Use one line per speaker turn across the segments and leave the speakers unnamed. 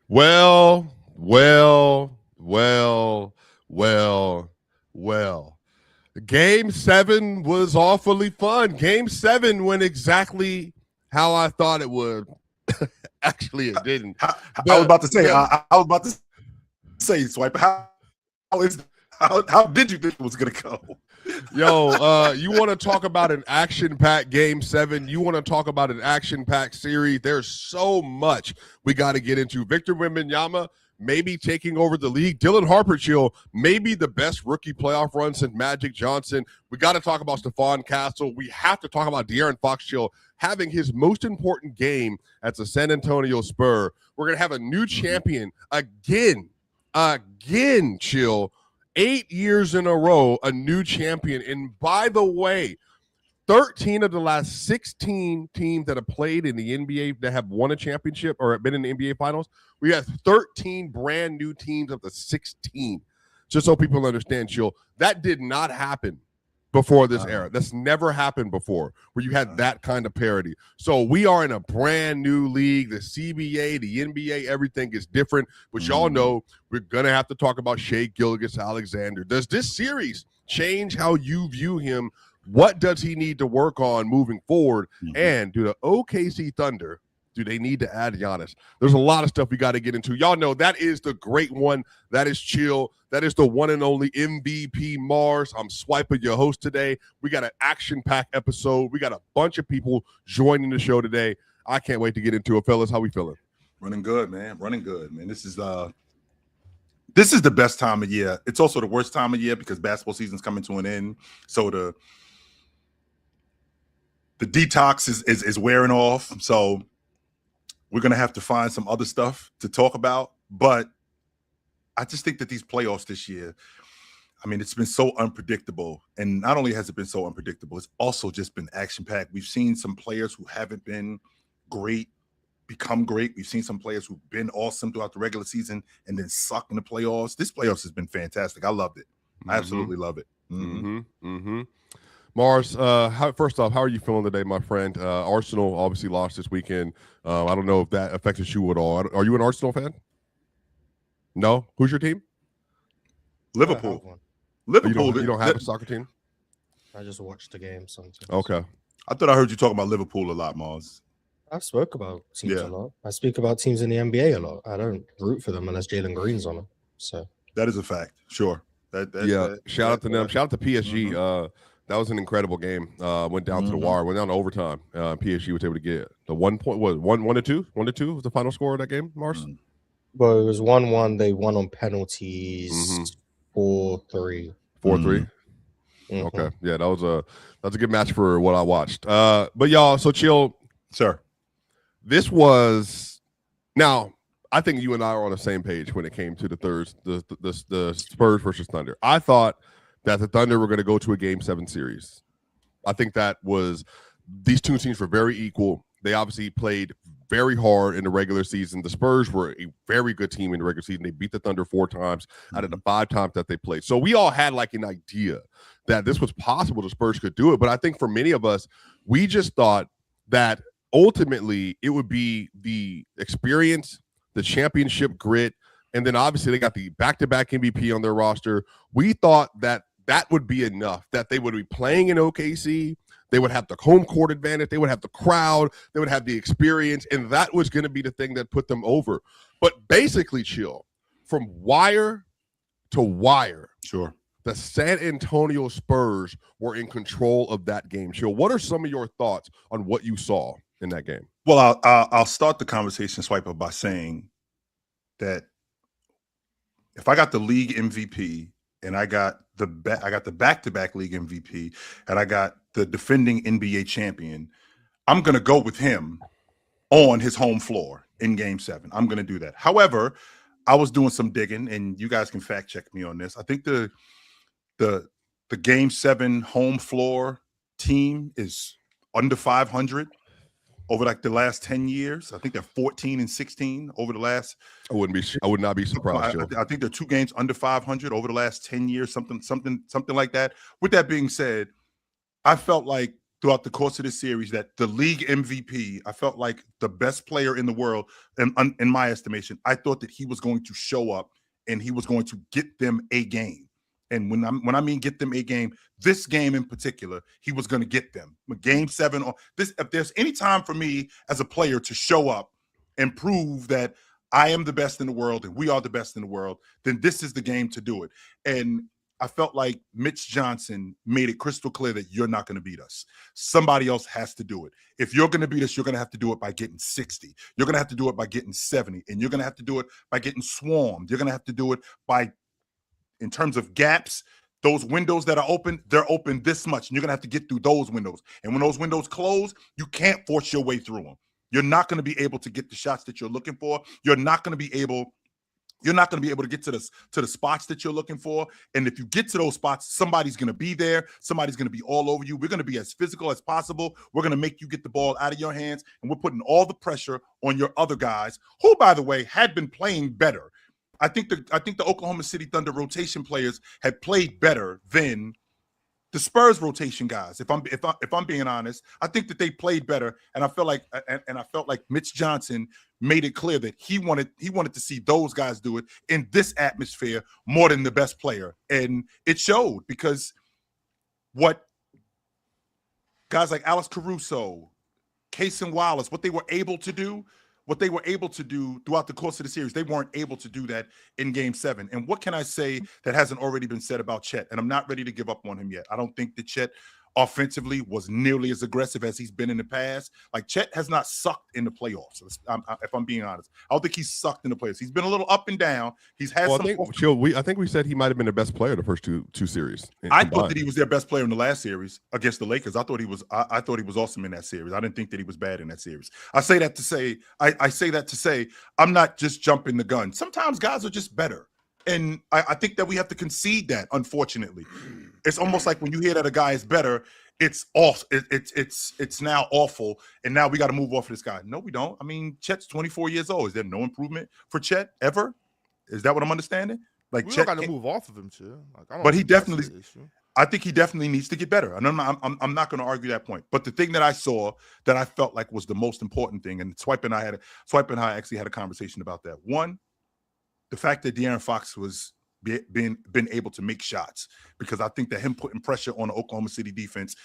Well, well, well, well, well. Game 7 was awfully fun. Game 7 went exactly how I thought it would. Actually, it didn't.
I was about to say, I was about to say, Swipe, how did you think it was going to go?
Yo, you want to talk about an action-packed Game 7? You want to talk about an action-packed series? There's so much we got to get into. Victor Wembanyama maybe taking over the league. Dylan Harper-Chill, maybe the best rookie playoff run since Magic Johnson. We got to talk about Stephon Castle. We have to talk about De'Aaron Fox-Chill having his most important game as a San Antonio Spur. We're going to have a new champion again, Chill. 8 years in a row, a new champion. And by the way, 13 of the last 16 teams that have played in the NBA that have won a championship or have been in the NBA Finals, we have 13 brand new teams of the 16. Just so people understand, Chill, that did not happen before this era. That's never happened before where you had that kind of parity. So we are in a brand new league. The CBA, the NBA, everything is different. But y'all know we're going to have to talk about Shai Gilgeous-Alexander. Does this series change how you view him? What does he need to work on moving forward? And do the OKC Thunder, do they need to add Giannis? There's a lot of stuff we got to get into. Y'all know that is the great one. That is Chill. That is the one and only MVP Mars. I'm Swiper, your host today. We got an action-packed episode. We got a bunch of people joining the show today. I can't wait to get into it, fellas. How we feeling?
Running good, man. Running good, man. This is the best time of year. It's also the worst time of year because basketball season's coming to an end. So the detox is wearing off. So we're going to have to find some other stuff to talk about. But I just think that these playoffs this year, I mean, it's been so unpredictable. And not only has it been so unpredictable, it's also just been action-packed. We've seen some players who haven't been great become great. We've seen some players who've been awesome throughout the regular season and then suck in the playoffs. This playoffs has been fantastic. I loved it. I absolutely love it.
Mars, first off, how are you feeling today, my friend? Arsenal obviously lost this weekend. I don't know if that affected you at all. Are you an Arsenal fan? No? Who's your team?
Liverpool.
Liverpool. You don't have a soccer team?
I just watched the game sometimes.
Okay.
I thought I heard you talk about Liverpool a lot, Mars.
I spoke about teams a lot. I speak about teams in the NBA a lot. I don't root for them unless Jalen Green's on them. So
that is a fact. Sure.
Shout out to them. Shout out to PSG. That was an incredible game. Went down to the wire. Went down to overtime. PSG was able to get the 1 point. What, 1-2? 1-2 was the final score of that game, Mars?
Well, it was 1-1. They won on penalties. 4-3.
4-3. Okay. Yeah, that was a good match for what I watched. But y'all, so Chill,
sir.
This was now. I think you and I are on the same page when it came to the Spurs versus Thunder. I thought that the Thunder were going to go to a Game 7 series. I think that was these two teams were very equal. They obviously played very hard in the regular season. The Spurs were a very good team in the regular season. They beat the Thunder 4 times out of the 5 times that they played. So we all had like an idea that this was possible. The Spurs could do it. But I think for many of us, we just thought that ultimately it would be the experience, the championship grit, and then obviously they got the back-to-back MVP on their roster. We thought that that would be enough, that they would be playing in OKC. They would have the home court advantage. They would have the crowd. They would have the experience. And that was going to be the thing that put them over. But basically, Chill, from wire to wire,
sure,
the San Antonio Spurs were in control of that game. Chill, what are some of your thoughts on what you saw in that game?
Well, I'll start the conversation, Swiper, by saying that if I got the league MVP and I got the back-to-back league MVP and I got the defending NBA champion, I'm going to go with him on his home floor in Game 7. I'm going to do that. However, I was doing some digging, and you guys can fact check me on this. I think the Game 7 home floor team is under 500 over like the last 10 years. I think they're 14-16 over the last.
I would not be surprised.
I think they're 2 games under 500 over the last 10 years, something like that. With that being said, I felt like throughout the course of this series that the league MVP, I felt like the best player in the world, in my estimation, I thought that he was going to show up and he was going to get them a game. And when I mean get them a game, this game in particular, he was going to get them. Game 7 or this. If there's any time for me as a player to show up and prove that I am the best in the world and we are the best in the world, then this is the game to do it. And I felt like Mitch Johnson made it crystal clear that you're not going to beat us. Somebody else has to do it. If you're going to beat us, you're going to have to do it by getting 60. You're going to have to do it by getting 70. And you're going to have to do it by getting swarmed. You're going to have to do it by, in terms of gaps, those windows that are open, they're open this much. And you're going to have to get through those windows. And when those windows close, you can't force your way through them. You're not going to be able to get the shots that you're looking for. You're not going to be able to get to the spots that you're looking for. And if you get to those spots, somebody's going to be there. Somebody's going to be all over you. We're going to be as physical as possible. We're going to make you get the ball out of your hands. And we're putting all the pressure on your other guys, who, by the way, had been playing better. I think the Oklahoma City Thunder rotation players had played better than the Spurs rotation guys. If I'm being honest, I think that they played better, and I felt like Mitch Johnson made it clear that he wanted to see those guys do it in this atmosphere more than the best player, and it showed, because what guys like Alex Caruso, Cason Wallace, what they were able to do throughout the course of the series, they weren't able to do that in Game 7. And what can I say that hasn't already been said about Chet? And I'm not ready to give up on him yet. I don't think that Chet offensively was nearly as aggressive as he's been in the past. Like, Chet has not sucked in the playoffs, if I'm being honest. I don't think he's sucked in the playoffs. He's been a little up and down. He's had some.
I think we said he might have been the best player the first two series.
I thought that he was their best player in the last series against the Lakers. I thought he was awesome in that series. I didn't think that he was bad in that series. I say that to say I'm not just jumping the gun. Sometimes guys are just better. And I think that we have to concede that, unfortunately. It's almost like when you hear that a guy is better, it's now awful, and now we got to move off of this guy. No, we don't. I mean, Chet's 24 years old. Is there no improvement for Chet ever? Is that what I'm understanding? Like,
we
Chet
got to move off of him, too. Like,
but he definitely, I think he definitely needs to get better. And I'm not going to argue that point. But the thing that I saw that I felt like was the most important thing, and Swipe and I actually had a conversation about that. One, the fact that De'Aaron Fox was been able to make shots, because I think that him putting pressure on the Oklahoma City defense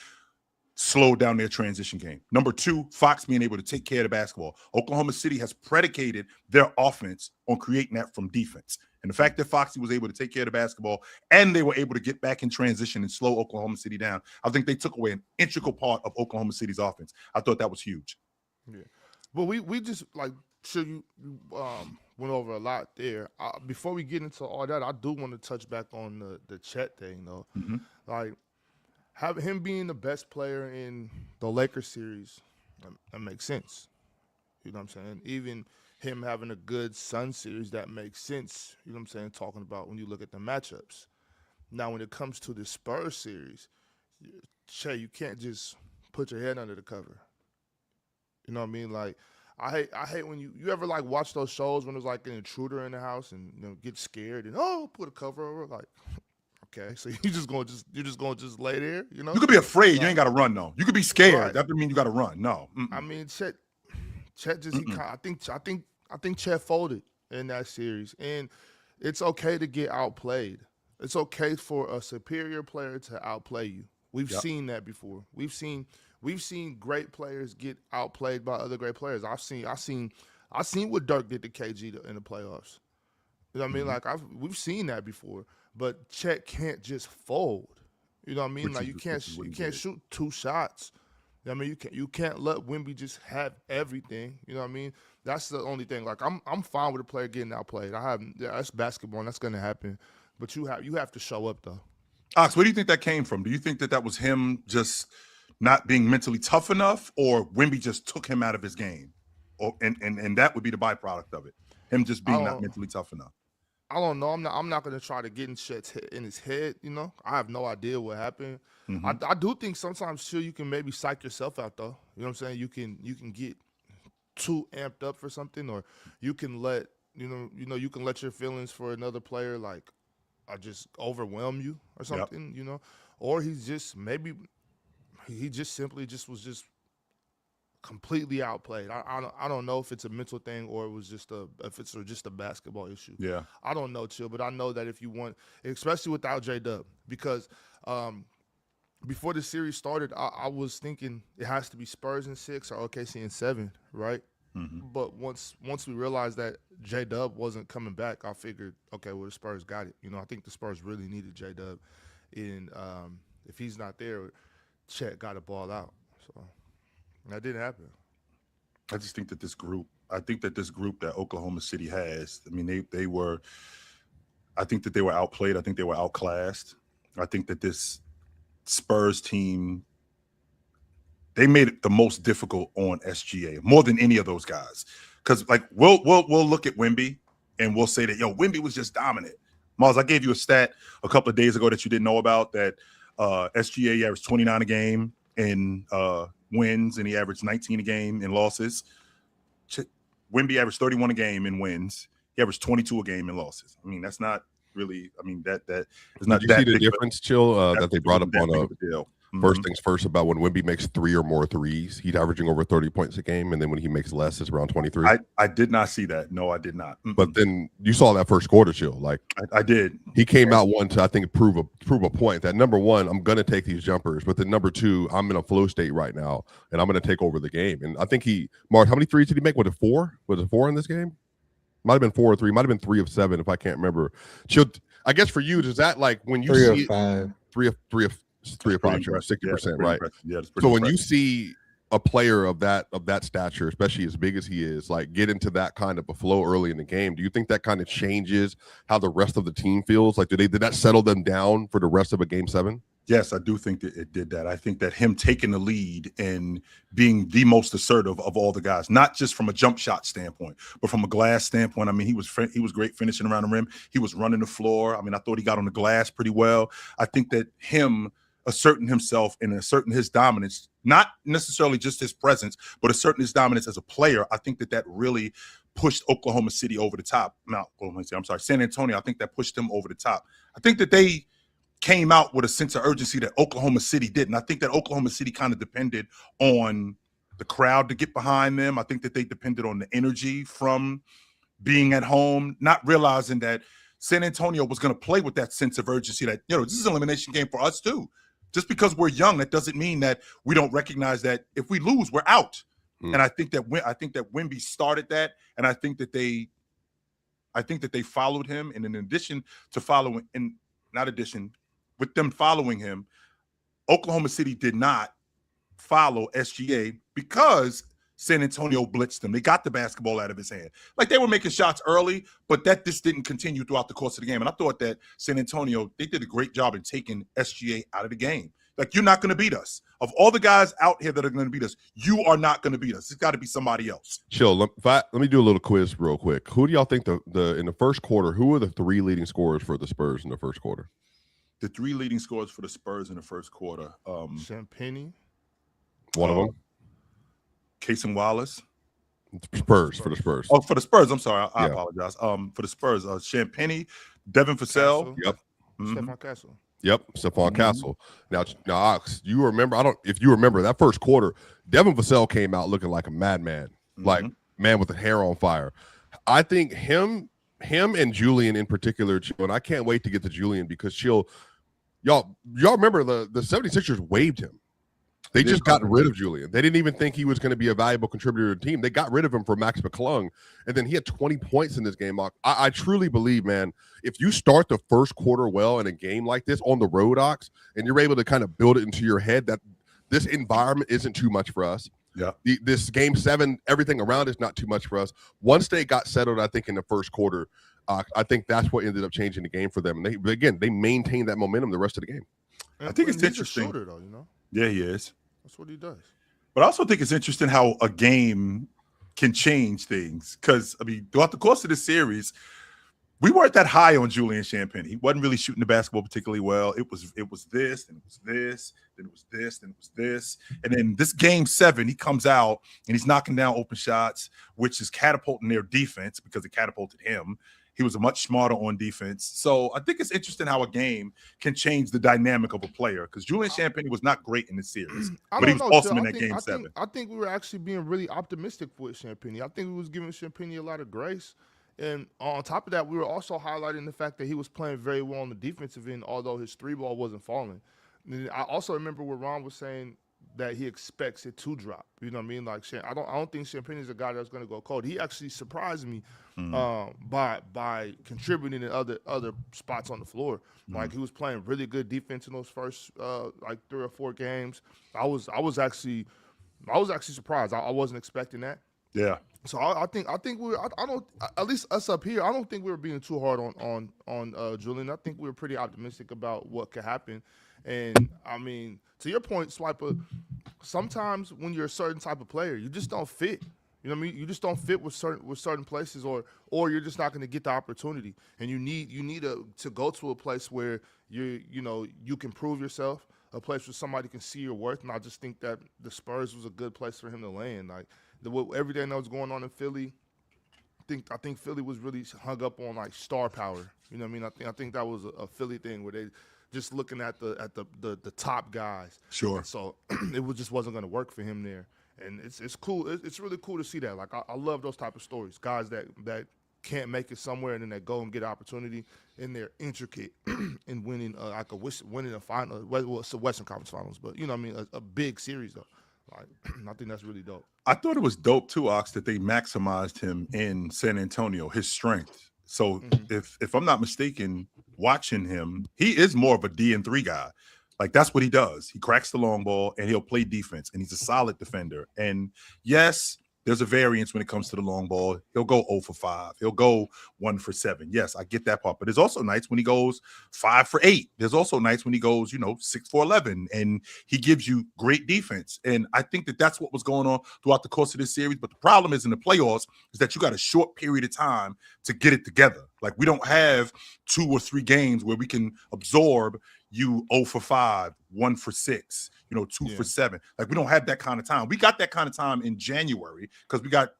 slowed down their transition game. Number two, Fox being able to take care of the basketball. Oklahoma City has predicated their offense on creating that from defense. And the fact that Foxy was able to take care of the basketball and they were able to get back in transition and slow Oklahoma City down, I think they took away an integral part of Oklahoma City's offense. I thought that was huge.
Yeah. But we just, like, sure you went over a lot there. Before we get into all that, I do want to touch back on the Chet thing, though.
Mm-hmm.
Like, having him being the best player in the Lakers series, that makes sense. You know what I'm saying? Even him having a good Sun series, that makes sense. You know what I'm saying? Talking about when you look at the matchups. Now, when it comes to the Spurs series, Chet, you can't just put your head under the cover. You know what I mean? Like, I hate when you ever, like, watch those shows when there's, like, an intruder in the house and, you know, get scared and, put a cover over. Like, okay, so you're just gonna lay there, you know?
You could be afraid. You ain't got to run, though. You could be scared.
Right.
That doesn't mean you got to run. No. Mm-mm.
I mean, Chet just I think Chet folded in that series, and it's okay to get outplayed. It's okay for a superior player to outplay you. We've seen that before. We've seen great players get outplayed by other great players. I've seen what Dirk did to KG in the playoffs. You know what I mean? Like, we've seen that before. But Chet can't just fold. You know what I mean? Like, you can't shoot two shots. You know what I mean? You can't let Wemby just have everything. You know what I mean? That's the only thing. Like, I'm fine with a player getting outplayed. That's basketball, and that's going to happen. But you have to show up, though.
Ox, where do you think that came from? Do you think that was him just not being mentally tough enough, or Wemby just took him out of his game? And that would be the byproduct of it, him just being not mentally tough enough.
I don't know. I'm not going to try to get in his head, you know. I have no idea what happened. Mm-hmm. I do think sometimes, too, you can maybe psych yourself out, though. You know what I'm saying? You can get too amped up for something, or you can let you can let your feelings for another player, like, just overwhelm you or something, you know. Or he's just maybe he just simply was completely outplayed. I don't know if it's a mental thing or if it's just a basketball issue.
Yeah.
I don't know, Chill, but I know that if you want, especially without J-Dub, because before the series started, I was thinking it has to be Spurs in 6 or OKC in 7, right?
Mm-hmm.
But once we realized that J-Dub wasn't coming back, I figured, okay, well, the Spurs got it. I think the Spurs really needed J-Dub. And if he's not there, Chet got to ball out. So that didn't happen.
I just think that this group that Oklahoma City has, I mean, they were outplayed. I think they were outclassed. I think that this Spurs team, they made it the most difficult on SGA more than any of those guys. Because like we'll look at Wemby and we'll say that Wemby was just dominant. Miles, I gave you a stat a couple of days ago that you didn't know about, that SGA averaged 29 a game in wins and he averaged 19 a game in losses. Wemby averaged 31 a game in wins. He averaged 22 a game in losses. I mean, that's not really. I mean, that is not.
Did you see the difference, Chill, that they brought up on
a deal?
First things first, about when Wemby makes 3 or more threes, he's averaging over 30 points a game, and then when he makes less, it's around 23.
I did not see that. No, I did not.
But then you saw that first quarter, Chill. Like
I did.
He came out one to, I think, prove a point that number one, I'm gonna take these jumpers, but then number two, I'm in a flow state right now, and I'm gonna take over the game. And I think Mark, how many threes did he make? Was it 4? Was it 4 in this game? Might have been 4 or 3. Might have been 3 of 7 if I can't remember. Chill. I guess for you, is that like when you
3
see
of 5.
3 of 5, 60%, right?
Yeah, that's pretty
So when
impressive.
you see a player of that stature, especially as big as he is, like get into that kind of a flow early in the game, do you think that kind of changes how the rest of the team feels? Like, did that settle them down for the rest of a game 7?
Yes, I do think that it did that. I think that him taking the lead and being the most assertive of all the guys, not just from a jump shot standpoint, but from a glass standpoint. I mean, he was great finishing around the rim. He was running the floor. I mean, I thought he got on the glass pretty well. I think that him asserting himself and asserting his dominance, not necessarily just his presence, but asserting his dominance as a player, I think that really pushed Oklahoma City over the top. San Antonio, I think that pushed them over the top. I think that they came out with a sense of urgency that Oklahoma City didn't. I think that Oklahoma City kind of depended on the crowd to get behind them. I think that they depended on the energy from being at home, not realizing that San Antonio was going to play with that sense of urgency that, this is an elimination game for us too. Just because we're young, that doesn't mean that we don't recognize that if we lose, we're out. And I think that Wemby started that, and I think that they followed him. And in addition to following, and not addition, with them following him, Oklahoma City did not follow SGA because San Antonio blitzed them. They got the basketball out of his hand. Like, they were making shots early, but that just didn't continue throughout the course of the game. And I thought that San Antonio, they did a great job in taking SGA out of the game. Like, you're not going to beat us. Of all the guys out here that are going to beat us, you are not going to beat us. It's got to be somebody else.
Chill. Let me do a little quiz real quick. Who do y'all think in the first quarter, who were the 3 leading scorers for the Spurs in the first quarter?
The 3 leading scorers for the Spurs in the first quarter.
Champagne.
One of them.
Casey Wallace.
For the Spurs.
Oh, for the Spurs. I'm sorry. I apologize. For the Spurs, Champagne, Devin Vassell.
Yep.
Stephon Castle.
Yep, Stephon Castle. Now, Ox, you remember? If you remember that first quarter, Devin Vassell came out looking like a madman, like man with the hair on fire. I think him and Julian in particular, and I can't wait to get to Julian because y'all remember the 76ers waived him. They just got rid of Julian. They didn't even think he was going to be a valuable contributor to the team. They got rid of him for Max McClung, and then he had 20 points in this game. I truly believe, man, if you start the first quarter well in a game like this on the road, Ox, and you're able to kind of build it into your head that this environment isn't too much for us.
Yeah.
This game 7, everything around is not too much for us. Once they got settled, I think in the first quarter, I think that's what ended up changing the game for them. And they maintained that momentum the rest of the game.
And
I think it's
he's
interesting.
a shooter, though,
Yeah, he is.
That's what he does.
But I also think it's interesting how a game can change things. Because, throughout the course of this series, we weren't that high on Julian Champagne. He wasn't really shooting the basketball particularly well. It was this, and it was this, then it was this, then it was this. And then this game 7, he comes out, and he's knocking down open shots, which is catapulting their defense because it catapulted him. He was much smarter on defense. So I think it's interesting how a game can change the dynamic of a player, because Julian Champagnie was not great in the series, but he was awesome in that game 7.
I think we were actually being really optimistic with Champagnie. I think we was giving Champagnie a lot of grace. And on top of that, we were also highlighting the fact that he was playing very well on the defensive end, although his 3-ball wasn't falling. And I also remember what Ron was saying, that he expects it to drop. You know what I mean? Like, I don't think Champagnie is a guy that's going to go cold. He actually surprised me by contributing in other spots on the floor. Like, he was playing really good defense in those first like 3 or 4 games. I was actually surprised. I wasn't expecting that.
Yeah.
So I think we were. I don't, at least us up here, I don't think we were being too hard on Julian. I think we were pretty optimistic about what could happen. And I mean, to your point, Swiper, sometimes when you're a certain type of player, you just don't fit. You know what I mean? You just don't fit with certain places, or you're just not going to get the opportunity. And you need to go to a place where you can prove yourself, a place where somebody can see your worth. And I just think that the Spurs was a good place for him to land. Like, everything that was going on in Philly, I think Philly was really hung up on like star power. You know what I mean? I think that was a Philly thing where they just looking at the top guys.
Sure.
And so it just wasn't going to work for him there. And it's cool. It's really cool to see that. Like, I love those type of stories. Guys that can't make it somewhere and then they go and get an opportunity, and they're intricate in winning winning a final. Well, it's the Western Conference Finals, but you know what I mean, a big series though. Like, I think that's really dope.
I thought it was dope too, Ox, that they maximized him in San Antonio, his strength. So if I'm not mistaken, watching him, he is more of a D&3 guy. Like, that's what he does. He cracks the long ball and he'll play defense, and he's a solid defender. And yes, there's a variance when it comes to the long ball. He'll go 0 for 5. He'll go 1 for 7. Yes, I get that part. But there's also nights when he goes 5 for 8. There's also nights when he goes, 6 for 11. And he gives you great defense. And I think that that's what was going on throughout the course of this series. But the problem is in the playoffs is that you got a short period of time to get it together. Like, we don't have 2 or 3 games where we can absorb you 0 for 5, 1 for 6, 2 for 7. Like, we don't have that kind of time. We got that kind of time in January because we got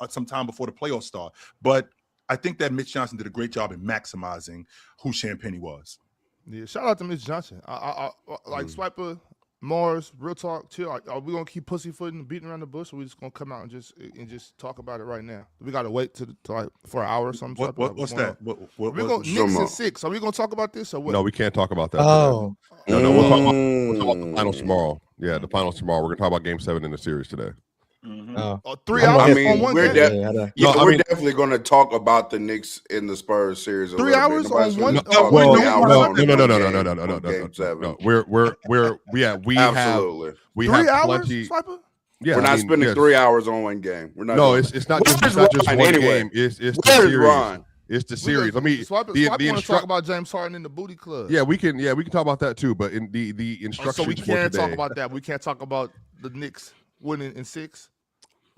some time before the playoffs start. But I think that Mitch Johnson did a great job in maximizing who Champagnie was.
Yeah, shout out to Mitch Johnson. I like Swiper, Mars, real talk, chill. Are we gonna keep pussyfooting and beating around the bush, or we just gonna come out and just talk about it right now? We gotta wait for an hour or something.
What's that?
We're gonna Knicks in 6. Are we gonna talk about this or what?
No, we can't talk about that.
Oh,
no, we'll talk about the finals tomorrow. Yeah, the finals tomorrow. We're gonna talk about Game 7 in the series today.
3 hours on one
we're
game.
We're definitely going to talk about the Knicks in the Spurs series.
3 hours on one.
No. We have plenty.
Swiper? Yeah, we're not spending 3 hours on one game. We're not.
No, it's not just one game. It's the series. Ron? It's the series. Let me.
Swiper want to talk about James Harden in the booty club.
Yeah, we can talk about that too. But in the instructions,
so we can't talk about that. We can't talk about the Knicks winning in 6.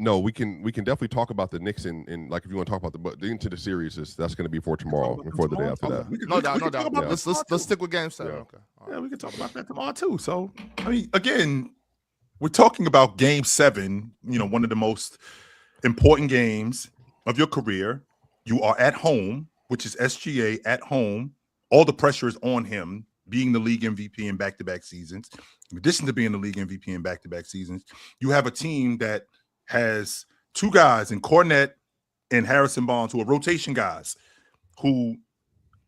No, we can definitely talk about the Knicks in like, if you want to talk about the into the series, that's going to be for tomorrow and for the day after that.
No doubt. Let's stick with Game 7.
Yeah.
Okay.
Yeah, we can talk about that tomorrow too. So, I mean, again, we're talking about Game 7. One of the most important games of your career. You are at home, which is SGA at home. All the pressure is on him, being the league MVP in back-to-back seasons. In addition to being the league MVP in back-to-back seasons, you have a team that has 2 guys in Cornette and Harrison Barnes, who are rotation guys, who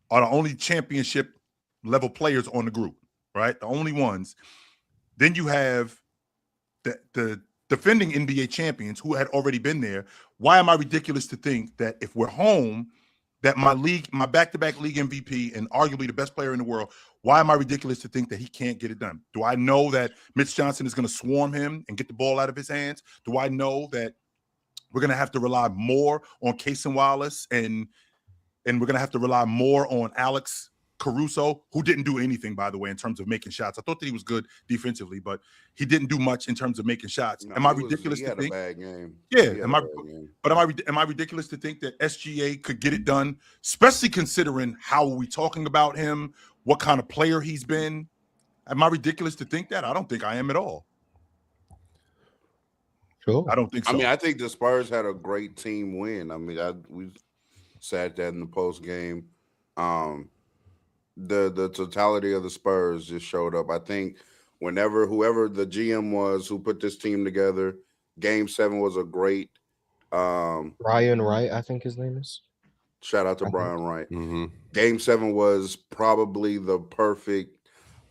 are the only championship level players on the group, right? The only ones. Then you have the defending NBA champions who had already been there. Why am I ridiculous to think that if we're home, that my back-to-back league MVP and arguably the best player in the world, why am I ridiculous to think that he can't get it done? Do I know that Mitch Johnson is going to swarm him and get the ball out of his hands? Do I know that we're going to have to rely more on Cason Wallace and we're going to have to rely more on Alex Caruso, who didn't do anything, by the way, in terms of making shots? I thought that he was good defensively, but he didn't do much in terms of making shots.
No,
am I ridiculous to think?
He had a bad game.
Yeah, am I ridiculous to think that SGA could get it done, especially considering how are we talking about him, what kind of player he's been? Am I ridiculous to think that? I don't think I am at all.
Sure.
I don't think so.
I mean, I think the Spurs had a great team win. I mean, we said that in the post game. The totality of the Spurs just showed up. I think whoever the GM was who put this team together, Game 7 was a great.
Brian Wright, I think his name is.
Shout out to Brian Wright.
Mm-hmm.
Game 7 was probably the perfect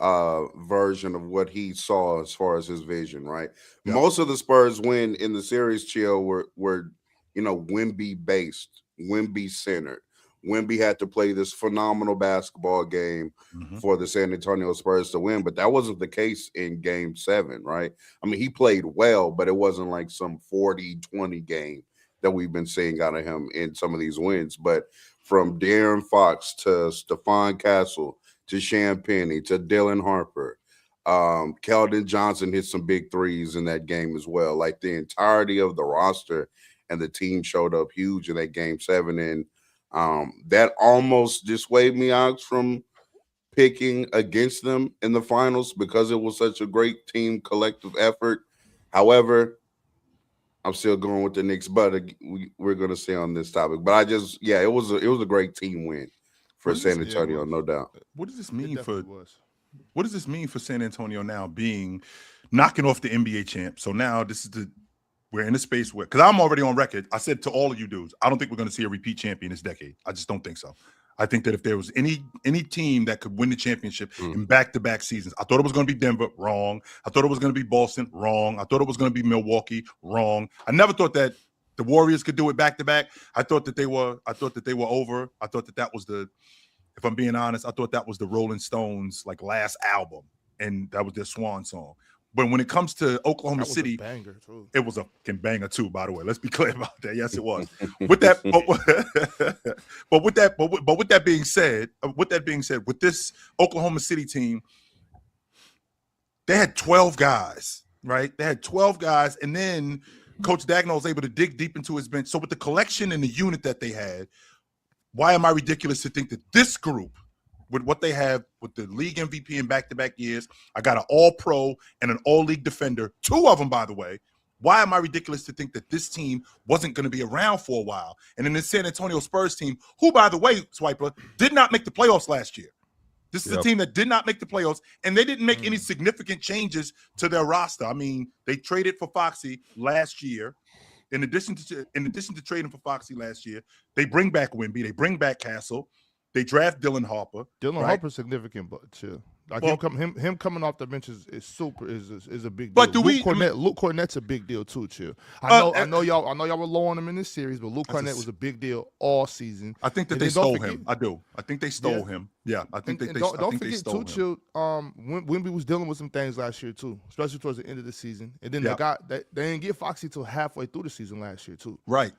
version of what he saw as far as his vision, right?
Yep.
Most of the Spurs win in the series, Chill, were Wemby based, Wemby centered. Wemby had to play this phenomenal basketball game for the San Antonio Spurs to win, but that wasn't the case in Game 7, right? I mean, he played well, but it wasn't like some 40-20 game that we've been seeing out of him in some of these wins. But from De'Aaron Fox to Stephon Castle to Champagnie to Dylan Harper, Keldon Johnson hit some big threes in that game as well. Like the entirety of the roster and the team showed up huge in that Game 7. And that almost dissuaded me, Alex, from picking against them in the finals because it was such a great team collective effort. However, I'm still going with the Knicks, but we're going to stay on this topic. But it was a great team win for San Antonio, no doubt.
What does this mean What does this mean for San Antonio now knocking off the NBA champ? So now we're in a space where, because I'm already on record, I said to all of you dudes, I don't think we're going to see a repeat champion this decade. I just don't think so. I think that if there was any team that could win the championship in back-to-back seasons, I thought it was going to be Denver, wrong. I thought it was going to be Boston, wrong. I thought it was going to be Milwaukee, wrong. I never thought that the Warriors could do it back-to-back. I thought that they were over. I thought that was if I'm being honest, I thought that was the Rolling Stones last album, and that was their swan song. But when it comes to Oklahoma City,
banger too.
It was a fucking banger too, by the way. Let's be clear about that. Yes, it was. With that, but with that being said, with this Oklahoma City team, they had 12 guys, right? They had 12 guys, and then Coach Dagnall was able to dig deep into his bench. So with the collection and the unit that they had, why am I ridiculous to think that this group, with what they have with the league MVP in back-to-back years, I got an all-pro and an all-league defender, 2 of them, by the way. Why am I ridiculous to think that this team wasn't going to be around for a while? And then the San Antonio Spurs team, who, by the way, Swiper, did not make the playoffs last year. This is a team that did not make the playoffs, and they didn't make any significant changes to their roster. I mean, they traded for Foxy last year. In addition to trading for Foxy last year, they bring back Wemby, they bring back Castle. They draft Dylan Harper.
Harper's significant, but chill. Him coming off the bench is a big deal.
But
Luke Cornett's a big deal too, chill. I know y'all were low on him in this series, but Luke Cornett was a big deal all season.
I think that they stole him. I do. I think they stole him. Yeah, I think they stole him.
Don't forget too, chill. Wemby was dealing with some things last year too, especially towards the end of the season. And then they didn't get Foxy till halfway through the season last year too.
Right.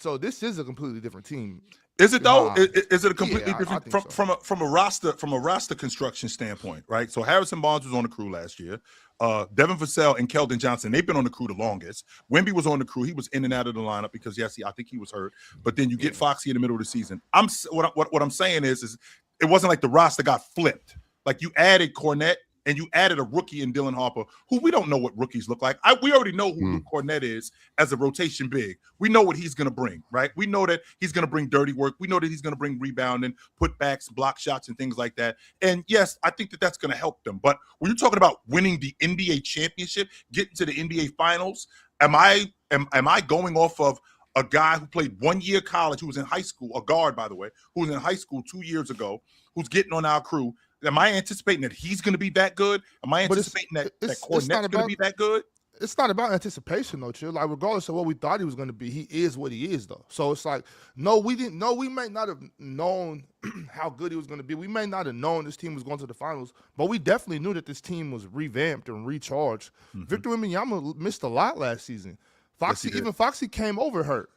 So this is a completely different team.
Is it though? Is it a completely different
so.
from a roster construction standpoint, right? So Harrison Barnes was on the crew last year. Devin Vassell and Keldon Johnson, they've been on the crew the longest. Wemby was on the crew. He was in and out of the lineup because I think he was hurt. But then you get Foxy in the middle of the season. What I'm saying is it wasn't like the roster got flipped. Like you added Cornette and you added a rookie in Dylan Harper, who we don't know what rookies look like. We already know who Luke Cornett is as a rotation big. We know what he's going to bring, right? We know that he's going to bring dirty work. We know that he's going to bring rebounding, putbacks, block shots, and things like that. And yes, I think that that's going to help them. But when you're talking about winning the NBA championship, getting to the NBA finals, am I going off of a guy who played 1 year college, who was in high school, a guard, by the way, who was in high school 2 years ago, who's getting on our crew? Am I anticipating that he's going to be that good? Am I anticipating that Cornett's going to be that good?
It's not about anticipation, though, chill. Like, regardless of what we thought he was going to be, he is what he is, though. So it's like, no, we didn't know. We may not have known how good he was going to be. We may not have known this team was going to the finals, but we definitely knew that this team was revamped and recharged. Victor Wembanyama missed a lot last season. Foxy came over hurt.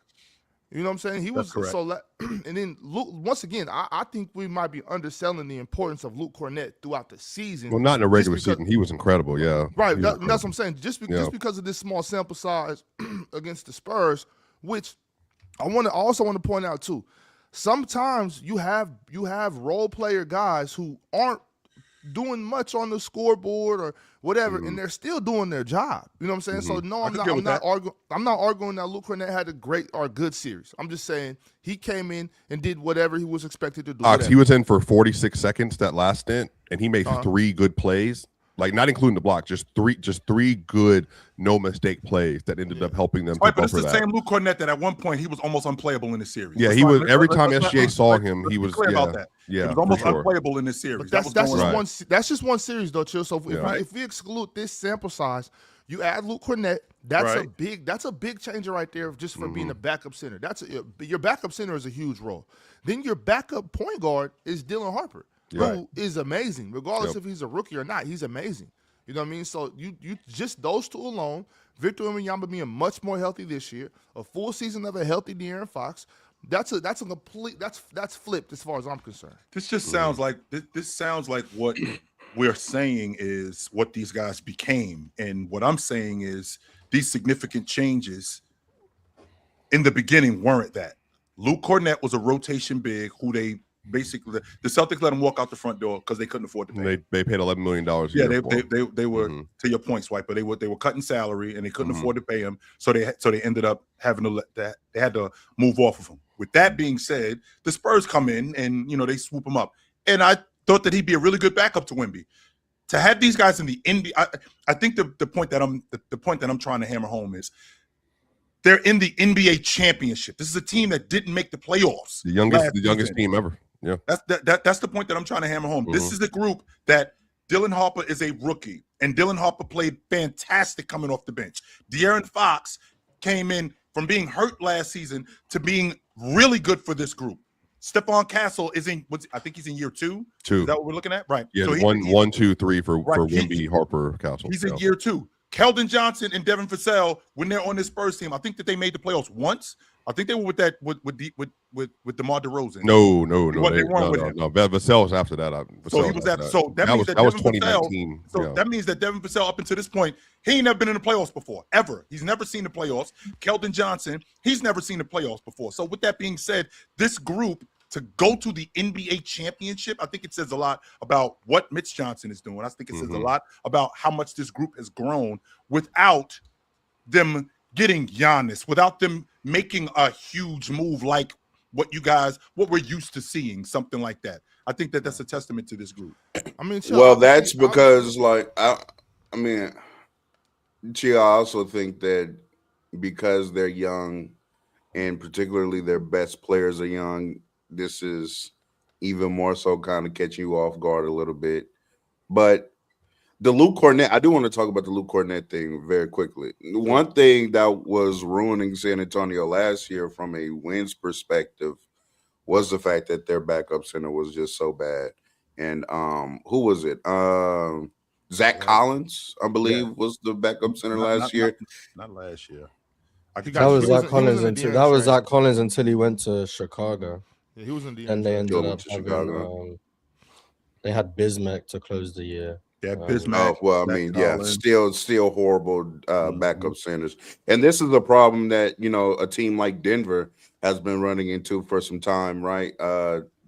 You know what I'm saying? He was so, and then Luke. Once again, I think we might be underselling the importance of Luke Cornett throughout the season.
Well, not in the regular season. He was incredible. Yeah,
right. That's what I'm saying. Just because of this small sample size against the Spurs, which I also want to point out too. Sometimes you have role player guys who aren't doing much on the scoreboard or whatever, and they're still doing their job. You know what I'm saying? So no, I'm not arguing that Luke Cornett had a great or good series. I'm just saying he came in and did whatever he was expected to do.
He was in for 46 seconds that last stint, and he made 3 good plays. Like, not including the block, just three good, no mistake plays that ended up helping them.
Right, but it's the same Luke Cornett that at one point he was almost unplayable in the series.
Yeah, he was. Every time SGA saw him, he was
clear about that.
Yeah,
he was almost unplayable in this series.
But that's just one series, though, Chill. So if we exclude this sample size, you add Luke Cornett. That's a big changer right there, just for being a backup center. Your backup center is a huge role. Then your backup point guard is Dylan Harper. Who is amazing, regardless if he's a rookie or not. He's amazing. You know what I mean? So you just those two alone, Victor Wembanyama being much more healthy this year, a full season of a healthy De'Aaron Fox. That's flipped as far as I'm concerned.
This just sounds like this sounds like what we're saying is what these guys became, and what I'm saying is these significant changes in the beginning weren't that. Luke Cornett was a rotation big who they. Basically, the Celtics let him walk out the front door because they couldn't afford to pay.
They paid $11 million.
They were to your point, Swiper. They were cutting salary and they couldn't afford to pay him, so they ended up having to they had to move off of him. With that being said, the Spurs come in and they swoop him up, and I thought that he'd be a really good backup to Wemby. To have these guys in the NBA, I think the point that I'm trying to hammer home is they're in the NBA championship. This is a team that didn't make the playoffs.
The youngest team ever. Yeah,
that's the point that I'm trying to hammer home. This is the group that Dylan Harper is a rookie, and Dylan Harper played fantastic coming off the bench. De'Aaron Fox came in from being hurt last season to being really good for this group. Stephon Castle I think he's in year 2.
Is
that what we're looking at? Right.
Yeah, so 1, 2, 3 for Wemby, Harper, Castle.
He's in year 2. Keldon Johnson and Devin Vassell, when they're on this Spurs team, I think that they made the playoffs once. I think they were with DeMar DeRozan.
No.
They weren't with him.
No, Vassell was after that.
So he was after. So that was 2019. So that means that Devin Vassell, up until this point, he ain't never been in the playoffs before, ever. He's never seen the playoffs. Keldon Johnson, he's never seen the playoffs before. So with that being said, this group to go to the NBA championship, I think it says a lot about what Mitch Johnson is doing. I think it says a lot about how much this group has grown without them getting Giannis, without them making a huge move like what we're used to seeing, something like that. I think that that's a testament to this group.
I mean, that's because, I also think that because they're young, and particularly their best players are young, this is even more so kind of catching you off guard a little bit. But the Luke Cornett, I do want to talk about the Luke Cornett thing very quickly. One thing that was ruining San Antonio last year from a wins perspective was the fact that their backup center was just so bad. And who was it? Zach Collins, I believe, was the backup center last year.
Not last year.
I think that was Zach Collins until Zach Collins until he went to Chicago.
Yeah, he was in the
and they ended up having, they had Bismack to close the year.
Yeah, Bismack.
Still horrible backup centers. And this is a problem that, a team like Denver has been running into for some time, right?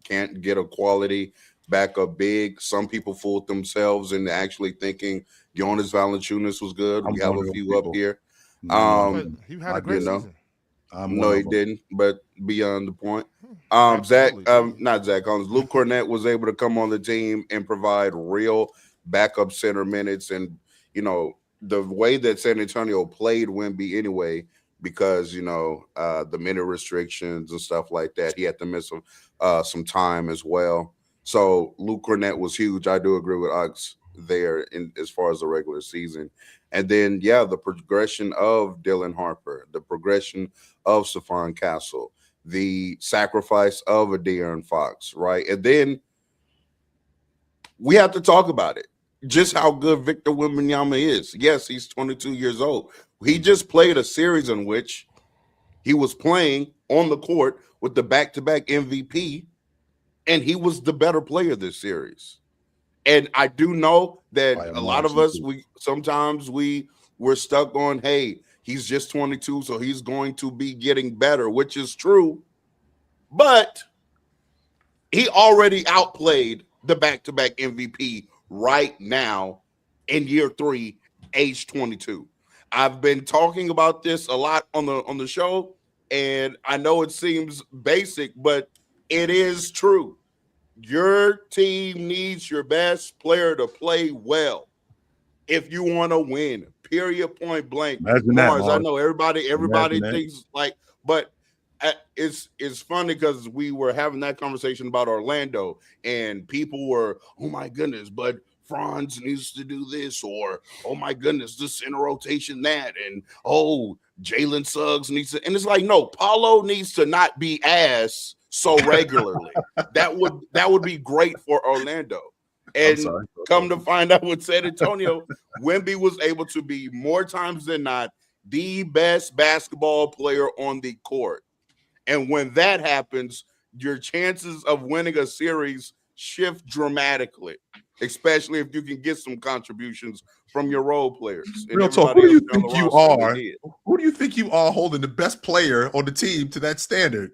Can't get a quality backup big. Some people fooled themselves into actually thinking Jonas Valanciunas was good. We have a few up here.
He had a great season.
No, he didn't, but beyond the point. Not Zach Collins. Luke Cornett was able to come on the team and provide real backup center minutes. And, the way that San Antonio played Wemby anyway, because, the minute restrictions and stuff like that, he had to miss some time as well. So Luke Cornett was huge. I do agree with Ox there as far as the regular season. And then, the progression of Dylan Harper, the progression of Stephon Castle, the sacrifice of a De'Aaron Fox, right? And then we have to talk about it, just how good Victor Wembanyama is. Yes, he's 22 years old. He just played a series in which he was playing on the court with the back-to-back MVP, and he was the better player this series. And I do know that a lot of us, we're stuck on, hey, he's just 22, so he's going to be getting better, which is true. But he already outplayed the back-to-back MVP right now in year 3, age 22. I've been talking about this a lot on the show, and I know it seems basic, but it is true. Your team needs your best player to play well if you want to win. Period. Point blank.
Imagine
Mars,
that,
I know everybody
Imagine
thinks like, but it's funny because we were having that conversation about Orlando, and people were, oh my goodness, but Franz needs to do this, or oh my goodness, this in a rotation that, and oh, Jalen Suggs needs to, and it's like, no, Paulo needs to not be ass so regularly. that would be great for Orlando. And come to find out with San Antonio, Wemby was able to be more times than not the best basketball player on the court. And when that happens, your chances of winning a series shift dramatically, especially if you can get some contributions from your role players.
Real talk, who do you think you are? Who do you think you are holding the best player on the team to that standard?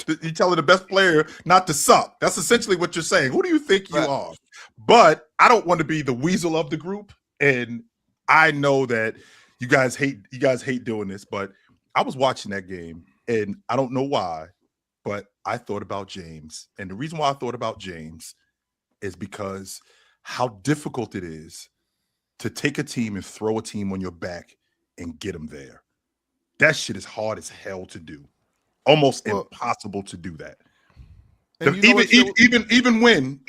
You're telling the best player not to suck. That's essentially what you're saying. Who do you think you are? But I don't want to be the weasel of the group. And I know that you guys hate doing this, but I was watching that game, and I don't know why, but I thought about James. And the reason why I thought about James is because how difficult it is to take a team and throw a team on your back and get them there. That shit is hard as hell to do. Almost impossible to do that. Even when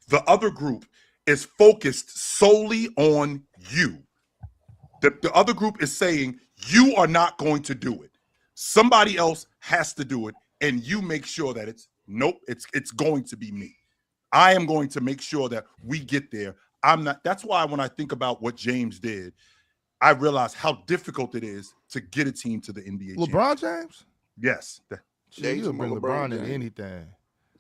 the other group is focused solely on you, the other group is saying you are not going to do it. Somebody else has to do it, and you make sure that it's going to be me. I am going to make sure that we get there. I'm not. That's why when I think about what James did, I realize how difficult it is to get a team to the NBA.
LeBron James?
Yes.
You bring LeBron into anything.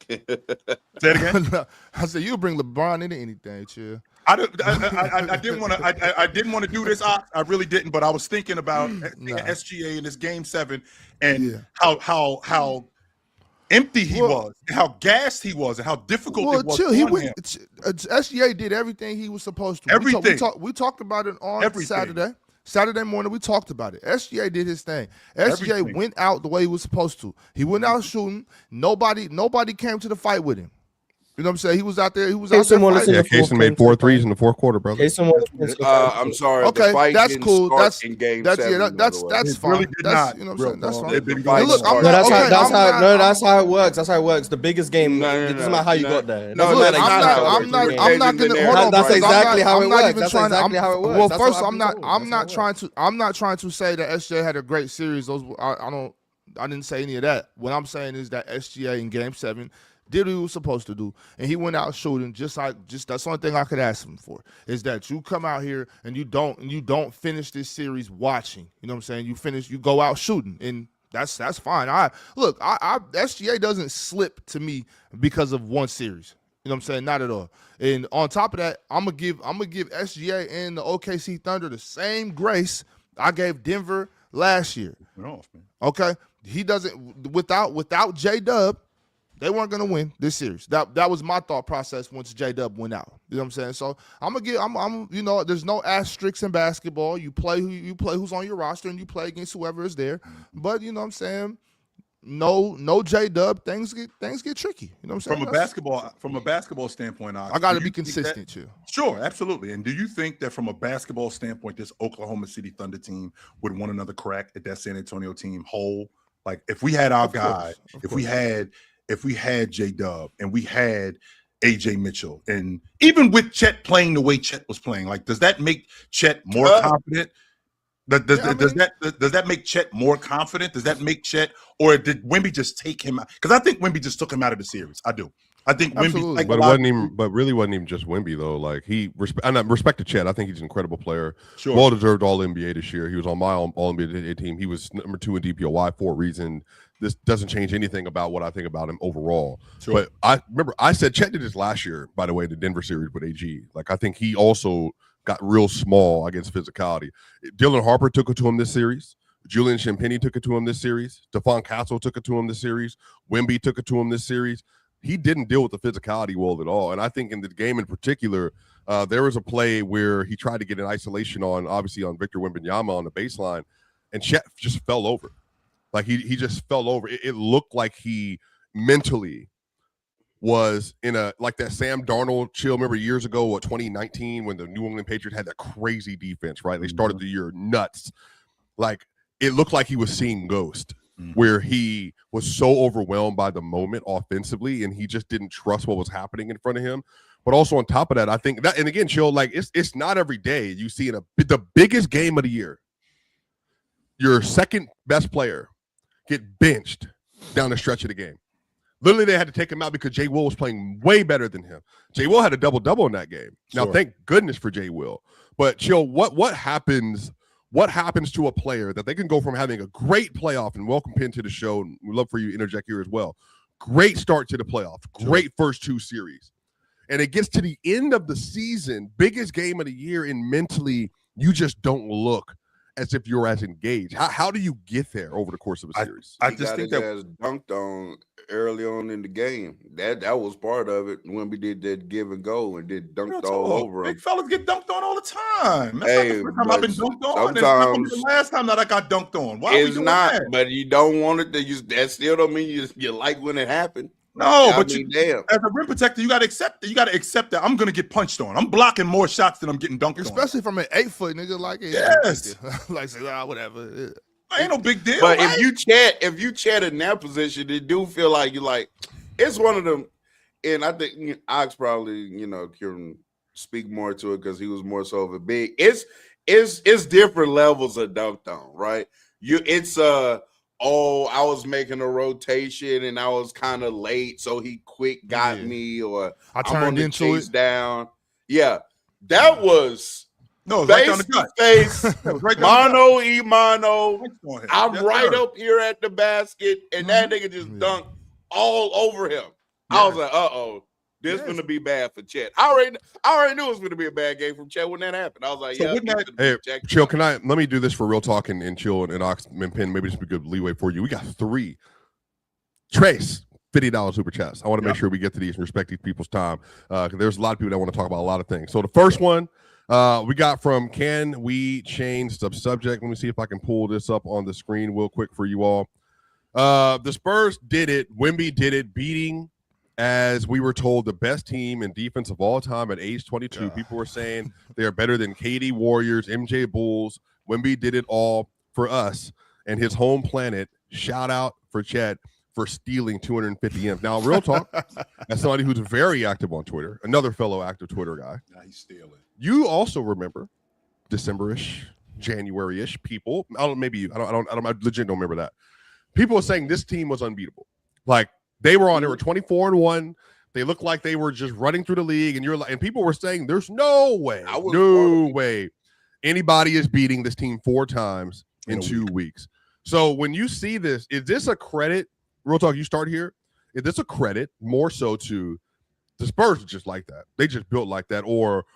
Say it again.
I said you bring LeBron into anything, chill.
I didn't want to. I didn't want to do this. I really didn't. But I was thinking about SGA in this Game 7 and how empty he was, and how gassed he was, and how difficult it was.
Chill. SGA did everything he was supposed to.
Everything.
We talked about it on Saturday morning. We talked about it. SGA did his thing. SGA went out the way he was supposed to. He went out shooting. Nobody came to the fight with him. You know what I'm saying? He was out there. He was out there.
Kaysen made 4 threes in the fourth quarter, brother.
I'm sorry.
Okay, that's cool. That's
in Game 7.
That's fine.
Really
that's, you know what I'm saying? That's fine.
Look,
that's how it works. That's how it works. The biggest game. It doesn't matter how you got there.
I'm not gonna hold on.
That's exactly how it works. That's exactly how it works.
Well, first, I'm not trying to say that SGA had a great series. I didn't say any of that. What I'm saying is that SGA in Game 7 did what he was supposed to do, and he went out shooting. Just that's the only thing I could ask him for is that you come out here and you don't finish this series watching. You know what I'm saying? You go out shooting, and that's fine. SGA doesn't slip to me because of one series. You know what I'm saying? Not at all. And on top of that, I'm gonna give SGA and the OKC Thunder the same grace I gave Denver last year. Okay, he doesn't without J-Dub. They weren't gonna win this series. That was my thought process once J-Dub went out. You know what I'm saying? So I'm there's no asterisks in basketball. You play who's on your roster, and you play against whoever is there. But you know what I'm saying? No J-Dub, things get tricky. You know what I'm saying?
From a basketball standpoint,
I gotta be consistent too.
Sure, absolutely. And do you think that from a basketball standpoint, this Oklahoma City Thunder team would want another crack at that San Antonio team whole? Like if we had our guy, if we had J-Dub and we had AJ Mitchell, and even with Chet playing the way Chet was playing, like does that make Chet more confident? Does that make Chet more confident? Does that make Chet, or did Wemby just take him out? Because I think Wemby just took him out of the series. I do. I think Wemby,
but it wasn't even. But really, wasn't even just Wemby though. Like respect to Chet. I think he's an incredible player.
Sure.
Well deserved All NBA this year. He was on my All NBA team. He was number 2 in DPOY for a reason. This doesn't change anything about what I think about him overall. Sure. But I remember I said Chet did this last year, by the way, the Denver series with AG. Like I think he also got real small against physicality. Dylan Harper took it to him this series. Julian Champagnie took it to him this series. Stephon Castle took it to him this series. Wemby took it to him this series. he didn't deal with the physicality well at all. And I think in the game in particular, there was a play where he tried to get an isolation obviously on Victor Wembanyama on the baseline, and Chet just fell over. Like he just fell over. It looked like he mentally was in like that Sam Darnold chill. Remember years ago, 2019, when the New England Patriots had that crazy defense, right? They started the year nuts. Like it looked like he was seeing ghost, where he was so overwhelmed by the moment offensively, and he just didn't trust what was happening in front of him. But also on top of that, I think that, and again, chill, like it's not every day you see in the biggest game of the year, your second best player get benched down the stretch of the game. Literally, they had to take him out because Jay Will was playing way better than him. Jay Will had a double-double in that game. Now, thank goodness for Jay Will. But chill, what happens to a player that they can go from having a great playoff, and welcome Penn to the show, and we'd love for you to interject here as well. Great start to the playoffs, great first two series. And it gets to the end of the season, biggest game of the year, and mentally you just don't look as if you're as engaged. How do you get there over the course of a series?
I just think that was dunked on early on in the game. That was part of it. Wemby did that give and go and did dunked all over him.
Big fellas get dunked on all the time. That's
Hey,
not the first time I've been dunked on. It's not gonna be the last time that I got dunked on. Why
it's not,
that?
but you don't want it to. That still don't mean you like when it happened.
No, but as a rim protector, you got to accept that. You got to accept that I'm going to get punched on. I'm blocking more shots than I'm getting dunked on.
Especially from an 8-foot nigga like it.
Yes.
Like say, whatever.
Ain't no big deal.
But
right?
if you chat in that position, it do feel like you like it's one of them. And I think Ox probably can speak more to it because he was more so of a big. It's different levels of dunked on, right? I was making a rotation and I was kind of late, so he quick got me, or
I turned into it
down. Yeah, that was
right down the gut.
Face,
right
mano e mano. I'm
yes,
right
sir.
up here at the basket, and that nigga just dunked all over him. I was like, this is gonna be bad for Chet. I already knew it was gonna be a bad game from Chet when that happened. I was like,
hey, Chill, let me do this for real talk and Chill and Ox and Penn, maybe just be good leeway for you. We got 3. Trace, $50 super chats. I want to make sure we get to these and respect these people's time. Because there's a lot of people that want to talk about a lot of things. So the first one we got from Can We Change the Subject? Let me see if I can pull this up on the screen real quick for you all. The Spurs did it. Wemby did it, beating, as we were told, the best team in defense of all time at age 22. People were saying they are better than KD Warriors, MJ Bulls. Wemby did it all for us and his home planet. Shout out for Chet for stealing 250 M's. Now, real talk, as somebody who's very active on Twitter, another fellow active Twitter guy.
Now he's stealing.
You also remember December-ish, January-ish people. I legit don't remember that. People were saying this team was unbeatable. Like, they were 24-1. They looked like they were just running through the league, and people were saying there's no way anybody is beating this team 4 times in 2 weeks. So when you see this, is this a credit? Real talk, you start here. Is this a credit more so to the Spurs just like that? They just built like that, or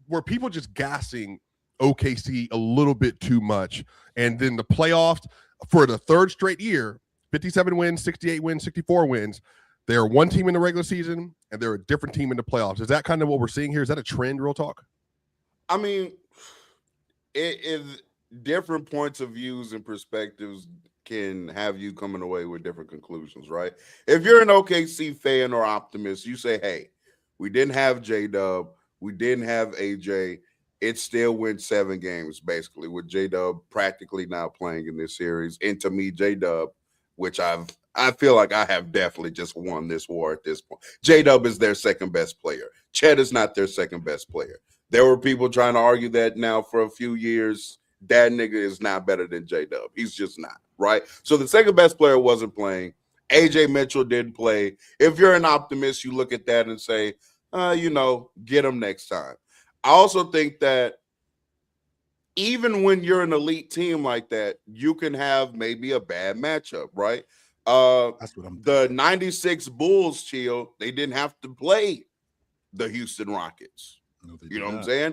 were people just gassing OKC a little bit too much, and then the playoffs for the 3rd straight year? 57 wins, 68 wins, 64 wins. They're one team in the regular season, and they're a different team in the playoffs. Is that kind of what we're seeing here? Is that a trend, real talk?
I mean, it is different points of views and perspectives can have you coming away with different conclusions, right? If you're an OKC fan or optimist, you say, hey, we didn't have J-Dub, we didn't have AJ. It still went 7 games, basically, with J-Dub practically not playing in this series. And to me, J-Dub, which I feel like I have definitely just won this war at this point. J-Dub is their second best player. Chet is not their second best player. There were people trying to argue that now for a few years. That nigga is not better than J-Dub. He's just not, right? So the second best player wasn't playing. AJ Mitchell didn't play. If you're an optimist, you look at that and say, get him next time. I also think that even when you're an elite team like that, you can have maybe a bad matchup, right?
That's what I'm
the 96 Bulls, Chill, they didn't have to play the Houston Rockets.
No,
you know what I'm saying?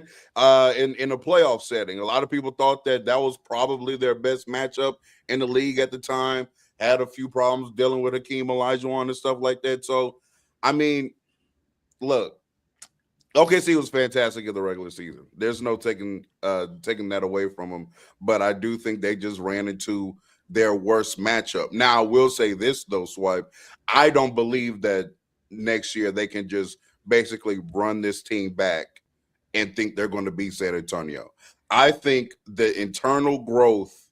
In a playoff setting, a lot of people thought that was probably their best matchup in the league at the time. had a few problems dealing with Hakeem Olajuwon and stuff like that. So, I mean, look, OKC was fantastic in the regular season. There's no taking that away from them. But I do think they just ran into their worst matchup. Now, I will say this, though, Swipe. I don't believe that next year they can just basically run this team back and think they're going to beat San Antonio. I think the internal growth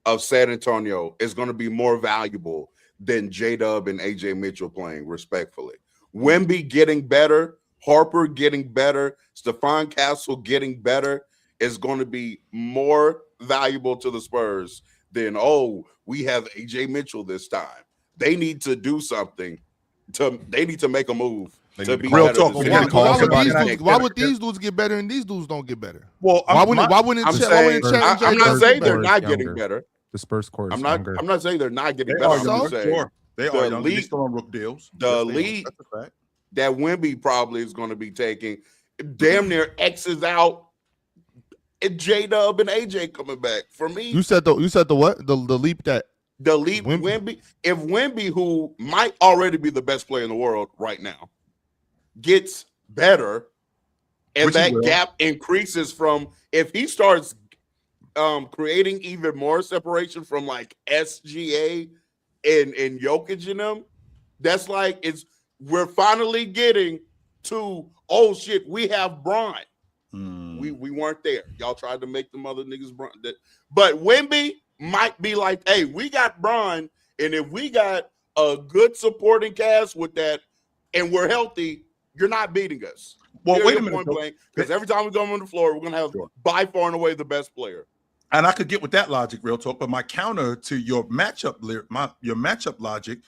of San Antonio is going to be more valuable than J-Dub and AJ Mitchell playing, respectfully. Wemby getting better, Harper getting better, Stephon Castle getting better is going to be more valuable to the Spurs than, we have AJ Mitchell this time. They need to do something. They need to make a move. To be
real
better
talk.
Why would these dudes get better and these dudes don't get better?
Well,
why wouldn't
I'm not saying they're not getting better.
The Spurs core is
I'm
younger.
not saying they're not getting
They
better.
are
I'm
younger,
just saying
sure. They are younger. They're still on rook deals.
The lead that Wemby probably is going to be taking damn near X's out. And J-Dub and AJ coming back. For me,
you said the what? The leap that
the leap Wemby. If Wemby, who might already be the best player in the world right now, gets better, and
Which
that gap increases from, if he starts creating even more separation from like SGA and Jokic and them, that's like we're finally getting to, oh shit, we have Bron. We weren't there. Y'all tried to make them other niggas Bron. But Wemby might be like, hey, we got Bron, and if we got a good supporting cast with that and we're healthy, you're not beating us.
Well, wait a minute.
Because every time we go on the floor, we're going to have by far and away the best player.
And I could get with that logic, real talk. But my counter to your matchup logic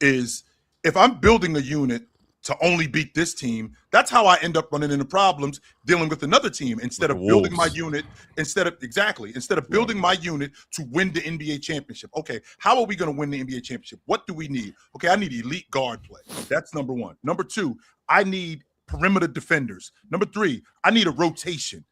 is, if I'm building a unit to only beat this team, that's how I end up running into problems dealing with another team. Instead of building my unit, instead of building my unit to win the NBA championship. Okay, how are we going to win the NBA championship? What do we need? Okay, I need elite guard play. That's number one. Number two, I need perimeter defenders. Number three, I need a rotation.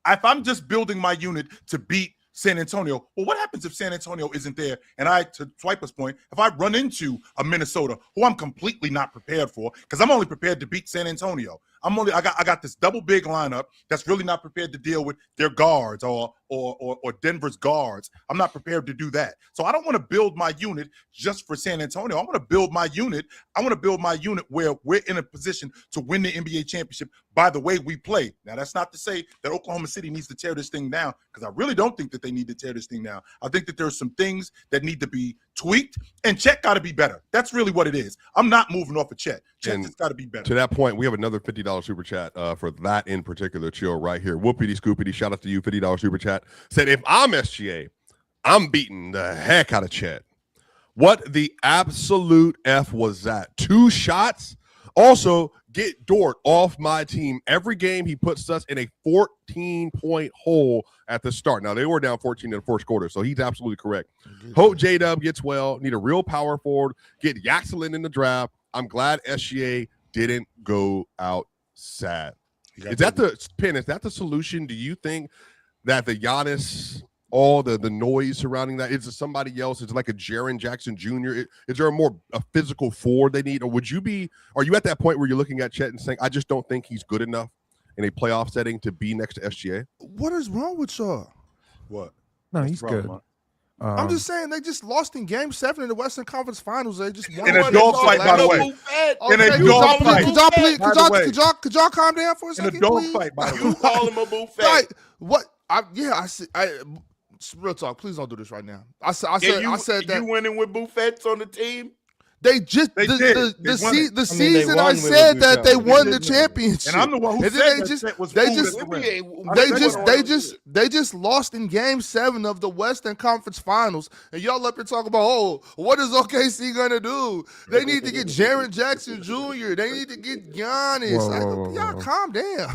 If I'm just building my unit to beat San Antonio, well, what happens if San Antonio isn't there? And to Swiper's point, if I run into a Minnesota who I'm completely not prepared for, because I'm only prepared to beat San Antonio. I got this double big lineup that's really not prepared to deal with their guards or Denver's guards. I'm not prepared to do that. So I don't want to build my unit just for San Antonio. I want to build my unit. Where we're in a position to win the NBA championship by the way we play. Now, that's not to say that Oklahoma City needs to tear this thing down, because I really don't think that they need to tear this thing down. I think that there's some things that need to be tweaked, and Chet got to be better. That's really what it is. I'm not moving off of Chet. Chet just got to be better.
To that point, we have another $50 super chat for that in particular, Chill, right here. Whoopity scoopity, shout out to you, $50 super chat. Said, if I'm SGA, I'm beating the heck out of Chet. What the absolute F was that? 2 shots? Also, get Dort off my team. Every game he puts us in a 14-point hole at the start. Now, they were down 14 in the first quarter, so he's absolutely correct. Hope J-Dub gets well. Need a real power forward. Get Yaxelin in the draft. I'm glad SGA didn't go out sad. Is that the solution? Do you think that the Giannis, all the noise surrounding that, is it somebody else? Is it like a Jaren Jackson Jr.? Is there a physical forward they need? Or are you at that point where you're looking at Chet and saying, I just don't think he's good enough in a playoff setting to be next to SGA?
What is wrong with y'all?
What?
No, he's good.
I'm just saying they just lost in Game 7 in the Western Conference Finals. They just won.
In a dogfight, by the way. In a dogfight.
Could y'all calm down for a second?
In a dogfight, by the way.
You call him a buffet.
Right. What? Real talk. Please don't do this right now. I said that
you winning with buffets on the team.
They just the season I said that they won the championship,
and I'm the one who said
they just lost in Game 7 of the Western Conference Finals, and y'all up here talking about, what is OKC gonna do? They need to get Jaren Jackson Jr. They need to get Giannis. Y'all calm down.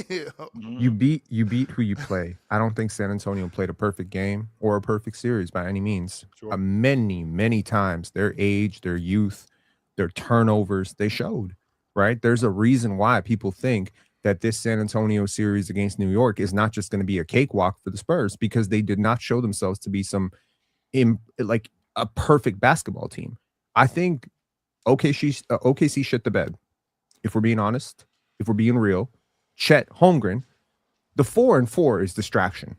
Damn. You beat who you play. I don't think San Antonio played a perfect game or a perfect series by any means.
Sure.
Many times their age, their youth, their turnovers, they showed, right? There's a reason why people think that this San Antonio series against New York is not just going to be a cakewalk for the Spurs, because they did not show themselves to be some a perfect basketball team. I think OKC shit the bed. If we're being honest, if we're being real, Chet Holmgren, the 4-4 is distraction.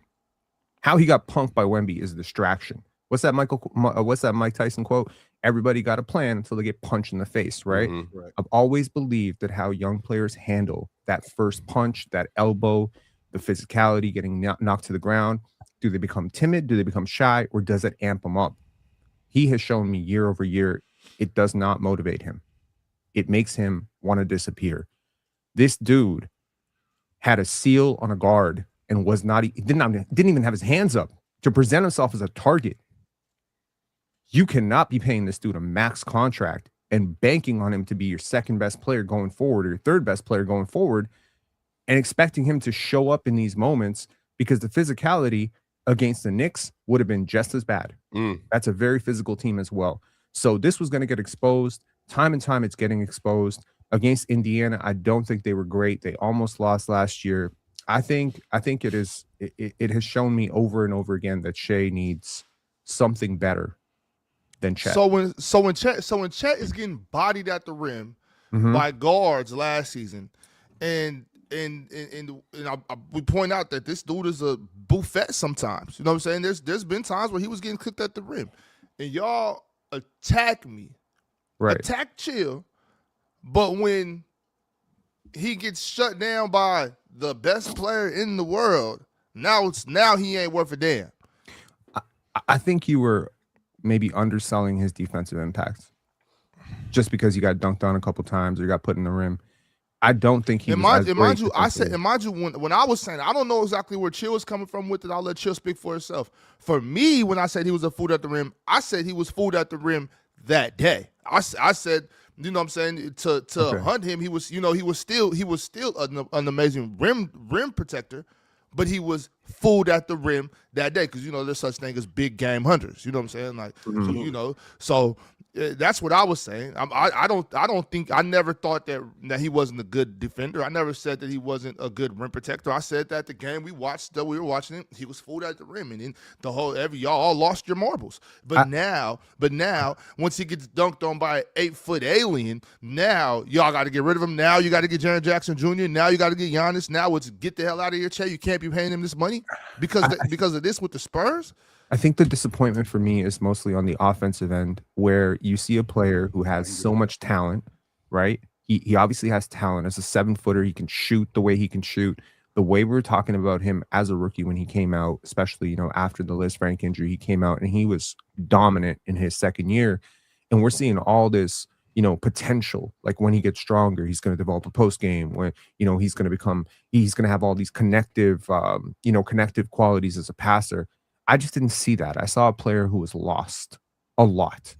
How he got punked by Wemby is a distraction. What's that Mike Tyson quote? Everybody got a plan until they get punched in the face, right?
Mm-hmm.
Right.
I've always believed that how young players handle that first punch, that elbow, the physicality, getting knocked to the ground. Do they become timid? Do they become shy? Or does it amp them up? He has shown me year over year, it does not motivate him. It makes him want to disappear. This dude had a seal on a guard and was not, didn't even have his hands up to present himself as a target. You cannot be paying this dude a max contract and banking on him to be your second best player going forward or your third best player going forward and expecting him to show up in these moments, because the physicality against the Knicks would have been just as bad. That's a very physical team as well. So this was going to get exposed. Time and time it's getting exposed. Against Indiana, I don't think they were great. They almost lost last year. I think it has shown me over and over again that Shea needs something better than Chet.
So when Chet is getting bodied at the rim by guards last season, and we point out that this dude is a buffet sometimes. You know what I'm saying? There's been times where he was getting cooked at the rim, and y'all attack me, attack Chill, but when he gets shut down by the best player in the world, now he ain't worth a damn.
I think you were maybe underselling his defensive impact just because he got dunked on a couple times or got put in the rim. I don't think he
mind you, when I was saying, I don't know exactly where Chill was coming from with it. I'll let Chill speak for herself. For me, when I said he was a fool at the rim, I said he was fooled at the rim that day. I said, you know what I'm saying, to hunt him, he was still an amazing rim protector, but he was fooled at the rim that day because, there's such thing as big game hunters. You know what I'm saying? Like, so that's what I was saying. I never thought that he wasn't a good defender. I never said that he wasn't a good rim protector. I said that the game we were watching him, he was fooled at the rim, and then y'all all lost your marbles. But now, once he gets dunked on by an 8-foot alien, now y'all got to get rid of him. Now you got to get Jaren Jackson Jr. Now you got to get Giannis. Now it's get the hell out of here, Che. You can't be paying him this money because of this with the Spurs.
I think the disappointment for me is mostly on the offensive end, where you see a player who has so much talent, right? He obviously has talent. As a 7-footer, he can shoot the way he can shoot. The way we were talking about him as a rookie when he came out, especially, after the Liz Frank injury, he came out and he was dominant in his second year. And we're seeing all this, potential. Like when he gets stronger, he's going to develop a post game when, he's going to have all these connective qualities as a passer. I just didn't see that. I saw a player who was lost a lot,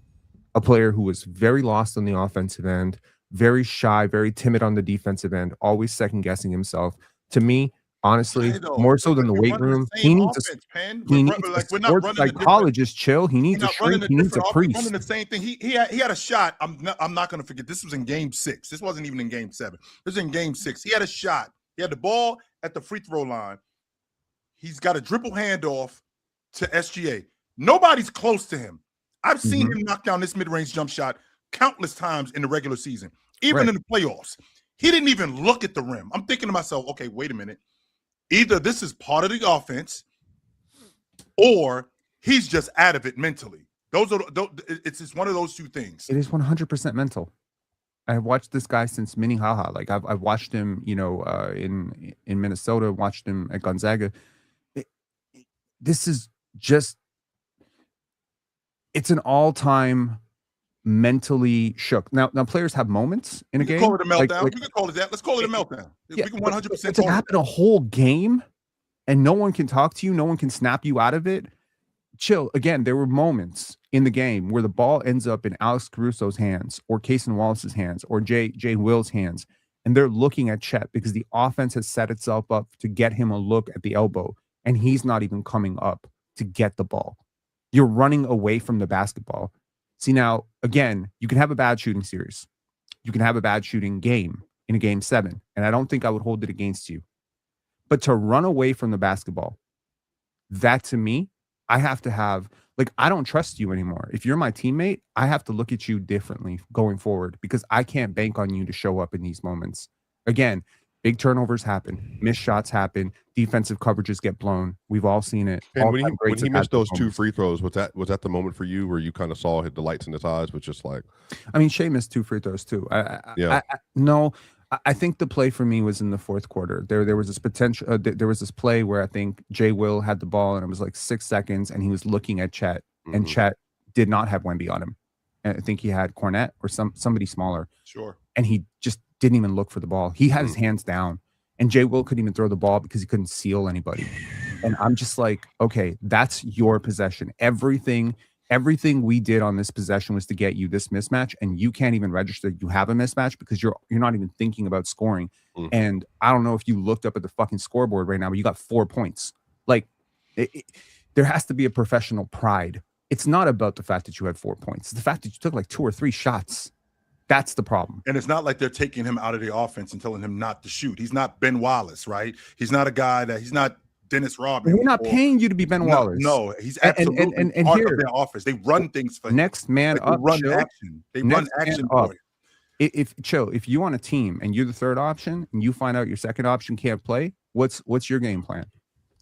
a player who was very lost on the offensive end, very shy, very timid on the defensive end, always second guessing himself. To me, honestly, more so than the weight room, he needs a sports psychologist. Chill. He needs a shrink. He needs a priest.
Running the same thing. He had a shot. I'm not going to forget. This was in Game 6. This wasn't even in Game 7. This was in Game 6. He had a shot. He had the ball at the free throw line. He's got a dribble handoff to SGA. Nobody's close to him. I've seen him knock down this mid-range jump shot countless times in the regular season, even in the playoffs. He didn't even look at the rim. I'm thinking to myself, okay, wait a minute. Either this is part of the offense or he's just out of it mentally. It's just one of those two things.
It is 100% mental. I've watched this guy since Minnehaha. Like I've watched him, in Minnesota, watched him at Gonzaga. This is just, it's an all-time mentally shook. Now players have moments in a game.
Call it a meltdown. We can call it that. Let's call it a meltdown.
Yeah,
we can 100%
to happen a whole game and no one can talk to you, no one can snap you out of it. Chill. Again, there were moments in the game where the ball ends up in Alex Caruso's hands or Cason Wallace's hands or Jay Will's hands, and they're looking at Chet because the offense has set itself up to get him a look at the elbow. And he's not even coming up to get the ball. You're running away from the basketball. See, now, again, you can have a bad shooting series. You can have a bad shooting game in a Game 7. And I don't think I would hold it against you. But to run away from the basketball, that to me I have to have, like, I don't trust you anymore. If you're my teammate, I have to look at you differently going forward because I can't bank on you to show up in these moments. Again, big turnovers happen, missed shots happen, defensive coverages get blown. We've all seen it.
And when he missed those 2 free throws, was that the moment for you where you kind of saw the lights in his eyes? Was just like,
I mean, Shea missed 2 free throws too. I think the play for me was in the fourth quarter. There was this potential. There was this play where I think Jay Will had the ball and it was like 6 seconds, and he was looking at Chet, and Chet did not have Wemby on him. And I think he had Cornette or somebody smaller.
Sure.
And he just didn't even look for the ball. He had his hands down, and Jay Will couldn't even throw the ball because he couldn't seal anybody. And I'm just like, okay, that's your possession. Everything we did on this possession was to get you this mismatch, and you can't even register you have a mismatch because you're not even thinking about scoring. And I don't know if you looked up at the fucking scoreboard right now, but you got 4 points. Like, there has to be a professional pride. It's not about the fact that you had 4 points. It's the fact that you took like 2 or 3 shots. That's the problem.
And it's not like they're taking him out of the offense and telling him not to shoot. He's not Ben Wallace, right? He's not a guy he's not Dennis Rodman.
We're not paying you to be Ben Wallace.
No, he's absolutely
and
part
here,
of their offense. They run things for him.
Next man up.
They run action. They run action for him.
If you on a team and you're the third option and you find out your second option can't play, what's your game plan?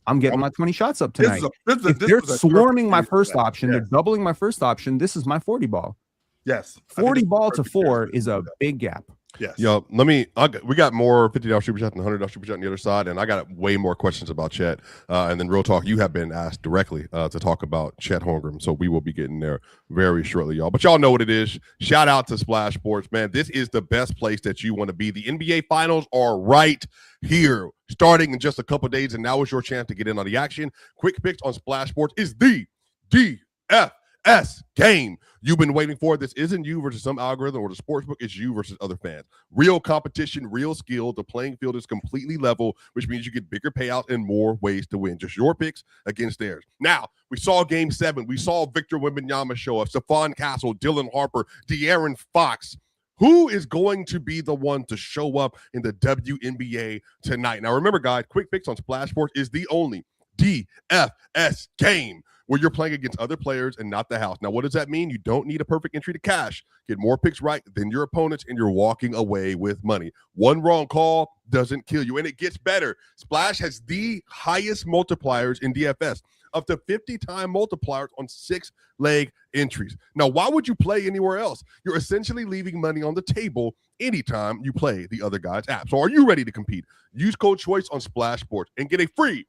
I'm getting my 20 shots up tonight. If they're swarming my first option, they're doubling my first option. This is my 40 ball.
Yes.
40 ball to 4 is a big gap.
Yes.
Yo, we got more $50 super chat and $100 super chat on the other side, and I got way more questions about Chet. And then real talk, you have been asked directly to talk about Chet Holmgren, so we will be getting there very shortly, y'all. But y'all know what it is. Shout out to Splash Sports, man. This is the best place that you want to be. The NBA Finals are right here, starting in just a couple days, and now is your chance to get in on the action. Quick Picks on Splash Sports is the DFS game you've been waiting for. This isn't you versus some algorithm or the sportsbook. It's you versus other fans. Real competition, real skill. The playing field is completely level, which means you get bigger payouts and more ways to win. Just your picks against theirs. Now, we saw Game 7. We saw Victor Wembanyama show up, Stephon Castle, Dylan Harper, De'Aaron Fox. Who is going to be the one to show up in the WNBA tonight? Now, remember, guys, Quick Picks on Splash Sports is the only DFS game where you're playing against other players and not the house. Now, what does that mean? You don't need a perfect entry to cash. Get more picks right than your opponents, and you're walking away with money. One wrong call doesn't kill you, and it gets better. Splash has the highest multipliers in DFS, up to 50-time multipliers on 6-leg entries. Now, why would you play anywhere else? You're essentially leaving money on the table anytime you play the other guy's app. So are you ready to compete? Use code CHOICE on Splash Sports and get a free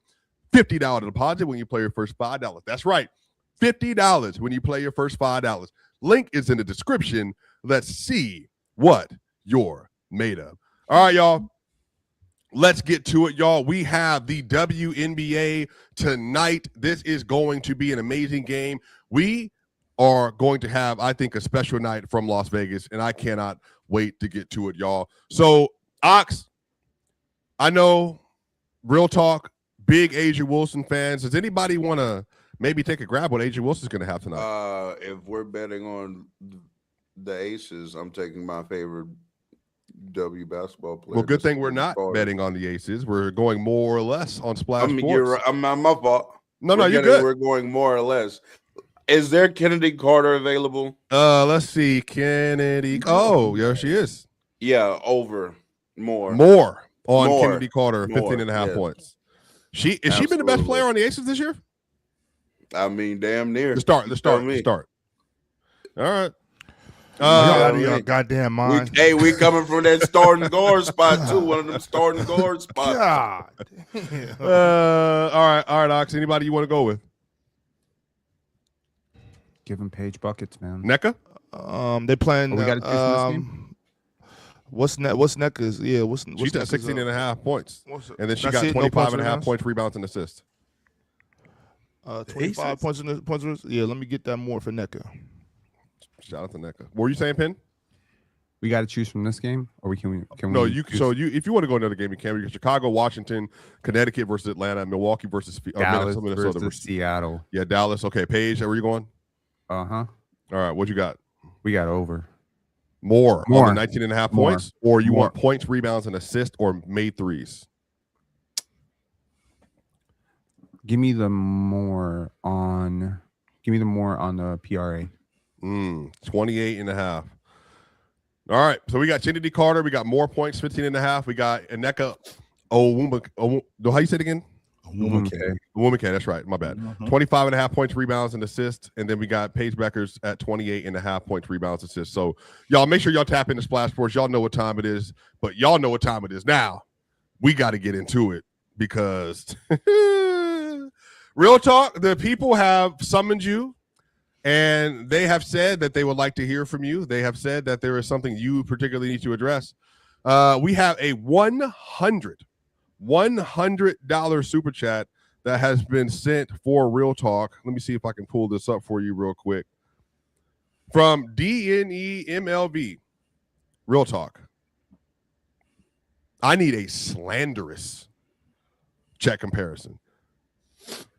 $50 deposit when you play your first $5. That's right, $50 when you play your first $5. Link is in the description. Let's see what you're made of. All right, y'all. Let's get to it, y'all. We have the WNBA tonight. This is going to be an amazing game. We are going to have, I think, a special night from Las Vegas, and I cannot wait to get to it, y'all. So, Ox, I know, real talk, big Asia Wilson fans. Does anybody want to maybe take a grab what Asia Wilson's going to have tonight?
If we're betting on the Aces, I'm taking my favorite W basketball player.
Well, good thing we're not betting on the Aces. We're going more or less on Splash Sports.
You're right. I'm not my fault.
No, you're good.
We're going more or less. Is there Kennedy Carter available?
Let's see. Kennedy. Oh, yeah, she is.
Yeah, over. More
on Kennedy Carter, 15.5 points. She been the best player on the Aces this year?
I mean, damn near.
The start. All right.
Out of your goddamn mind.
We coming from that starting guard spot too. One of them starting guard spots.
God.
All right, Ox. Anybody you want to go with?
Give him Page buckets, man.
NECA?
They playing.
We got to choose this game.
What's Necca's? Yeah, what's
she's at 16.5 points, and then she
That's
got
it?
25.5 points, rebounds, and assists.
25 points in the points. Yeah, let me get that more for NECA.
Shout out to NECA. What were you saying, Penn?
We got to choose from this game, or can we?
If you want to go another game, you can. We got Chicago, Washington, Connecticut versus Atlanta, Milwaukee versus
Dallas
Minnesota
versus Seattle.
Yeah, Dallas. Okay, Paige, where are you going?
All
right, what you got?
We got over.
More on the 19.5 points, or you
More.
want points, rebounds, and assists, or made threes?
Give me the more on the PRA.
28.5. All right. So we got Kennedy Carter. We got more points, 15.5. We got Eneka Onwumake. How you say it again? Onwumake. That's right. My bad. 25.5 points, rebounds, and assists. And then we got Paige Beckers at 28.5 points, rebounds, assists. So y'all make sure y'all tap into Splash Sports. Y'all know what time it is, but y'all know what time it is now. We got to get into it because real talk, the people have summoned you. And they have said that they would like to hear from you. They have said that there is something you particularly need to address. We have a $100 super chat that has been sent for Real Talk. Let me see if I can pull this up for you real quick. From DNEMLV. Real Talk. I need a slanderous Chet comparison.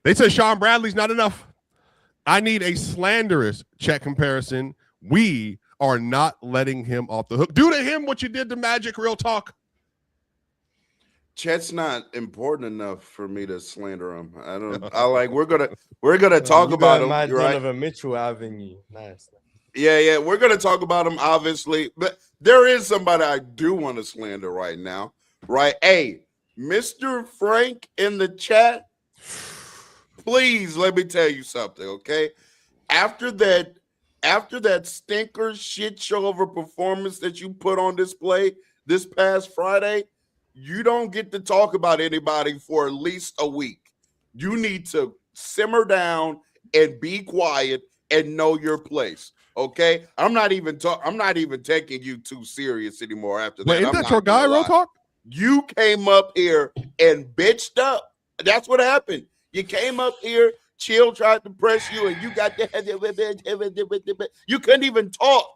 They said Sean Bradley's not enough. I need a slanderous Chet comparison. We are not letting him off the hook. Do to him what you did to Magic. Real talk.
Chet's not important enough for me to slander him. We're gonna talk about him.
Right?
Donovan
Mitchell Avenue. Nice.
Yeah, we're gonna talk about him, obviously. But there is somebody I do want to slander right now. Right? Hey, Mr. Frank in the chat. Please let me tell you something, okay? After that stinker shit show of a performance that you put on display this past Friday, you don't get to talk about anybody for at least a week. You need to simmer down and be quiet and know your place, okay? I'm not even taking you too serious anymore after that.
But isn't that your guy, Real Talk?
You came up here and bitched up. That's what happened. You came up here, Chill tried to press you, and you got you couldn't even talk.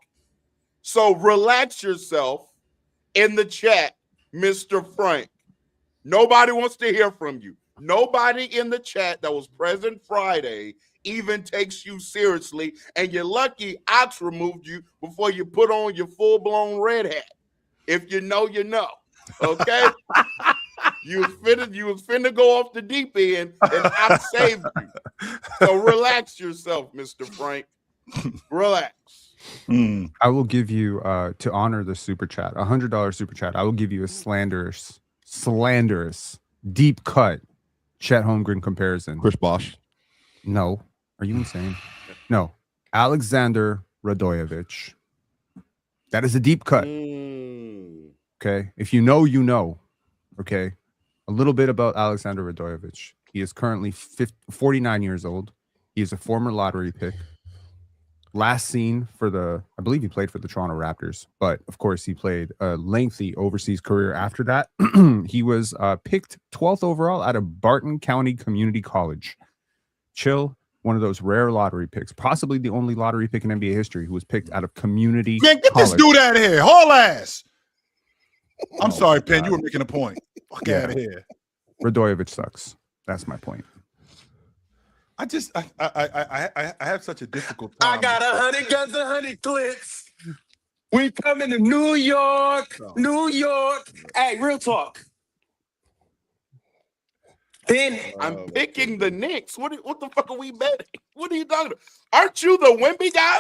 So relax yourself in the chat, Mr. Frank. Nobody wants to hear from you. Nobody in the chat that was present Friday even takes you seriously, and you're lucky Ox removed you before you put on your full-blown red hat. If you know, you know. Okay? You was finna go off the deep end, and I saved you. So relax yourself, Mr. Frank. Relax.
I will give you, to honor the super chat, $100 super chat. I will give you a slanderous, deep cut Chet Holmgren comparison.
Chris Bosh.
No. Are you insane? No. Alexander Radojevic. That is a deep cut. Okay. If you know, you know. Okay. A little bit about Alexander Radojevic. He is currently 49 years old. He is a former lottery pick. Last seen for I believe he played for the Toronto Raptors, but of course he played a lengthy overseas career after that. He was picked 12th overall out of Barton County Community College. Chill, one of those rare lottery picks, possibly the only lottery pick in NBA history who was picked out of community
Get
college.
This dude out of here, haul ass. I'm sorry, Penn, you were making a point. Fuck out of here.
Radojevic sucks. That's my point.
I have such a difficult time.
I got 100 guns, 100 clips. We coming to New York, New York. Hey, real talk. Then
I'm picking the Knicks. What the fuck are we betting? What are you talking about? Aren't you the Wemby guy?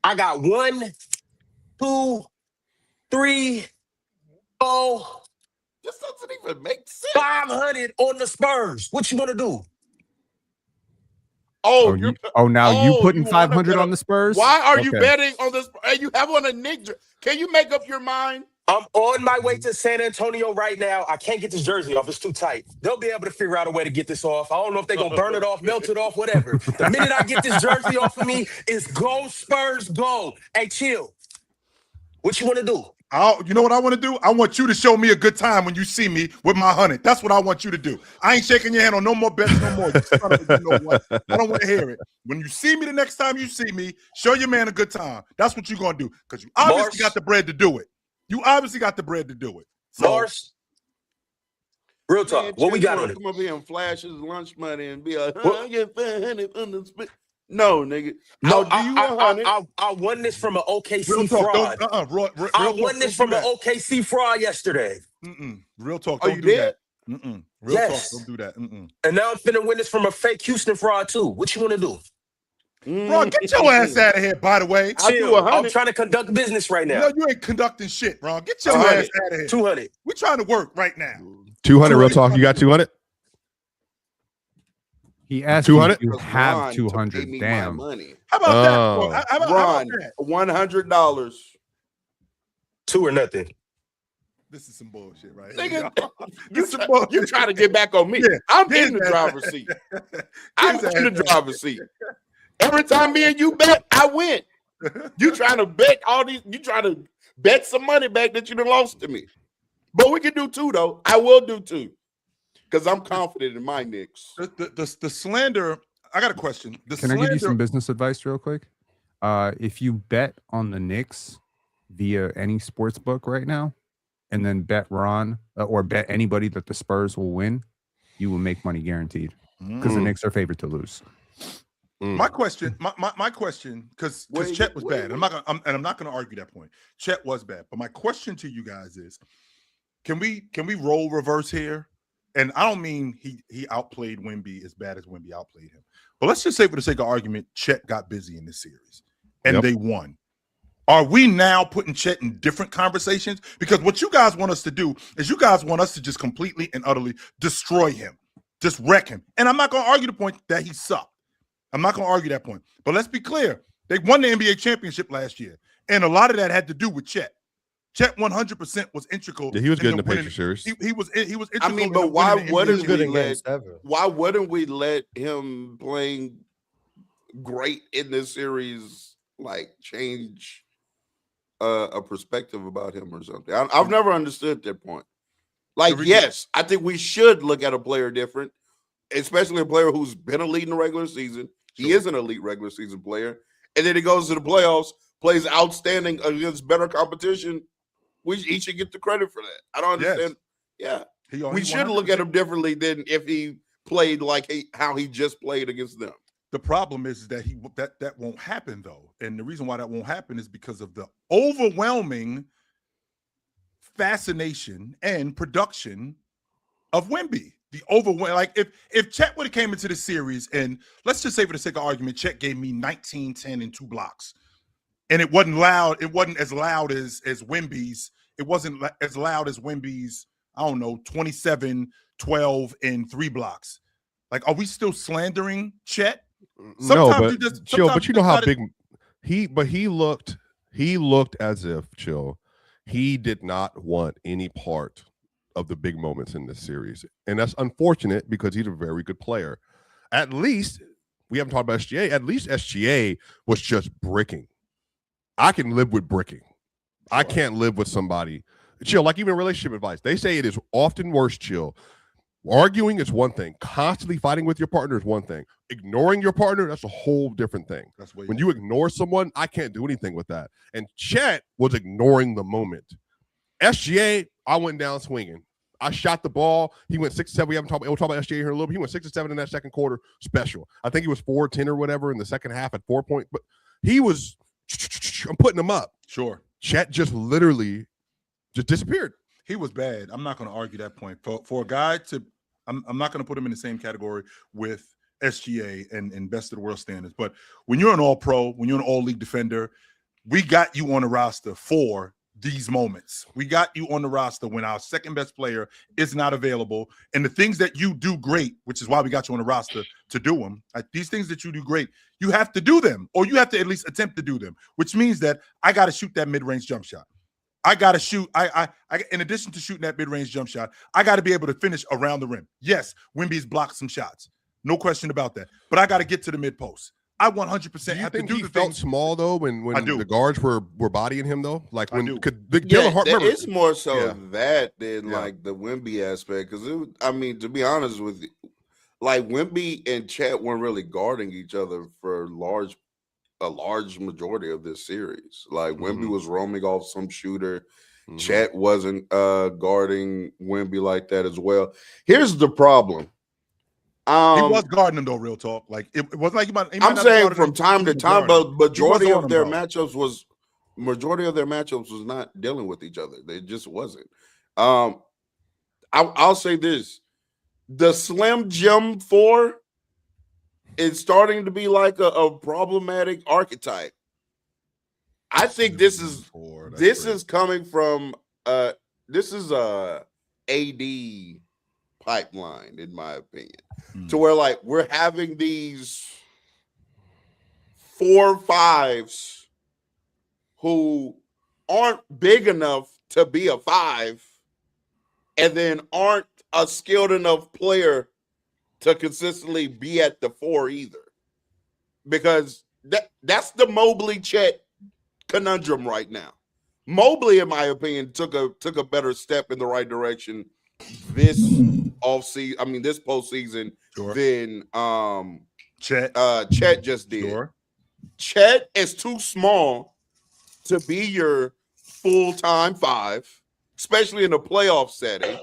I got 1, 2, 3, 4.
This doesn't even make sense.
500 on the Spurs. What you want to do?
You putting 500 on the Spurs?
Why are you betting on this? You have on a Knicks. Can you make up your mind?
I'm on my way to San Antonio right now. I can't get this jersey off. It's too tight. They'll be able to figure out a way to get this off. I don't know if they're going to burn it off, melt it off, whatever. The minute I get this jersey off of me, it's go Spurs, go. Hey, chill. What you want to do?
You know what I want to do? I want you to show me a good time when you see me with my 100. That's what I want you to do. I ain't shaking your hand on no more bets no more. You know what? I don't want to hear it. When you see me the next time you see me, show your man a good time. That's what you're going to do because you obviously got the bread to do it. You obviously got the bread to do it.
So, Mars, real talk. Man, what we got on it?
Come up here and flash his lunch money and be like, I get 500 on the spit. No, nigga.
No, I won this from an OKC fraud. I won this from an OKC fraud yesterday.
Real talk.
Are you dead?
Real
Yes.
talk. Don't do that.
And now I'm finna win this from a fake Houston fraud too. What you want to do?
Ron, get your ass out of here, by the way.
I'll do
Chill.
100.
I'm trying to conduct business right now.
No, you ain't conducting shit, Ron. Get your
200.
ass out of here.
200.
We're trying to work right now.
200, real talk. You got 200?
He asked
200?
you
Because
have
Ron took
200.
me
Damn.
my money.
How about
Oh.
that? How about
Ron,
that?
$100.
2 or nothing.
This is some bullshit, right?
Nigga,
This is some bullshit.
you trying to get back on me.
Yeah.
I'm
His
in the
ass.
driver's seat. I'm
His
in the
ass.
driver's seat. Every time me and you bet, I win. You trying to bet all these, you trying to bet some money back that you done lost to me. But we can do 2, though. I will do 2. Because I'm confident in my Knicks.
The slander. I got a question.
Can I give you some business advice real quick? If you bet on the Knicks via any sports book right now, and then bet Ron or bet anybody that the Spurs will win, you will make money guaranteed because the Knicks are favored to lose.
My question, my question, because Chet was bad. I'm not gonna argue that point. Chet was bad, but my question to you guys is, can we roll reverse here? And I don't mean he outplayed Wemby as bad as Wemby outplayed him, but let's just say for the sake of argument, Chet got busy in this series and they won. Are we now putting Chet in different conversations? Because what you guys want us to do is you guys want us to just completely and utterly destroy him, just wreck him. And I'm not going to argue the point that he sucked. I'm not going to argue that point. But let's be clear. They won the NBA championship last year. And a lot of that had to do with Chet. Chet 100% was integral.
Yeah, he was good in the Pacers series.
He was integral.
I mean, but why wouldn't we let him playing great in this series like change a perspective about him or something? I've never understood that point. Like, yes, I think we should look at a player different, especially a player who's been elite in the regular season. He is an elite regular season player. And then he goes to the playoffs, plays outstanding against better competition. He should get the credit for that. I don't understand.
Yes.
Yeah. We should look at him differently than if he played like how he just played against them.
The problem is that that won't happen, though. And the reason why that won't happen is because of the overwhelming fascination and production of Wemby. The overwhelming, like if Chet would have came into the series and let's just say for the sake of argument, Chet gave me 19, 10, and 2 blocks. And it wasn't loud. It wasn't as loud as Wemby's. It wasn't as loud as Wemby's, I don't know, 27, 12, and 3 blocks. Like, are we still slandering Chet?
Sometimes no, but Chill, but you know how big he looked as if, Chill, he did not want any part of the big moments in this series. And that's unfortunate because he's a very good player. At least, we haven't talked about SGA, at least SGA was just bricking. I can live with bricking. I can't live with somebody. Chill, like even relationship advice. They say it is often worse, Chill. Arguing is one thing. Constantly fighting with your partner is one thing. Ignoring your partner, that's a whole different thing. When you ignore someone, I can't do anything with that. And Chet was ignoring the moment. SGA, I went down swinging. I shot the ball. He went 6-7. We'll talk about SGA here in a little bit. He went 6-7 in that second quarter. Special. I think he was 4-10 or whatever in the second half at 4 points. But he was, I'm putting him up.
Sure.
Chet just literally just disappeared.
He was bad. I'm not going to argue that point. For a guy to, I'm not going to put him in the same category with SGA and best of the world standards. But when you're an all-pro, when you're an all-league defender, we got you on the roster for these moments. We got you on the roster when our second best player is not available. And the things that you do great, which is why we got you on the roster to do them, like these things that you do great, you have to do them, or you have to at least attempt to do them, which means that I got to shoot that mid-range jump shot. I got to shoot. I in addition to shooting that mid-range jump shot, I got to be able to finish around the rim. Yes, Wemby's blocked some shots. No question about that. But I got to get to the mid-post. I 100% have to do the
felt
things.
Small though when the guards were bodying him though, like when
it's more so that than like the Wemby aspect, because I mean, to be honest with you, like Wemby and Chet weren't really guarding each other for a large majority of this series. Like Wemby was roaming off some shooter. Chet wasn't guarding Wemby like that as well. Here's the problem.
He was guarding him though, real talk. Like it was like he might
I'm saying from time to time, but majority of their matchups was not dealing with each other. They just wasn't. I'll say this: the Slim Jim 4 is starting to be like a problematic archetype. I think this is coming from this is a AD pipeline, in my opinion, to where like we're having these 4-5s who aren't big enough to be a 5 and then aren't a skilled enough player to consistently be at the 4 either. Because that's the Mobley Chet conundrum right now. Mobley, in my opinion, took a better step in the right direction this offseason. I mean, this postseason than Chet just did.
Sure.
Chet is too small to be your full-time 5, especially in a playoff setting,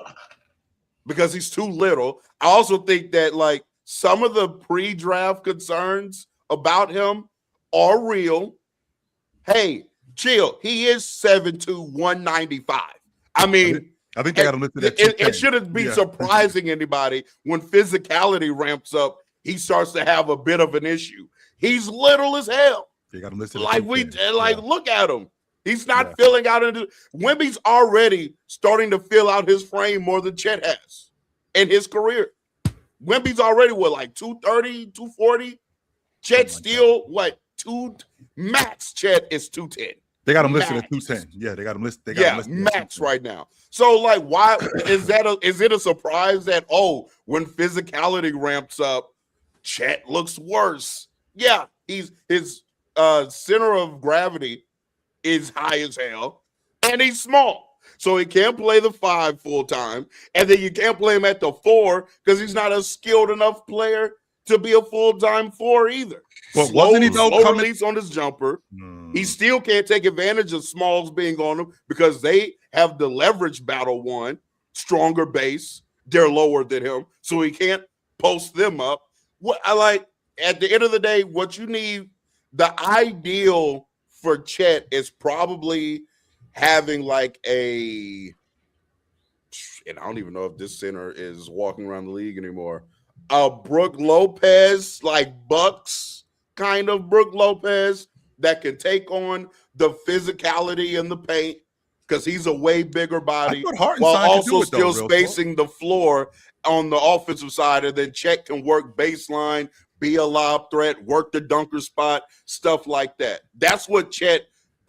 because he's too little. I also think that like some of the pre-draft concerns about him are real. Hey, chill. He is 7'2", 195. I mean,
I think they got him listed at
it shouldn't be surprising anybody when physicality ramps up. He starts to have a bit of an issue. He's little as hell.
They got him listed
look at him. He's not filling out into Wemby's already starting to fill out his frame more than Chet has in his career. Wemby's already like 230, 240. Chet's still max Chet is 210.
They got him listed at 210. Yeah, they got him listed.
Max right now. So like, why is it a surprise that when physicality ramps up, Chet looks worse? Yeah, his center of gravity is high as hell, and he's small, so he can't play the 5 full time, and then you can't play him at the 4 because he's not a skilled enough player to be a full-time 4 either.
But wasn't he
release on his jumper? He still can't take advantage of Smalls being on him because they have the leverage battle won, stronger base. They're lower than him, so he can't post them up. What I like at the end of the day, what you need, the ideal for Chet is probably having like and I don't even know if this center is walking around the league anymore. Brook Lopez, like Bucks kind of Brook Lopez that can take on the physicality in the paint because he's a way bigger body while also still spacing the floor on the offensive side, and then Chet can work baseline, be a lob threat, work the dunker spot, stuff like that. That's what Chet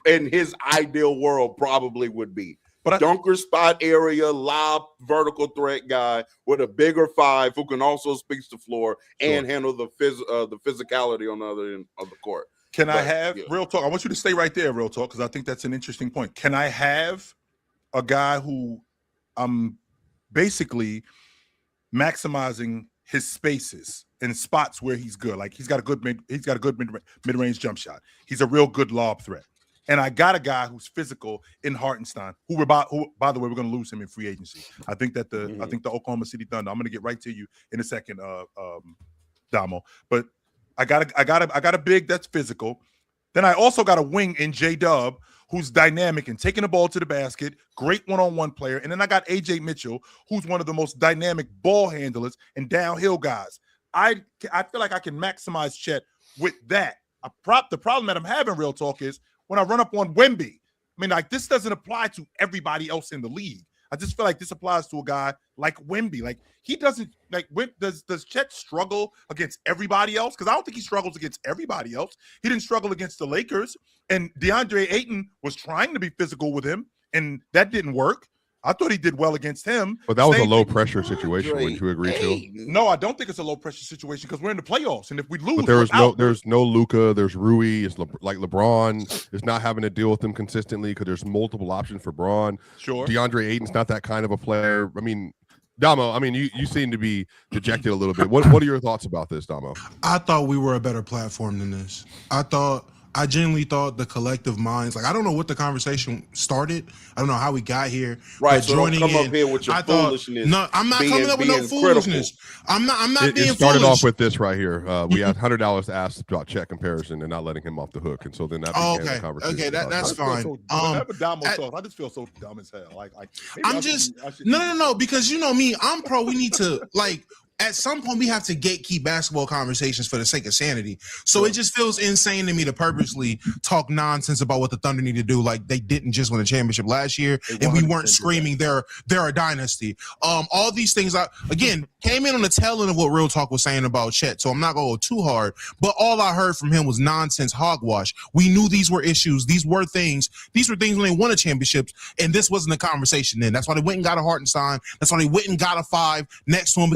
in his ideal world probably would be. But dunker spot area, lob, vertical threat guy with a bigger 5 who can also space the floor and handle the physicality on the other end of the court.
Can I have real talk? I want you to stay right there, real talk, because I think that's an interesting point. Can I have a guy who I'm basically maximizing his spaces in spots where he's good? Like he's got a good mid-range jump shot. He's a real good lob threat. And I got a guy who's physical in Hartenstein, who by the way, we're going to lose him in free agency. I think that the Oklahoma City Thunder. I'm going to get right to you in a second, Damo. But I got a big that's physical. Then I also got a wing in J-Dub who's dynamic and taking the ball to the basket, great one-on-one player. And then I got AJ Mitchell, who's one of the most dynamic ball handlers and downhill guys. I feel like I can maximize Chet with that. The problem that I'm having, real talk, is when I run up on Wemby. I mean, like, this doesn't apply to everybody else in the league. I just feel like this applies to a guy like Wemby. Like, he doesn't, like, does Chet struggle against everybody else? Because I don't think he struggles against everybody else. He didn't struggle against the Lakers. And DeAndre Ayton was trying to be physical with him, and that didn't work. I thought he did well against him.
But that was a low-pressure situation. Wouldn't you agree, Phil?
No, I don't think it's a low-pressure situation because we're in the playoffs, and if we lose,
but there's no Luka, there's Rui. It's like LeBron is not having to deal with them consistently because there's multiple options for Braun.
Sure,
DeAndre Ayton's not that kind of a player. I mean, Damo, I mean, you seem to be dejected a little bit. What are your thoughts about this, Damo?
I thought we were a better platform than this. I thought I genuinely thought the collective minds, like I don't know what the conversation started. I don't know how we got here.
Right,
But
so
joining
don't come
in,
up here with your
I thought,
foolishness.
no, I'm not coming up with no foolishness. I'm not
It
being
started
foolish.
off with this right here. We had $100 asked about Chet comparison and not letting him off the hook, and so then that became the conversation.
Okay, that's fine.
Whenever Damo talks, I just feel so dumb as hell. Like
I'm just no, because you know me, I'm pro. We need to like. At some point, we have to gatekeep basketball conversations for the sake of sanity. So it just feels insane to me to purposely talk nonsense about what the Thunder need to do. Like they didn't just win a championship last year, and we weren't screaming they're a dynasty. All these things, again, came in on the tail end of what Real Talk was saying about Chet. So I'm not going to go too hard, but all I heard from him was nonsense hogwash. We knew these were issues. These were things when they won a championship, and this wasn't a conversation then. That's why they went and got a Hartenstein. That's why they went and got a 5 next to him.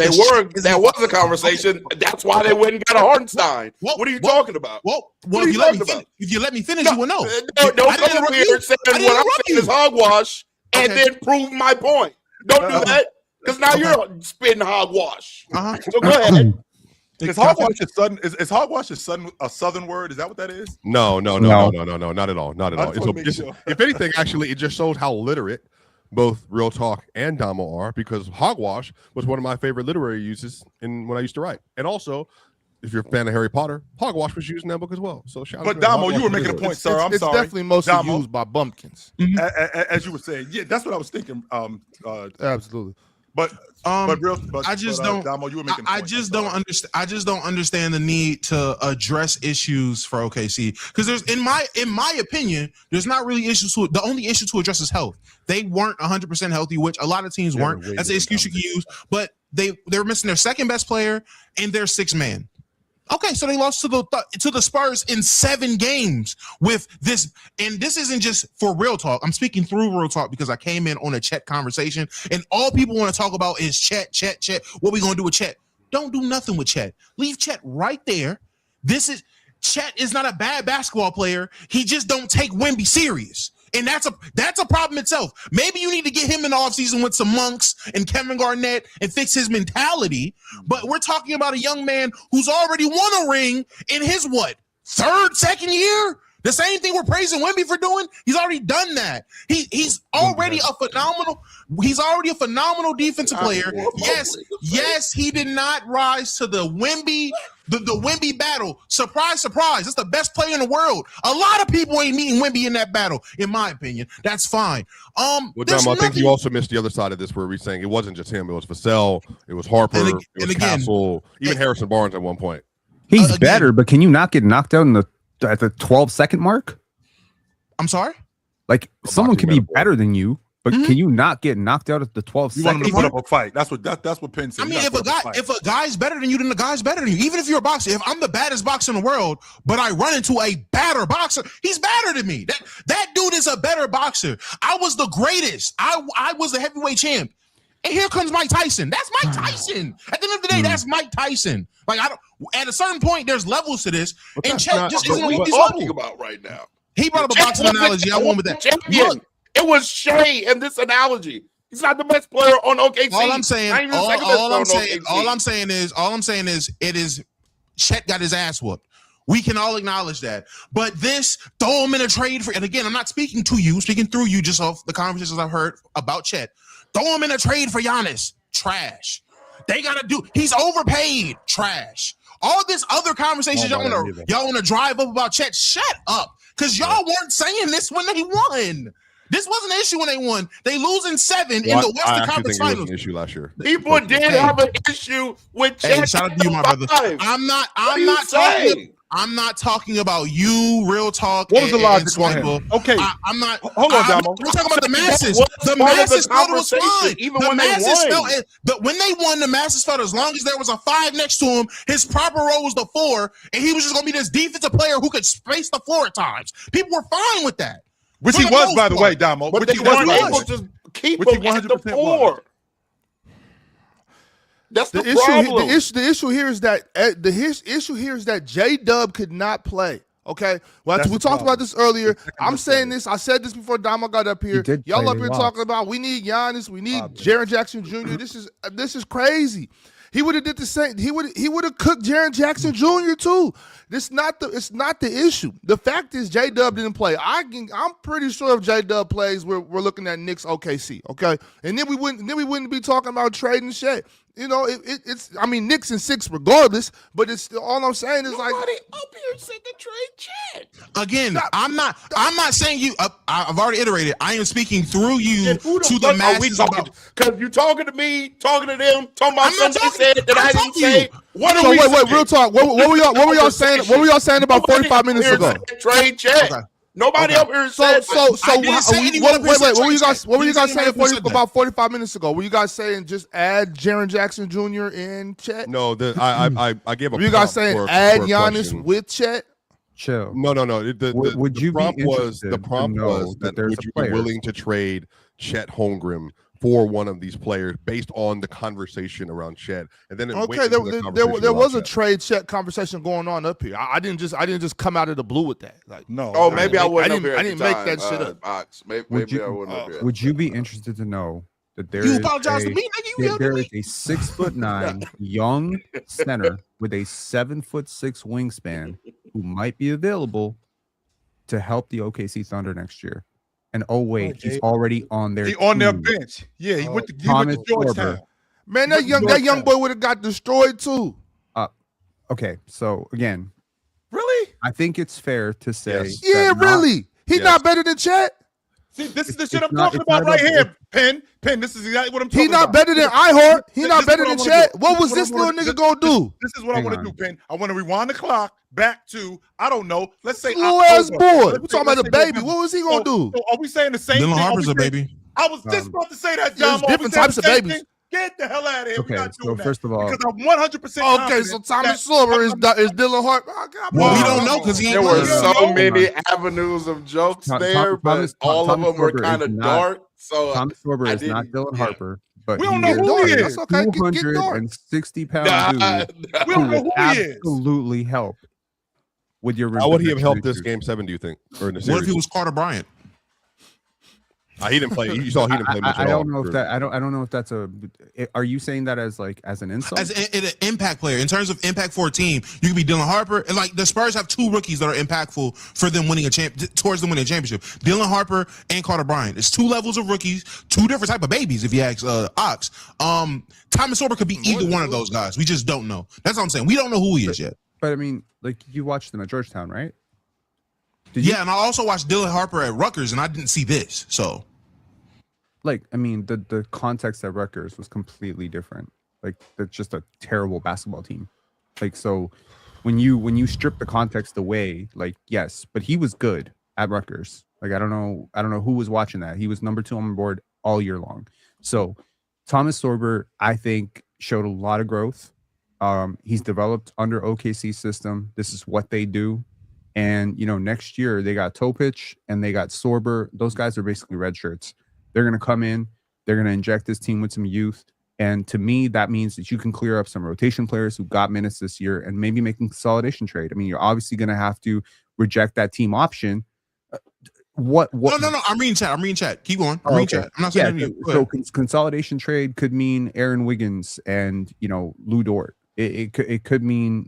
That was a conversation. That's why they went and got a Hartenstein. What are you talking about?
If you let me finish, you will know.
Don't come up here saying what I'm saying is hogwash and then prove my point. Don't do that because now you're spitting hogwash. So go ahead.
Is hogwash a southern word? Is that what that is?
No, not at all. Not at all. If anything, actually, it just shows how literate both Real Talk and Damo are, because hogwash was one of my favorite literary uses when I used to write. And also, if you're a fan of Harry Potter, hogwash was used in that book as well. So shout out to
Damo, you were making a point, sir. I'm sorry.
It's definitely mostly used by bumpkins.
As you were saying. Yeah, that's what I was thinking.
Absolutely.
I just don't understand the need to address issues for OKC, because there's in my opinion, there's not really issues to it. The only issue to address is health. They weren't 100% healthy, which a lot of teams weren't. That's the excuse you can use, but they were missing their second best player and their 6th man. Okay, so they lost to the Spurs in 7 games with this, and this isn't just for Real Talk. I'm speaking through Real Talk because I came in on a Chet conversation, and all people want to talk about is Chet. What we gonna do with Chet? Don't do nothing with Chet. Leave Chet right there. Chet is not a bad basketball player. He just don't take Wemby serious. And that's a problem itself. Maybe you need to get him in the offseason with some Monks and Kevin Garnett and fix his mentality. But we're talking about a young man who's already won a ring in his second year? The same thing we're praising Wemby for doing. He's already done that. He's already a phenomenal defensive player. Yes, he did not rise to the Wemby battle. Surprise. That's the best player in the world. A lot of people ain't meeting Wemby in that battle, in my opinion. That's fine.
Well, Dom, I think you also missed the other side of this, where we're saying it wasn't just him. It was Vassell, it was Harper, it was Castle, even Harrison Barnes at one point.
He's better, but can you not get knocked out at the 12-second mark?
I'm sorry?
Like, someone can be better than you, but can you not get knocked out at the 12-second mark?
You want him to put up a fight. That's what Penn said.
I mean, if a guy's better than you, then the guy's better than you. Even if you're a boxer, if I'm the baddest boxer in the world, but I run into a badder boxer, he's better than me. That dude is a better boxer. I was the greatest. I was the heavyweight champ. And here comes Mike Tyson. That's Mike Tyson. At the end of the day, that's Mike Tyson. Like, at a certain point, there's levels to this, and Chet just isn't on these
talking about right now.
He brought up a boxing analogy. I went with that.
Look, it was Shea in this analogy. He's not the best player on OKC.
All I'm saying is Chet got his ass whooped. We can all acknowledge that. But throw him in a trade for, and again, I'm not speaking to you, speaking through you, just off the conversations I've heard about Chet. Throw him in a trade for Giannis. Trash. He's overpaid. Trash. All this other conversation y'all want to drive up about Chet. Shut up. Because y'all weren't saying this when they won. This wasn't an issue when they won. They lose in 7 in the Western Conference Finals.
It was an issue last year.
People did have an issue with Chet.
Hey, shout out to you, my brother. I'm not talking about you, Real Talk.
What was the logic on him? Okay.
I'm not.
Hold on, Damo.
We're talking about the masses. The masses felt it was fine. Even when they won. But when they won, the masses felt as long as there was a 5 next to him, his proper role was the 4, and he was just going to be this defensive player who could space the floor at times. People were fine with that.
Which he was, by the way, Damo.
But they weren't able to keep him at the 4. That's the problem.
The issue here is that J-Dub could not play. Okay, well, we talked about this earlier. I'm saying this. I said this before Damo got up here. Y'all up here talking about we need Giannis, we need Jaren Jackson Jr. This is crazy. He would have did the same. He would have cooked Jaren Jackson Jr. too. It's not the issue. The fact is J-Dub didn't play. I'm pretty sure if J-Dub plays, we're looking at Knicks OKC, okay? And then we wouldn't be talking about trading shit. You know, it's I mean Knicks and 6 regardless, but it's all I'm saying is like
Nobody up here said to trade Chet.
Again, I'm not saying you. I've already iterated. I am speaking through you to the masses.
Because you talking to me, talking to them, talking about
I'm not
something
talking-
said that
I'm
I didn't
talking to
say.
you.
What are
so
we
wait,
saying?
real talk. What were y'all saying? What were y'all saying about 45 minutes ago?
Trade Chet.
Okay.
Nobody up here said.
I didn't say anyone up here said
what were you
trade
guys?
Chet.
What were you
Didn't
guys
say
saying
anyone said that.
about 45 minutes ago? Were you guys saying just add Jaren Jackson Jr. and Chet?
No, I gave a.
Were you guys
prompt
saying
for
add
a
Giannis
question.
with Chet?
Chill.
No.
Would
The
you be
prompt was
interested
the prompt
to know
was
that
that
there's
would
a
you
player?
be willing to trade Chet Holmgren for one of these players based on the conversation around Chet, and then it went
Okay,
into the
there
conversation
was a
around Chet.
trade Chet conversation going on up here. I didn't just come out of the blue with that. Like,
No.
Oh, maybe I wasn't up
didn't-
here.
I didn't make that shit up.
Ox. Maybe
Would
I wasn't up here.
Would you be interested to know that there
You
is
apologize to
a-
me, nigga. You
there is a 6'9" young center with a 7'6" wingspan who might be available to help the OKC Thunder next year? And oh wait, he's already on their
He on their
team.
bench. Yeah, he went to
Thomas
Georgetown.
Sorber.
Man, that young boy would have got destroyed too.
Okay, so again,
Really?
I think it's fair to say,
Yes.
Yeah,
that not-
really. He's
Yes.
not better than Chet.
See, this is the
It's
shit I'm
not-
talking
it's not
about right
about-
here, Penn. This is exactly what I'm talking
He's not
about.
better than Ihart. He's
This
not
is
better
what I
than
wanna
Chet.
do.
What
This
was
is
this
what I
little
wanna
nigga gonna do?
This is what I
Hang
want to
on.
do, Penn. I want to rewind the clock back to, I don't know, let's say
Little ass
October.
boy.
Let's
We're
say-
talking about
let's
a
say
baby.
November.
What was he gonna do?
So are we saying the same
Dylan
thing? Are
Harper's
we
a
saying-
baby.
I was just about to say that,
There's
John. Are we
different
saying
types
the
of
same
babies.
thing? Get the hell out of here.
Okay,
We're not
so
doing that.
first of all-
because I'm 100%
Okay,
confident
so Thomas
that-
Sorber is Dylan Hart.
Well, we don't know because he ain't
There were
playing.
so many avenues of jokes there, but all of them were
Sorber
kind
is
of
not-
dark. So
Thomas Sorber
I
is not
didn't-
Dylan
yeah.
Harper, but
We don't
he
know
is
who he
a
is.
That's okay. Get dark.
260-pound
Nah,
dude
nah.
We don't
who
know
will
who he is.
absolutely help with your.
How would he have helped this
issues.
game 7? Do you think, or in the
What
series?
if he was Carter Bryant?
He didn't play. You saw he didn't play much
I
at all.
don't know if that. I don't know if that's a. Are you saying that as an insult?
As an impact player, in terms of impact for a team, you could be Dylan Harper, and like the Spurs have 2 rookies that are impactful for them winning towards them winning a championship. Dylan Harper and Carter Bryant. It's 2 levels of rookies, 2 different type of babies. If you ask Ox, Thomas Sorber could be either one of those guys. We just don't know. That's what I'm saying. We don't know who he is yet.
But I mean, like you watched them at Georgetown, right?
Yeah, and I also watched Dylan Harper at Rutgers, and I didn't see this. So,
Like, I mean, the context at Rutgers was completely different. Like, that's just a terrible basketball team. Like, so when you strip the context away, like, yes, but he was good at Rutgers. Like, I don't know who was watching that. He was number 2 on the board all year long. So Thomas Sorber, I think, showed a lot of growth. He's developed under OKC system. This is what they do. And, next year they got Topic and they got Sorber. Those guys are basically red shirts. They're going to come in. They're going to inject this team with some youth. And to me, that means that you can clear up some rotation players who got minutes this year and maybe make a consolidation trade. I mean, you're obviously going to have to reject that team option. What?
no. I'm reading chat. Keep going. I'm
Oh,
reading
okay.
chat. I'm not saying anything. Go
So
ahead.
consolidation trade could mean Aaron Wiggins and Lou Dort. It could mean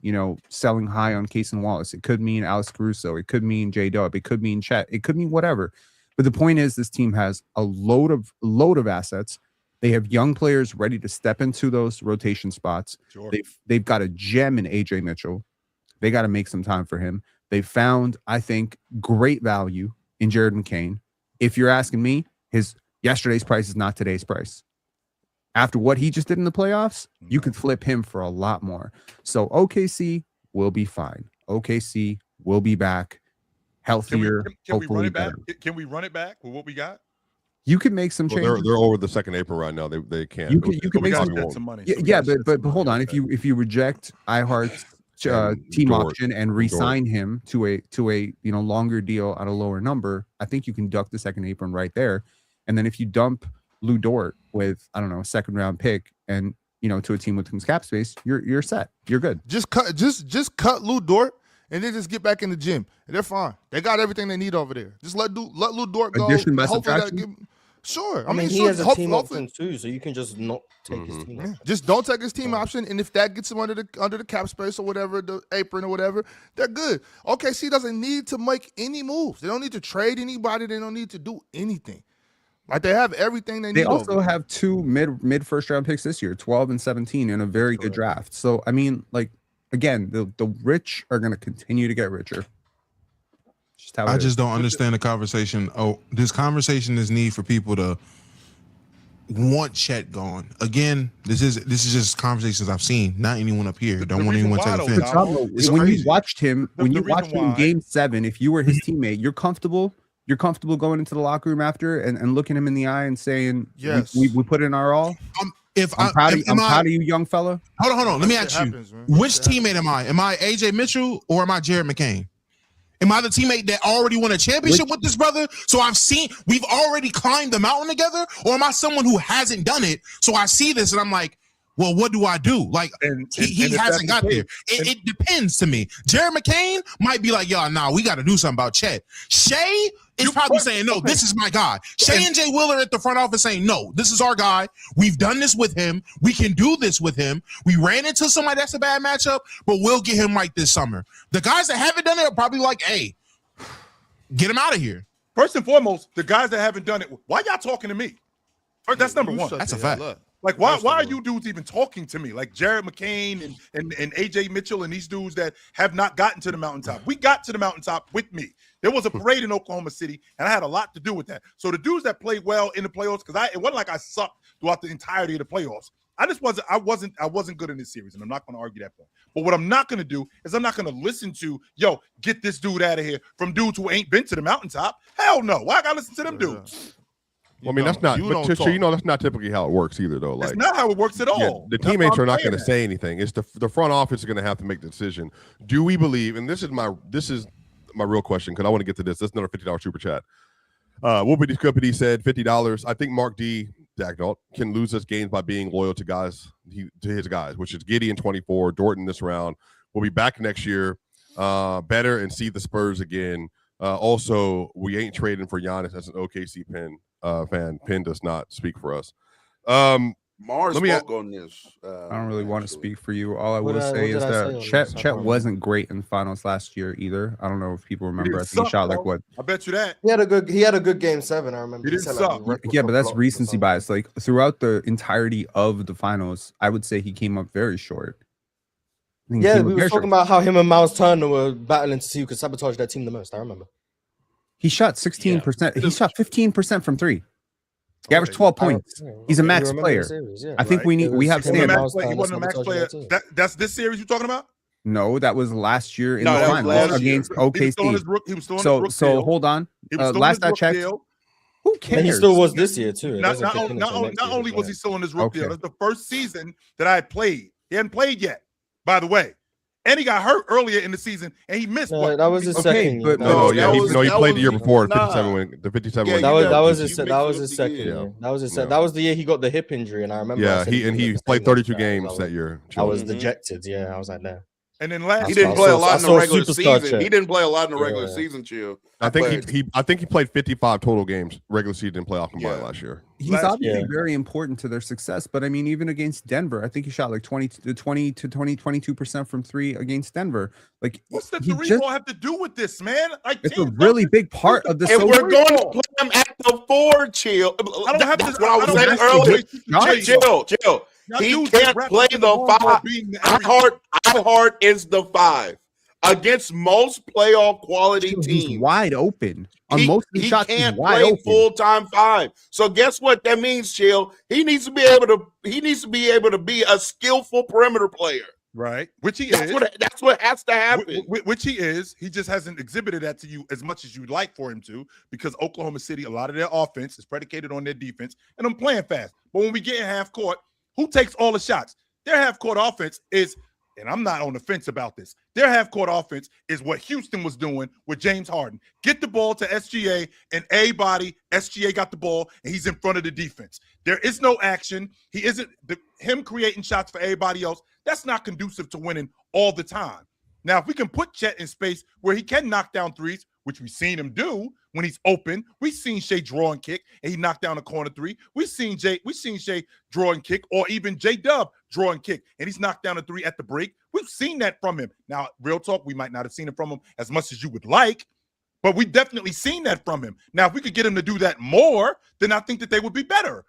selling high on Case and Wallace. It could mean Alex Caruso. It could mean J-Dub. It could mean Chet. It could mean whatever. But the point is, this team has a load of assets. They have young players ready to step into those rotation spots.
Sure.
They've got a gem in AJ Mitchell. They got to make some time for him. They found, I think, great value in Jared McCain. If you're asking me, his yesterday's price is not today's price. After what he just did in the playoffs, you could flip him for a lot more. So OKC will be fine. OKC will be back, healthier.
Can we run it back?
Better.
Can we run it back with what we got?
You can make some
Well,
changes.
they're over the 2nd April right now. They can't.
You can
We
make
got to
some.
spend some money.
Yeah, but hold on. If you reject Ihart's team
Dort.
option and re-sign him to a longer deal at a lower number, I think you can duck the 2nd apron right there. And then if you dump Lou Dort with a 2nd round pick and to a team with some cap space, you're set. You're good.
Just cut Lou Dort and then just get back in the gym. And they're fine. They got everything they need over there. Just let Lou Dort go.
Addition by
Hopefully
subtraction?
Sure.
I mean, he
sure,
has a
hopefully-
team option too, so you can just not take his team.
Yeah, just don't take his team option, and if that gets him under the cap space or whatever, the apron or whatever, they're good. OKC doesn't need to make any moves. They don't need to trade anybody. They don't need to do anything. Like they have everything they need.
They also have two mid first round picks this year, 12 and 17, in a very good draft. So I mean, like again, the rich are going to continue to get richer.
I just don't understand the conversation. Oh, this conversation is need for people to want Chet gone. Again, this is just conversations I've seen. Not anyone up here. Don't want anyone to take offense.
When you watched him in Game 7, if you were his teammate, you're comfortable going into the locker room after and looking him in the eye and saying,
yes,
we put in our all. I'm proud of you, young fella.
Hold on. Let me ask you, which teammate am I? Am I AJ Mitchell or am I Jared McCain? Am I the teammate that already won a championship with this brother? So we've already climbed the mountain together? Or am I someone who hasn't done it? So I see this and I'm like, well, what do I do? Like, he hasn't got there. It depends to me. Jared McCain might be like, we got to do something about Chet. Shea is probably saying, no, this is my guy. Shea and Jay Wheeler at the front office saying, no, this is our guy. We've done this with him. We can do this with him. We ran into somebody that's a bad matchup, but we'll get him right this summer. The guys that haven't done it are probably like, hey, get him out of here.
First and foremost, the guys that haven't done it, why y'all talking to me? That's number one.
That's a fact.
Like, why are you dudes even talking to me? Like Jared McCain and AJ Mitchell and these dudes that have not gotten to the mountaintop. We got to the mountaintop with me. There was a parade in Oklahoma City, and I had a lot to do with that. So the dudes that played well in the playoffs, because it wasn't like I sucked throughout the entirety of the playoffs. I wasn't good in this series, and I'm not going to argue that point. But what I'm not going to do is I'm not going to listen to, get this dude out of here from dudes who ain't been to the mountaintop. Hell no. Why I got to listen to them dudes?
Well, I mean, that's not. But that's not typically how it works either, though.
That's not how it works at all.
The teammates are not going to say anything. It's the front office is going to have to make the decision. Do we believe? And this is my real question because I want to get to this. That's another $50 super chat. Whoopity Scoopity said $50. I think Mark D. Dagnall can lose us games by being loyal to his guys, which is Giddey in 24, Dorton this round. We'll be back next year, better and see the Spurs again. Also, we ain't trading for Giannis as an OKC fan. Penn does not speak for us.
Mars spoke on this.
I don't really want to speak for you. All I will say is that Chet wasn't great in the finals last year either. I don't know if people remember. I think he shot like what?
I bet you that.
He had a good game 7. I remember.
He didn't suck.
Yeah, but that's recency bias. Like throughout the entirety of the finals, I would say he came up very short.
Yeah, we were talking about how him and Miles Turner were battling to see who could sabotage that team the most. I remember.
He shot 16%. He shot 15% from 3. He averaged 12 points. He's a max player. I think we have standards.
He wasn't a max player. That's this series you're talking about?
No, that was last year in the finals against OKC.
He was still on his
so hold on. Last I checked, who cares?
And he still was this year too.
Not only was he still on his rookie deal, that's the first season that I had played. He hadn't played yet, by the way. And he got hurt earlier in the season, and he missed.
That was his second.
But he played the year before the 57 win. The 57 win.
That was his second year. That was his second. That was the year he got the hip injury, and I remember.
Yeah, he played 32 games that year.
I was dejected. Yeah, I was like that.
And then
he didn't play a lot in the regular season. He didn't play a lot in the regular season, Chill.
I think he played 55 total games regular season and playoff combined last year.
He's obviously very important to their success, but I mean, even against Denver, I think he shot like 22% from 3 against Denver. Like,
what's the three ball have to do with this, man? Like,
it's a really big part of the.
And we're going to play him at the 4, Chill.
I don't have to.
What I was saying earlier. Chill. He can't play the 5. I heart is the 5 against most playoff quality teams.
He's wide open on most of the shots.
He can't play full-time 5. So guess what that means, Chill? He needs to be able to be a skillful perimeter player.
Right, which he is.
That's what has to happen.
Which he is. He just hasn't exhibited that to you as much as you'd like for him to, because Oklahoma City, a lot of their offense is predicated on their defense, and I'm playing fast. But when we get in half court, who takes all the shots? Their half-court offense is, and I'm not on the fence about this, their half-court offense is what Houston was doing with James Harden. Get the ball to SGA, and SGA got the ball, and he's in front of the defense. There is no action. He isn't him creating shots for everybody else. That's not conducive to winning all the time. Now, if we can put Chet in space where he can knock down threes, which we've seen him do when he's open. We've seen Shea draw and kick, and he knocked down a corner three. We've seen Shea draw and kick, or even J-Dub draw and kick, and he's knocked down a three at the break. We've seen that from him. Now, real talk, we might not have seen it from him as much as you would like, but we've definitely seen that from him. Now, if we could get him to do that more, then I think that they would be better.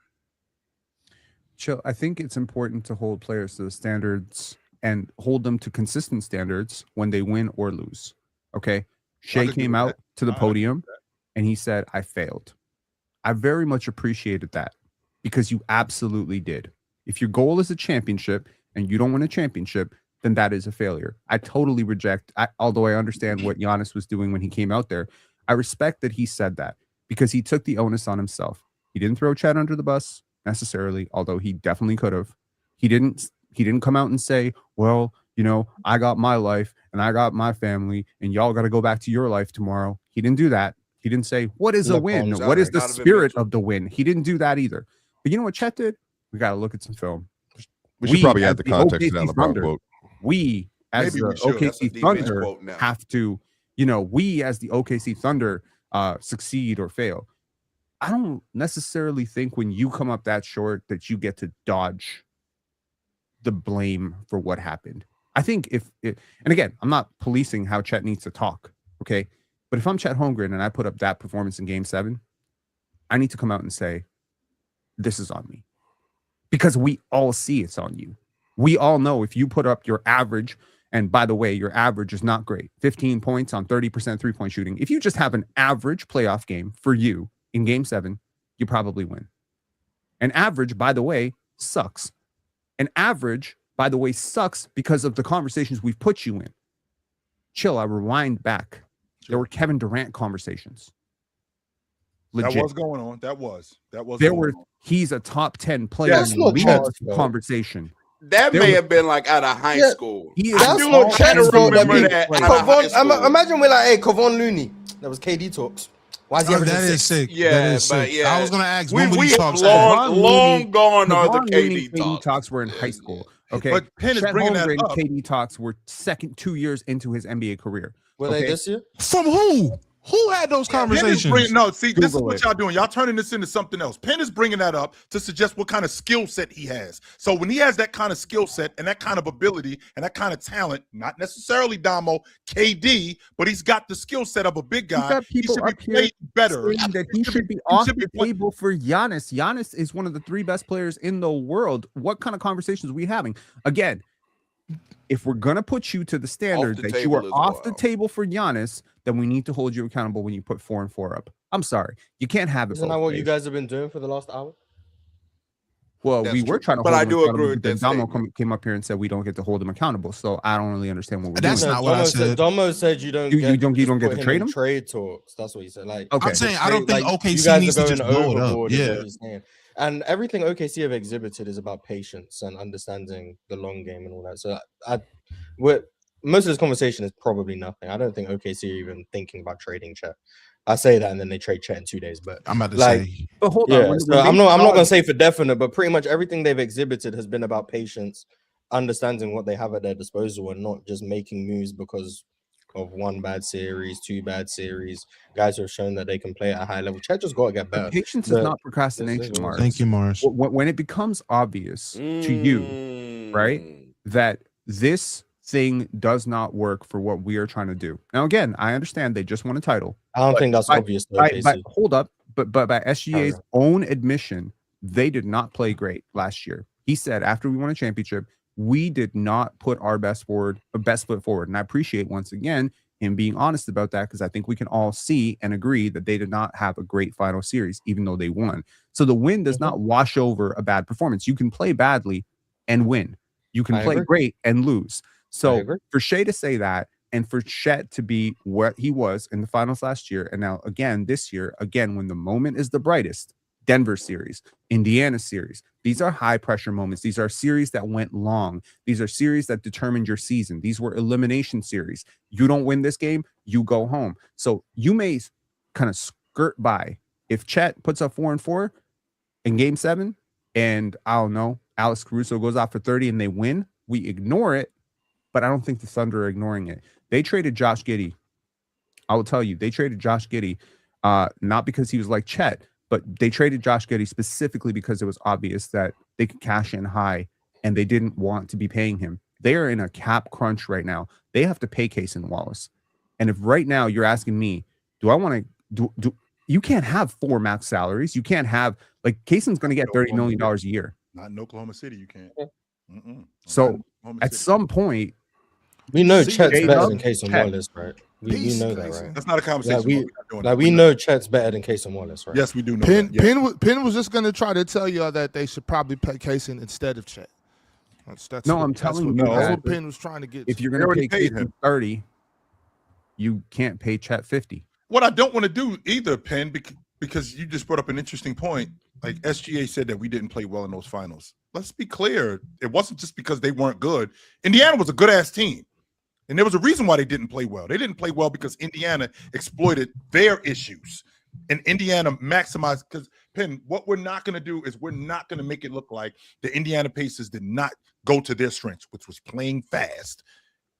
Chill. I think it's important to hold players to the standards and hold them to consistent standards when they win or lose. Okay. Shea came out to the podium and he said, I failed. I very much appreciated that because you absolutely did. If your goal is a championship and you don't win a championship, then that is a failure. I totally reject, although I understand what Giannis was doing when he came out there. I respect that he said that because he took the onus on himself. He didn't throw Chet under the bus necessarily, although he definitely could have. He didn't come out and say, well, you know, I got my life and I got my family and y'all got to go back to your life tomorrow. He didn't do that. He didn't say, what is a win? What is the spirit of the win? He didn't do that either. But you know what Chet did? We got to look at some film.
We should probably add the context to that LeBron quote.
We, as the OKC Thunder, have to, you know, we as the OKC Thunder succeed or fail. I don't necessarily think when you come up that short that you get to dodge the blame for what happened. I think and again, I'm not policing how Chet needs to talk, okay? But if I'm Chet Holmgren and I put up that performance in Game 7, I need to come out and say, this is on me. Because we all see it's on you. We all know if you put up your average, and by the way, your average is not great, 15 points on 30% three-point shooting. If you just have an average playoff game for you in Game 7, you probably win. An average, by the way, sucks. An average, by the way, sucks because of the conversations we've put you in. Chill, I rewind back. There were Kevin Durant conversations. Legit.
That was going on. That was.
There were. He's a top 10 player in the league conversation.
That may have been like out of high school.
That's what Chet remember that. Imagine we're like, hey, Kevon Looney. That was KD talks. Why is he
that is sick.
Yeah,
that is
but
sick.
yeah.
I was gonna ask.
We
talks
long gone are the
KD talks were in high school. Okay,
but Penn is bringing that up.
KD talks were 2 years into his NBA career.
Were they this year?
From who? Who had those conversations?
This is what y'all doing. Y'all turning this into something else. Penn is bringing that up to suggest what kind of skill set he has. So when he has that kind of skill set and that kind of ability and that kind of talent, not necessarily Damo, KD, but he's got the skill set of a big guy. He should be played better.
That he should be off the table for Giannis. Giannis is one of the 3 best players in the world. What kind of conversations are we having? Again, if we're going to put you to the standard that you are off the table for Giannis, then we need to hold you accountable when you put 4 and 4 up. I'm sorry. You can't have it.
Isn't that what you guys have been doing for the last hour?
Well, we were trying to hold
I do agree with that.
Domo came up here and said we don't get to hold him accountable. So I don't really understand what we're
doing. That's not what I said.
Domo said you don't
get to trade him?
Trade talks. That's what he said. Like,
okay.
I'm saying I don't think OKC needs to just blow it up.
Yeah. And everything OKC have exhibited is about patience and understanding the long game and all that. So most of this conversation is probably nothing. I don't think OKC are even thinking about trading Chet. I say that and then they trade Chet in 2 days. But
I'm about to say,
but hold on.
So I'm not gonna say for definite, but pretty much everything they've exhibited has been about patience, understanding what they have at their disposal, and not just making moves because of 1 bad series, 2 bad series. Guys who have shown that they can play at a high level. Chet just got to get better.
Patience is not procrastination, Mars.
Thank you, Mars.
When it becomes obvious to you, right, that this thing does not work for what we are trying to do. Now, again, I understand they just won a title.
I don't think that's obvious.
Hold up. But by SGA's own admission, they did not play great last year. He said after we won a championship, we did not put our best foot forward. And I appreciate, once again, him being honest about that, because I think we can all see and agree that they did not have a great final series, even though they won. So the win does not wash over a bad performance. You can play badly and win. You can play great and lose. So for Shea to say that, and for Chet to be what he was in the finals last year, and now again this year, again when the moment is the brightest, Denver series, Indiana series, these are high pressure moments. These are series that went long. These are series that determined your season. These were elimination series. You don't win this game, you go home. So you may kind of skirt by. If Chet puts up 4 and 4 in Game 7, and I don't know, Alex Caruso goes out for 30 and they win, we ignore it. But I don't think the Thunder are ignoring it. They traded Josh Giddey I will tell you, they traded Josh Giddey, not because he was like Chet, but they traded Josh Giddey specifically because it was obvious that they could cash in high and they didn't want to be paying him. They are in a cap crunch right now. They have to pay Cason Wallace. And if right now you're asking me, do I want to do you can't have 4 max salaries. You can't have like Cason's going to get $30 million a year.
Not in Oklahoma City, you can't.
So at some point,
we know Chet's better than Cason Wallace, right? We know that, right?
That's not a conversation.
We know Chet's better than Cason Wallace, right?
Yes, we do know.
Penn was just going to try to tell y'all that they should probably pay Cason instead of Chet.
I'm telling you,
that's what Penn was trying to get.
If you're going to pay Cason 30, you can't pay Chet 50.
What I don't want to do either, Penn, because you just brought up an interesting point. Like SGA said that we didn't play well in those finals. Let's be clear. It wasn't just because they weren't good. Indiana was a good-ass team. And there was a reason why they didn't play well. They didn't play well because Indiana exploited their issues. And Indiana maximized, because, Penn, what we're not going to do is we're not going to make it look like the Indiana Pacers did not go to their strengths, which was playing fast.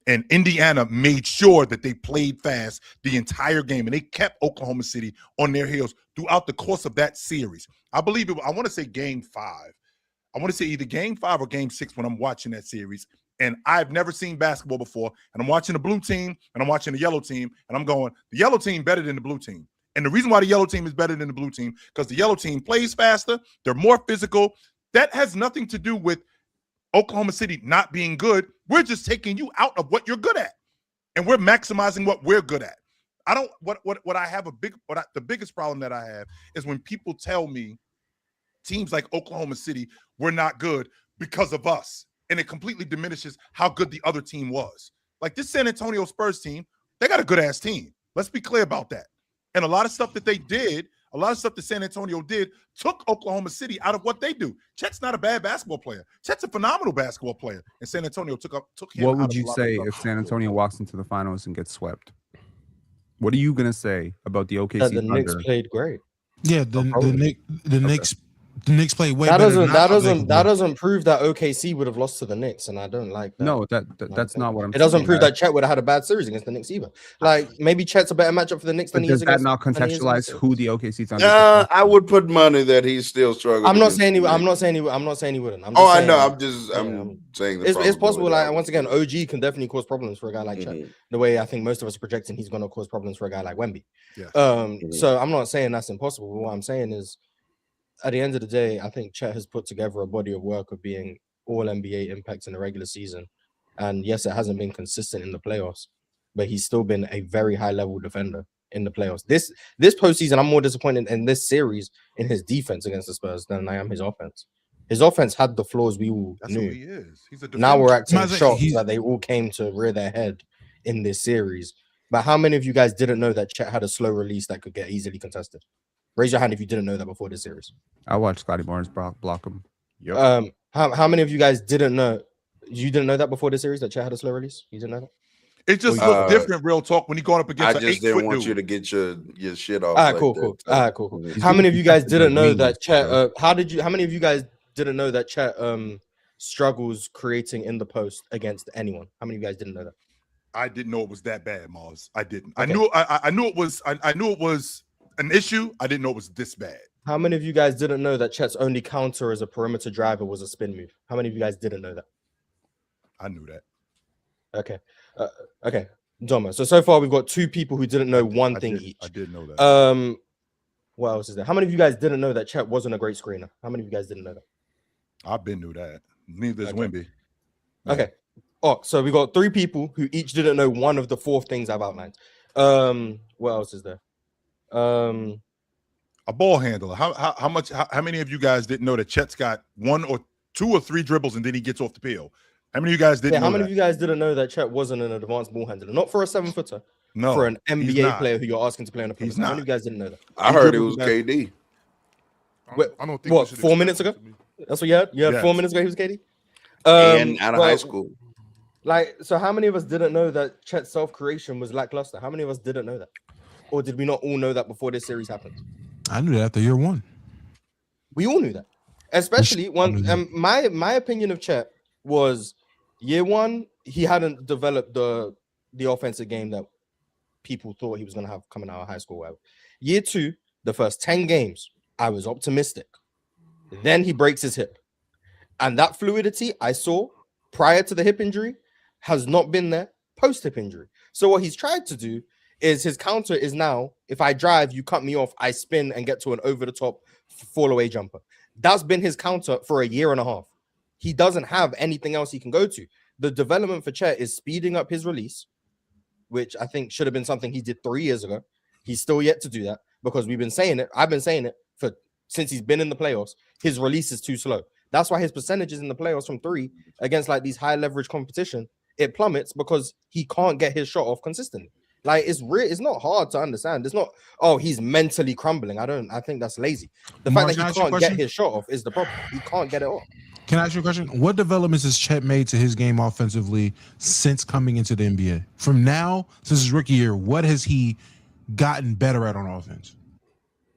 And Indiana made sure that they played fast the entire game, and they kept Oklahoma City on their heels throughout the course of that series. I believe I want to say game 5. I want to say either game 5 or game 6 when I'm watching that series. And I've never seen basketball before. And I'm watching the blue team and I'm watching the yellow team. And I'm going, the yellow team better than the blue team. And the reason why the yellow team is better than the blue team, because the yellow team plays faster. They're more physical. That has nothing to do with Oklahoma City not being good. We're just taking you out of what you're good at, and we're maximizing what we're good at. The biggest problem that I have is when people tell me teams like Oklahoma City were not good because of us, and it completely diminishes how good the other team was. Like this San Antonio Spurs team, they got a good ass team. Let's be clear about that. And a lot of stuff that they did, a lot of stuff that San Antonio did, took Oklahoma City out of what they do. Chet's not a bad basketball player. Chet's a phenomenal basketball player. And San Antonio took him.
What would you say if San Antonio walks into the finals and gets swept? What are you going to say about the OKC Thunder?
The Knicks played great.
Yeah, the Knicks played way better.
That doesn't prove that OKC would have lost to the Knicks, and I don't like that.
No, that's not what I'm saying.
It doesn't prove that Chet would have had a bad series against the Knicks either. Like maybe Chet's a better matchup for the Knicks than he is.
Does that not contextualize who the OKC Thunder?
I would put money that he's still struggling.
I'm not saying he wouldn't. I'm saying
I know. I'm saying
it's possible. Like once again, OG can definitely cause problems for a guy like Chet. The way I think most of us are projecting, he's going to cause problems for a guy like Wemby. So I'm not saying that's impossible. But what I'm saying is, at the end of the day, I think Chet has put together a body of work of being all NBA impact in the regular season. And yes, it hasn't been consistent in the playoffs, but he's still been a very high level defender in the playoffs. This postseason, I'm more disappointed in this series in his defense against the Spurs than I am his offense. His offense had the flaws we all knew.
Who he is. He's a defender.
Now we're acting shocked that they all came to rear their head in this series. But how many of you guys didn't know that Chet had a slow release that could get easily contested? Raise your hand if you didn't know that before this series.
I watched Scotty Barnes block him.
Yep. How many of you guys didn't know? You didn't know that before this series that Chet had a slow release? You didn't know that?
It just looked different, real talk, when you going up against
I just didn't want you to get your shit off.
All right, cool. How many of you guys didn't know that Chet? How many of you guys didn't know that Chet struggles creating in the post against anyone? How many of you guys didn't know that?
I didn't know it was that bad, Mars. I didn't.
Okay.
I knew it was an issue. I didn't know it was this bad.
How many of you guys didn't know that Chet's only counter as a perimeter driver was a spin move? How many of you guys didn't know that?
I knew that.
Okay. Okay. Doma. So far we've got 2 people who didn't know one thing each.
I did know that.
What else is there? How many of you guys didn't know that Chet wasn't a great screener? How many of you guys didn't know that?
I've been knew that. Neither is Wemby.
Okay. Oh, so we got 3 people who each didn't know one of the 4 things I've outlined. What else is there?
A ball handler. How many of you guys didn't know that Chet's got 1 or 2 or 3 dribbles and then he gets off the peel? How many of you guys didn't know
How many of you guys didn't know that Chet wasn't an advanced ball handler? Not for a 7-footer.
No.
For an NBA player who you're asking to play on the perimeter. How many of you guys didn't know that?
I heard it was KD.
I don't think
what, 4 minutes ago? That's what you had? You had
Yes.
4 minutes ago he was KD?
And out of high school.
Like, so how many of us didn't know that Chet's self-creation was lackluster? How many of us didn't know that? Or did we not all know that before this series happened?
I knew that after year 1.
We all knew that. Especially when my opinion of Chet was year 1, he hadn't developed the offensive game that people thought he was going to have coming out of high school. Whatever. Year 2, the first 10 games, I was optimistic. Then he breaks his hip. And that fluidity I saw prior to the hip injury has not been there post-hip injury. So what he's tried to do is his counter is now, if I drive, you cut me off, I spin and get to an over-the-top fall-away jumper. That's been his counter for a year and a half. He doesn't have anything else he can go to. The development for Chet is speeding up his release, which I think should have been something he did 3 years ago. He's still yet to do that because we've been saying it. I've been saying it since he's been in the playoffs. His release is too slow. That's why his percentages in the playoffs from 3 against like these high leverage competition, it plummets because he can't get his shot off consistently. Like it's not hard to understand. It's not, oh, he's mentally crumbling. I think that's lazy. The fact that he can't get his shot off is the problem. He can't get it off.
Can I ask you a question? What developments has Chet made to his game offensively since coming into the NBA? From now, since his rookie year, what has he gotten better at on offense?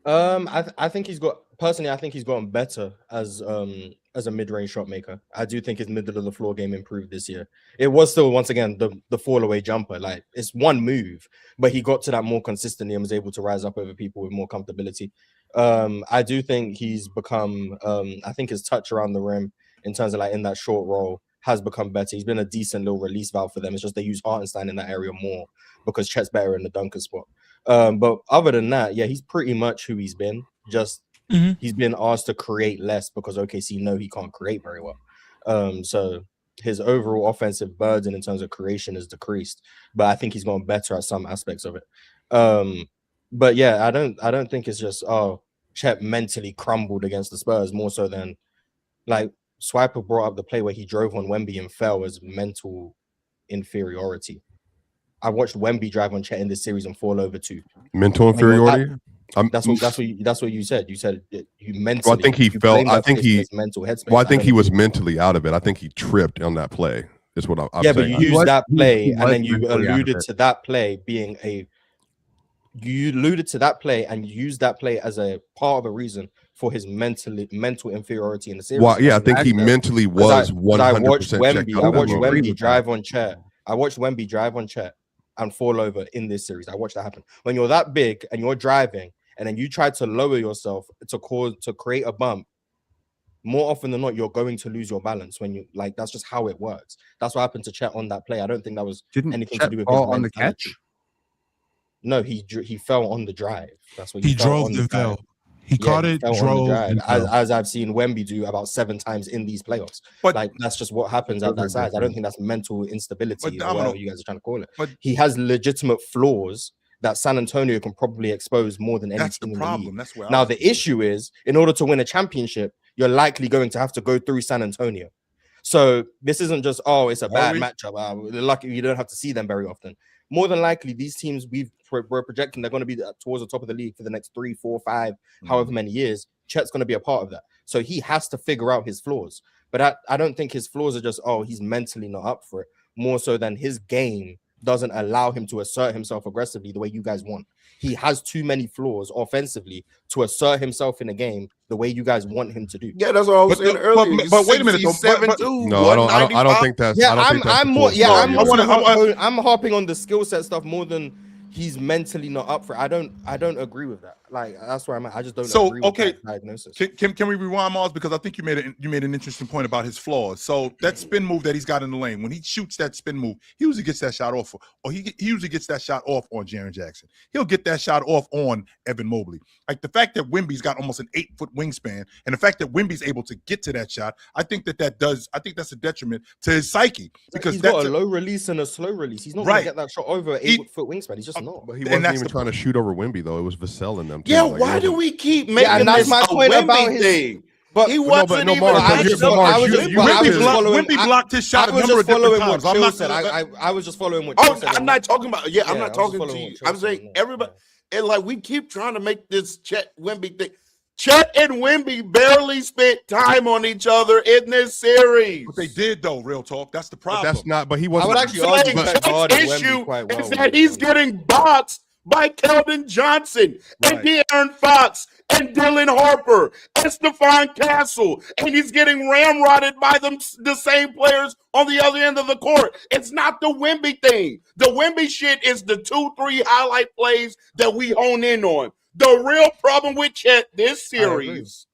I think he's gotten better as a mid-range shot maker. I do think his middle of the floor game improved this year. It was still, once again, the fall away jumper. Like, it's one move, but he got to that more consistently and was able to rise up over people with more comfortability. I do think he's become, I think his touch around the rim in terms of like in that short roll has become better. He's been a decent little release valve for them. It's just they use Hartenstein in that area more because Chet's better in the dunker spot. But other than that, yeah, he's pretty much who he's been. Just he's been asked to create less because OKC know he can't create very well. So his overall offensive burden in terms of creation is decreased, but I think he's gone better at some aspects of it. But yeah, I don't think it's just Chet mentally crumbled against the Spurs more so than like Swiper brought up the play where he drove on Wemby and fell as mental inferiority. I watched Wemby drive on Chet in this series and fall over too.
Mental inferiority.
That's what you said. You said you mentally.
Well, I think he felt. I think he
mental headspace.
Well, I think he was mentally out of it. I think he tripped on that play. Is what I'm saying.
But you used that play, and then you alluded to that play being a. You alluded to that play and used that play as a part of a reason for his mental inferiority in the series.
Well, yeah, I think he mentally was 100%.
I watched Wemby drive on Chet. I watched Wemby drive on Chet and fall over in this series. I watched that happen. When you're that big and you're driving, and then you try to lower yourself to create a bump, more often than not, you're going to lose your balance when you like. That's just how it works. That's what happened to Chet on that play. I don't think that was anything to do with his
on the catch.
No, he fell on the drive. That's what
he drove and fell. He caught it, drove,
as I've seen Wemby do about 7 times in these playoffs. But like that's just what happens at that size. I don't think that's mental instability or whatever you guys are trying to call it. But he has legitimate flaws that San Antonio can probably expose more than anything. That's the problem. That's where now the issue is, in order to win a championship, you're likely going to have to go through San Antonio. So this isn't just it's a bad matchup. Lucky you don't have to see them very often. More than likely, these teams we're projecting they're going to be towards the top of the league for the next 3, 4, 5, however many years. Chet's going to be a part of that. So he has to figure out his flaws. But I don't think his flaws are just, he's mentally not up for it. More so than his game doesn't allow him to assert himself aggressively the way you guys want. He has too many flaws offensively to assert himself in a game the way you guys want him to do.
Yeah, that's what I was saying earlier.
But wait a minute,
7'2".
No, I don't think that's.
Yeah,
I'm
I'm harping on the skill set stuff more than he's mentally not up for it. I don't agree with that. Like that's where I'm at. I just don't agree with that diagnosis.
Can we rewind, Mars? Because I think you made an interesting point about his flaws. So that spin move that he's got in the lane, when he shoots that spin move, he usually gets that shot off, or he usually gets that shot off on Jaren Jackson. He'll get that shot off on Evan Mobley. Like the fact that Wemby's got almost an 8-foot wingspan, and the fact that Wemby's able to get to that shot, I think that's a detriment to his psyche because
he's got a low release and a slow release. He's not going to get that shot over an 8-foot wingspan. He's just not.
But he wasn't even trying to shoot over Wemby though. It was Vassell in them.
Yeah, why do we keep making this a Wemby thing? But he wasn't even.
Wemby blocked his shot a number of different times.
I was just following what you said.
I'm not talking about. Yeah, I'm not talking to you. I'm saying everybody. And like we keep trying to make this Chet Wemby thing. Chet and Wemby barely spent time on each other in this series.
But they did, though. Real talk. That's the problem.
But that's not. But he wasn't.
I would actually argue Chet's issue is that he's getting boxed by Keldon Johnson and
Right.
De'Aaron Fox and Dylan Harper and Stephon Castle, and he's getting ramrodded by the same players on the other end of the court. It's not the Wemby thing. The Wemby shit is the 2-3 highlight plays that we hone in on. The real problem with Chet this series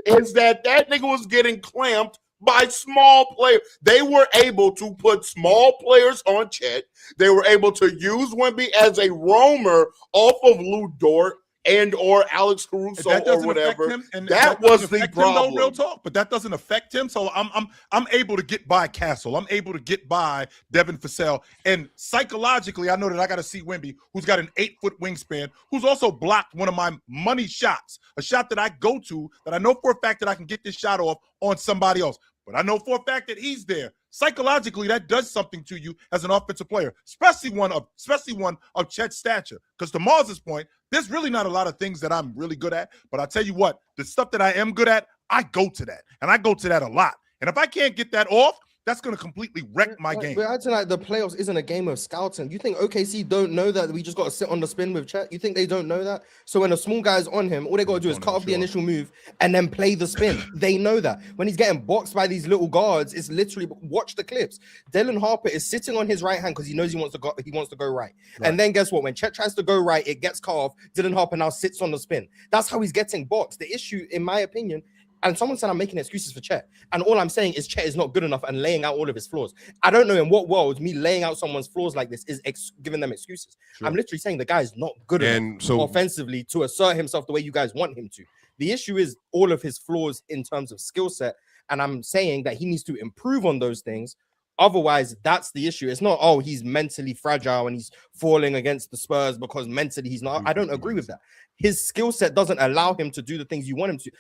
is that nigga was getting clamped by small players. They were able to put small players on Chet. They were able to use Wemby as a roamer off of Lou Dort and or Alex Caruso or whatever. That was the problem.
Real talk, but that doesn't affect him. So I'm able to get by Castle. I'm able to get by Devin Vassell. And psychologically, I know that I got to see Wemby, who's got an 8-foot wingspan, who's also blocked one of my money shots, a shot that I go to that I know for a fact that I can get this shot off on somebody else. But I know for a fact that he's there. Psychologically, that does something to you as an offensive player, especially one of Chet's stature. Because to Mars's point, there's really not a lot of things that I'm really good at. But I tell you what, the stuff that I am good at, I go to that. And I go to that a lot. And if I can't get that off, that's going to completely wreck my game.
But acting like the playoffs isn't a game of scouting. You think OKC don't know that we just got to sit on the spin with Chet? You think they don't know that? So when a small guy's on him, all they got to do is cut off the initial move and then play the spin. They know that. When he's getting boxed by these little guards, it's literally watch the clips. Dylan Harper is sitting on his right hand because he knows he wants to go right. And then guess what? When Chet tries to go right, it gets cut off. Dylan Harper now sits on the spin. That's how he's getting boxed. The issue, in my opinion, and someone said I'm making excuses for Chet. And all I'm saying is Chet is not good enough and laying out all of his flaws. I don't know in what world me laying out someone's flaws like this is giving them excuses. Sure. I'm literally saying the guy is not good enough offensively to assert himself the way you guys want him to. The issue is all of his flaws in terms of skill set. And I'm saying that he needs to improve on those things. Otherwise, that's the issue. It's not, oh, he's mentally fragile and he's falling against the Spurs because mentally he's not. I don't agree with that. His skill set doesn't allow him to do the things you want him to.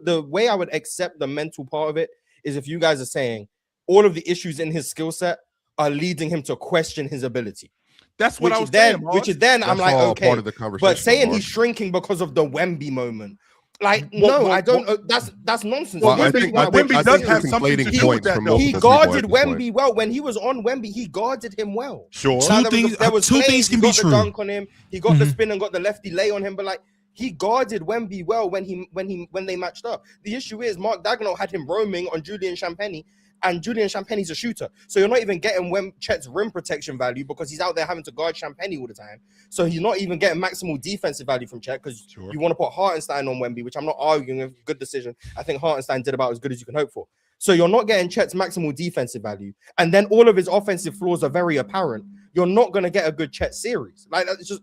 The way I would accept the mental part of it is if you guys are saying all of the issues in his skill set are leading him to question his ability.
That's what I was saying.
Which is then I'm like, okay. Part of the conversation, but saying he's shrinking because of the Wemby moment. Like, I don't. That's nonsense.
Well, Wemby does have something to do with that.
He guarded Wemby well when he was on Wemby. He guarded him well.
Sure. Two things can be true.
Dunk on him. He got the spin and got the lefty lay on him. But like, he guarded Wemby well when they matched up. The issue is Mark Daigneault had him roaming on Julian Champagnie. And Julian Champagnie's a shooter. So you're not even getting Chet's rim protection value because he's out there having to guard Champagnie all the time. So he's not even getting maximal defensive value from Chet because you want to put Hartenstein on Wemby, which I'm not arguing with. Good decision. I think Hartenstein did about as good as you can hope for. So you're not getting Chet's maximal defensive value. And then all of his offensive flaws are very apparent. You're not going to get a good Chet series. Like, that's just...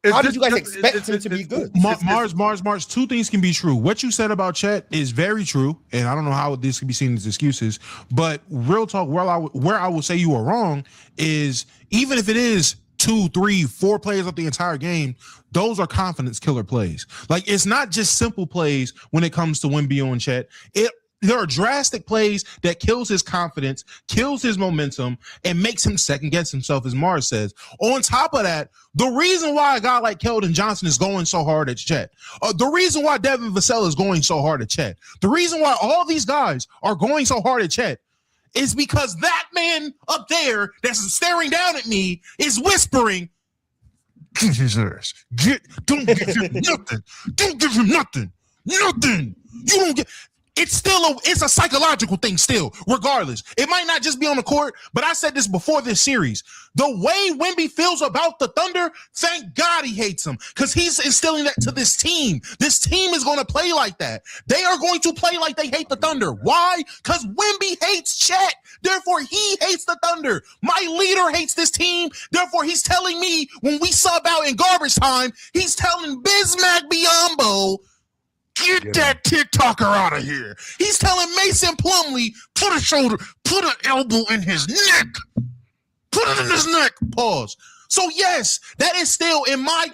How did you guys expect him to be good?
Mars, two things can be true. What you said about Chet is very true, and I don't know how this can be seen as excuses, but real talk, where I will say you are wrong is even if it is 2, 3, 4 plays of the entire game, those are confidence killer plays. Like, it's not just simple plays when it comes to Wemby on Chet. There are drastic plays that kills his confidence, kills his momentum, and makes him second guess himself, as Mars says. On top of that, the reason why a guy like Keldon Johnson is going so hard at Chet, the reason why Devin Vassell is going so hard at Chet, the reason why all these guys are going so hard at Chet is because that man up there that's staring down at me is whispering, "Get his ass. Don't give him nothing. Don't give him nothing. Nothing. You don't get." It's a psychological thing still, regardless. It might not just be on the court, but I said this before this series. The way Wemby feels about the Thunder, thank God he hates them because he's instilling that to this team. This team is going to play like that. They are going to play like they hate the Thunder. Why? Because Wemby hates Chet. Therefore, he hates the Thunder. My leader hates this team. Therefore, he's telling me when we sub out in garbage time, he's telling Bismack Biyombo, get that TikToker out of here. He's telling Mason Plumlee, put an elbow in his neck. Put it in his neck. Pause. So yes, that is still, in my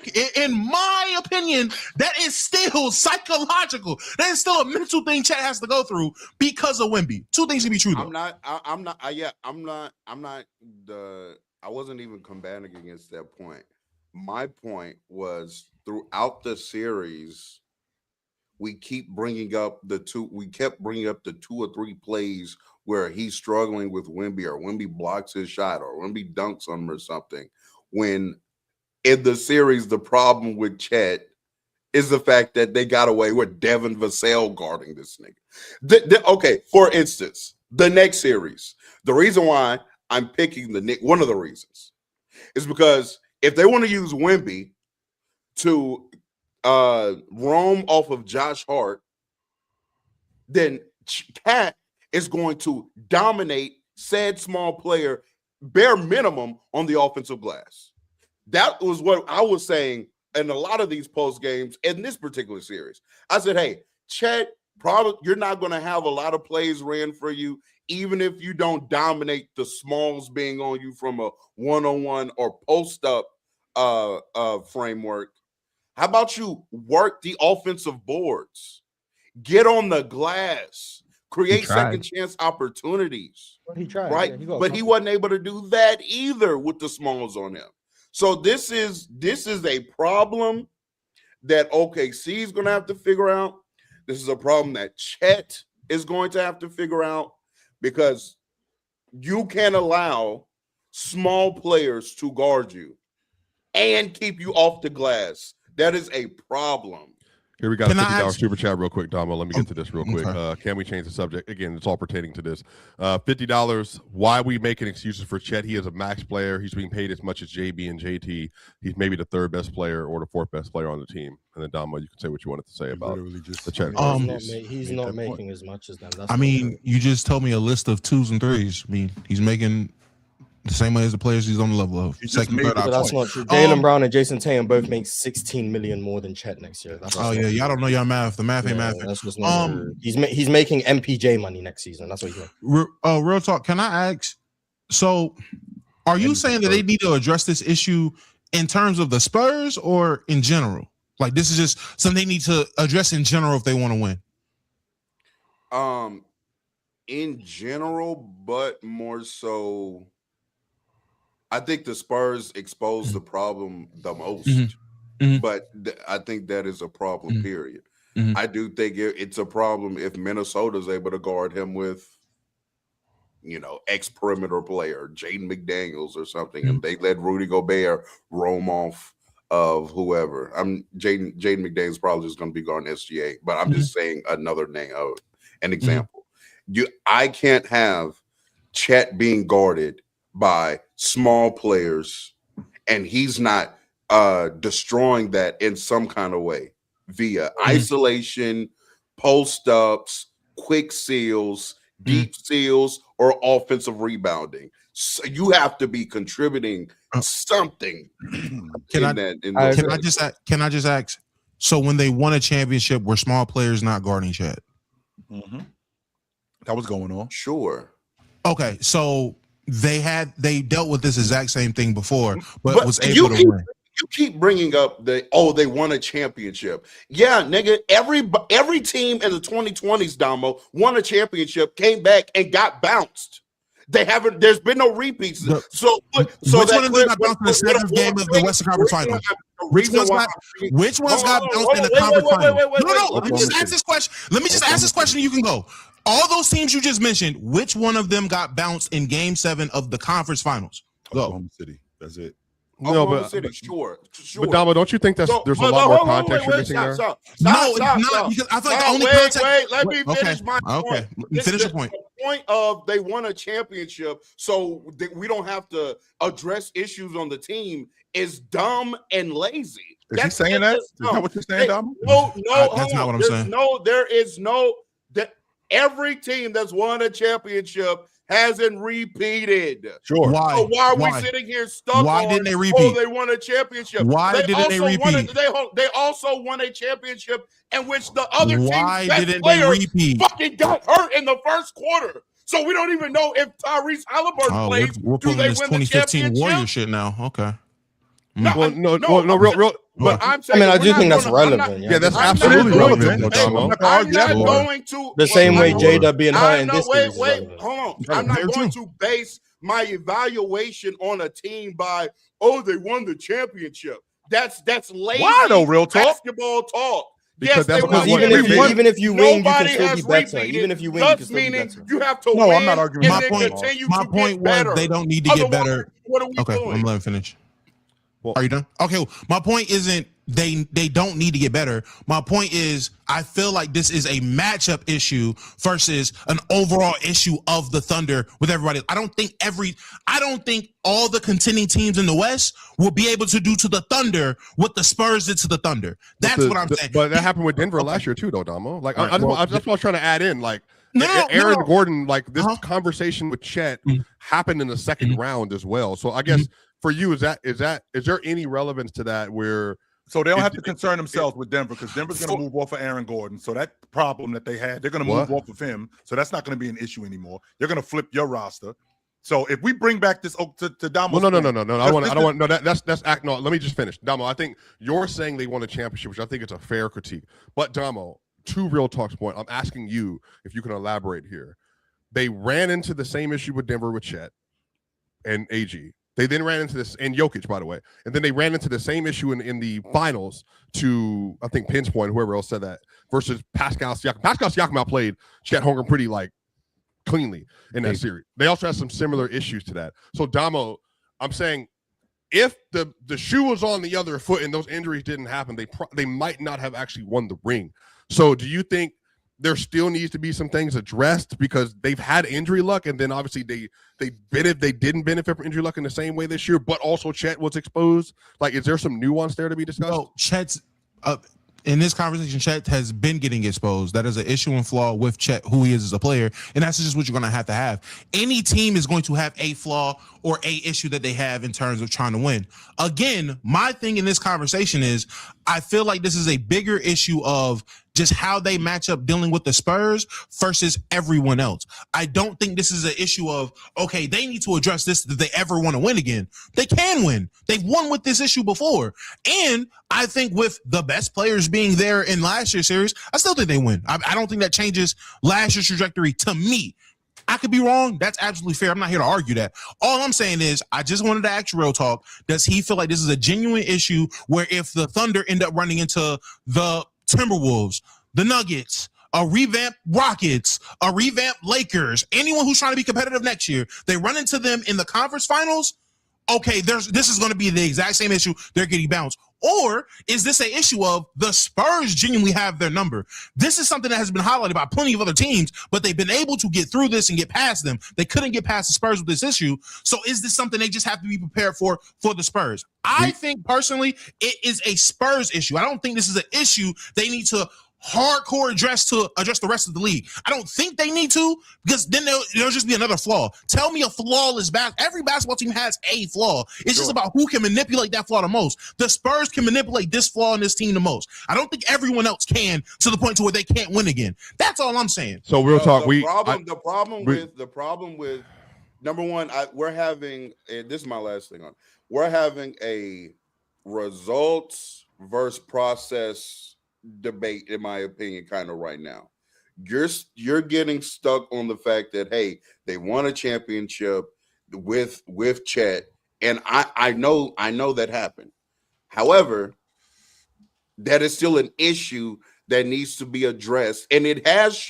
opinion, that is still psychological. That is still a mental thing Chet has to go through because of Wemby. Two things can be true though.
I wasn't even combating against that point. My point was throughout the series, we kept bringing up the 2 or 3 plays where he's struggling with Wemby or Wemby blocks his shot or Wemby dunks on him or something. When in the series, the problem with Chet is the fact that they got away with Devin Vassell guarding this nigga. Okay, for instance, the next series, the reason why I'm picking the Knicks, one of the reasons, is because if they want to use Wemby to roam off of Josh Hart, then Cat is going to dominate said small player bare minimum on the offensive glass. That was what I was saying in a lot of these post games in this particular series. I said, hey, Chet, probably you're not going to have a lot of plays ran for you, even if you don't dominate the smalls being on you from a one-on-one or post-up framework. How about you work the offensive boards? Get on the glass. Create second chance opportunities.
Well, he tried,
right?
Yeah,
but he wasn't able to do that either with the smalls on him. So this is a problem that OKC is going to have to figure out. This is a problem that Chet is going to have to figure out, because you can't allow small players to guard you and keep you off the glass. That is a problem.
Here we got a $50 super chat real quick, Damo. Let me get to this real quick. Can we change the subject? Again, it's all pertaining to this. $50. Why are we making excuses for Chet? He is a max player. He's being paid as much as JB and JT. He's maybe the third best player or the fourth best player on the team. And then, Damo, you can say what you wanted to say about the Chet.
He's not making as much as them.
I mean, you just told me a list of 2s and 3s. I mean, he's making the same way as the players he's on the level of. Second, third option.
That's not true. Jaylen Brown and Jason Tatum both make $16 million more than Chet next year.
Y'all don't know your math. The math ain't math.
That's just not he's making MPJ money next season. That's what he's making.
Real talk. Can I ask? So, are you saying that they need to address this issue in terms of the Spurs or in general? Like, this is just something they need to address in general if they want to win.
In general, but more so, I think the Spurs exposed the problem the most, but I think that is a problem, period. I do think it's a problem if Minnesota's able to guard him with, ex-perimeter player, Jaden McDaniels or something, and they let Rudy Gobert roam off of whoever. Jaden McDaniels probably just going to be guarding SGA, but I'm just saying another name, an example. I can't have Chet being guarded by small players, and he's not destroying that in some kind of way via isolation, post-ups, quick seals, deep seals, or offensive rebounding. So you have to be contributing something. Can
I just ask? So when they won a championship, were small players not guarding Chet?
That was going on.
Sure.
Okay, so they dealt with this exact same thing before, but was able to win.
You keep bringing up they won a championship. Yeah, nigga, every team in the 2020s, Damo, won a championship, came back and got bounced. There's been no repeats.
Which one of them got bounced in the seventh game of the Western Conference Finals? Which ones got bounced in the conference finals? No, let me just ask this question. Let me just ask this question and you can go. All those teams you just mentioned, which one of them got bounced in Game 7 of the conference finals? Go.
Oklahoma City. That's it.
No, but sure.
But Damo, don't you think there's a lot more context you're missing there?
No, it's not. Because I feel like the only context.
Let me finish my point.
Okay, finish your point.
The point of they won a championship, so we don't have to address issues on the team is dumb and lazy.
Is he saying that? Is that what you're saying, Damo?
No,
that's not what I'm saying.
There is no that every team that's won a championship hasn't repeated.
Sure.
Why?
So why are we sitting here stuck?
Why didn't they repeat?
They won a championship.
Why didn't they repeat?
They also won a championship in which the other team's best
player
fucking got hurt in the first quarter. So we don't even know if Tyrese Halliburton plays.
We're pulling this 2015 Warrior shit now. Okay.
No, real.
But I'm saying,
I do think that's relevant.
Yeah, that's absolutely relevant.
I'm not going to
the same way Jada being high in this.
Wait, hold on. I'm not going to base my evaluation on a team by they won the championship. That's lazy.
Why though? Real talk.
Basketball talk.
Because
even if you win, you can still be better. Even if you win, you can still be better.
You have to win.
I'm not arguing.
My point was they don't need to get better.
What are we doing?
I'm letting finish. Are you done? Okay. Well, my point isn't they don't need to get better. My point is I feel like this is a matchup issue versus an overall issue of the Thunder with everybody. I don't think all the contending teams in the West will be able to do to the Thunder what the Spurs did to the Thunder. That's what I'm saying.
But that happened with Denver last year too, though, Damo. Like that's what I was trying to add in. Like Aaron Gordon, like this conversation with Chet happened in the second round as well. So I guess for you, is there any relevance to that where?
So they don't have to concern themselves with Denver because Denver's going to move off of Aaron Gordon. So that problem that they had, they're going to move off of him. So that's not going to be an issue anymore. They're going to flip your roster. So if we bring back this to Damo,
no. Let me just finish, Damo. I think you're saying they won a championship, which I think is a fair critique. But Damo, to Real Talk's point, I'm asking you if you can elaborate here. They ran into the same issue with Denver with Chet and AG. They then ran into this, and Jokic, by the way, and then they ran into the same issue in the finals to, I think, Penn's point, whoever else said that, versus Pascal Siakam. Pascal Siakam outplayed Chet Holmgren pretty, cleanly in that series. They also had some similar issues to that. So, Damo, I'm saying if the shoe was on the other foot and those injuries didn't happen, they might not have actually won the ring. So, do you think there still needs to be some things addressed because they've had injury luck, and then obviously they didn't benefit from injury luck in the same way this year, but also Chet was exposed? Like, is there some nuance there to be discussed?
No, Chet's in this conversation, Chet has been getting exposed. That is an issue and flaw with Chet, who he is as a player, and that's just what you're going to have. Any team is going to have a flaw or a issue that they have in terms of trying to win. Again, my thing in this conversation is I feel like this is a bigger issue of just how they match up dealing with the Spurs versus everyone else. I don't think this is an issue of, okay, they need to address this if they ever want to win again. They can win. They've won with this issue before. And I think with the best players being there in last year's series, I still think they win. I don't think that changes last year's trajectory to me. I could be wrong. That's absolutely fair. I'm not here to argue that. All I'm saying is I just wanted to ask Real Talk, does he feel like this is a genuine issue where if the Thunder end up running into the Timberwolves, the Nuggets, a revamped Rockets, a revamped Lakers, anyone who's trying to be competitive next year, they run into them in the conference finals, okay, this is going to be the exact same issue. They're getting bounced. Or is this an issue of the Spurs genuinely have their number? This is something that has been highlighted by plenty of other teams, but they've been able to get through this and get past them. They couldn't get past the Spurs with this issue. So is this something they just have to be prepared for the Spurs? I think personally it is a Spurs issue. I don't think this is an issue they need to hardcore address the rest of the league. I don't think they need to, because then there'll just be another flaw. Tell me a flawless every basketball team has a flaw. It's just about who can manipulate that flaw the most. The Spurs can manipulate this flaw in this team the most. I don't think everyone else can, to the point to where they can't win again. That's all I'm saying.
So Real Talk,
the problem with number one, we're having, and this is my last thing on, we're having a results versus process debate, in my opinion, kind of right now. You're getting stuck on the fact that, hey, they won a championship with Chet, and I know that happened. However, that is still an issue that needs to be addressed, and it has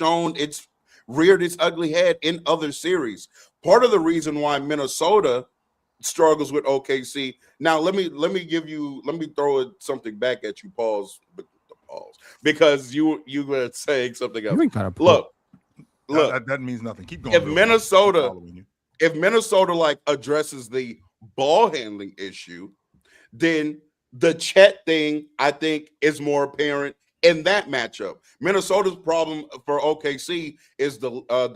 reared its ugly head in other series. Part of the reason why Minnesota struggles with OKC. Now, let me throw something back at you, Paul's. Because you were saying something else. Look,
that means nothing. Keep going.
If Minnesota addresses the ball handling issue, then the Chet thing, I think, is more apparent in that matchup. Minnesota's problem for OKC is the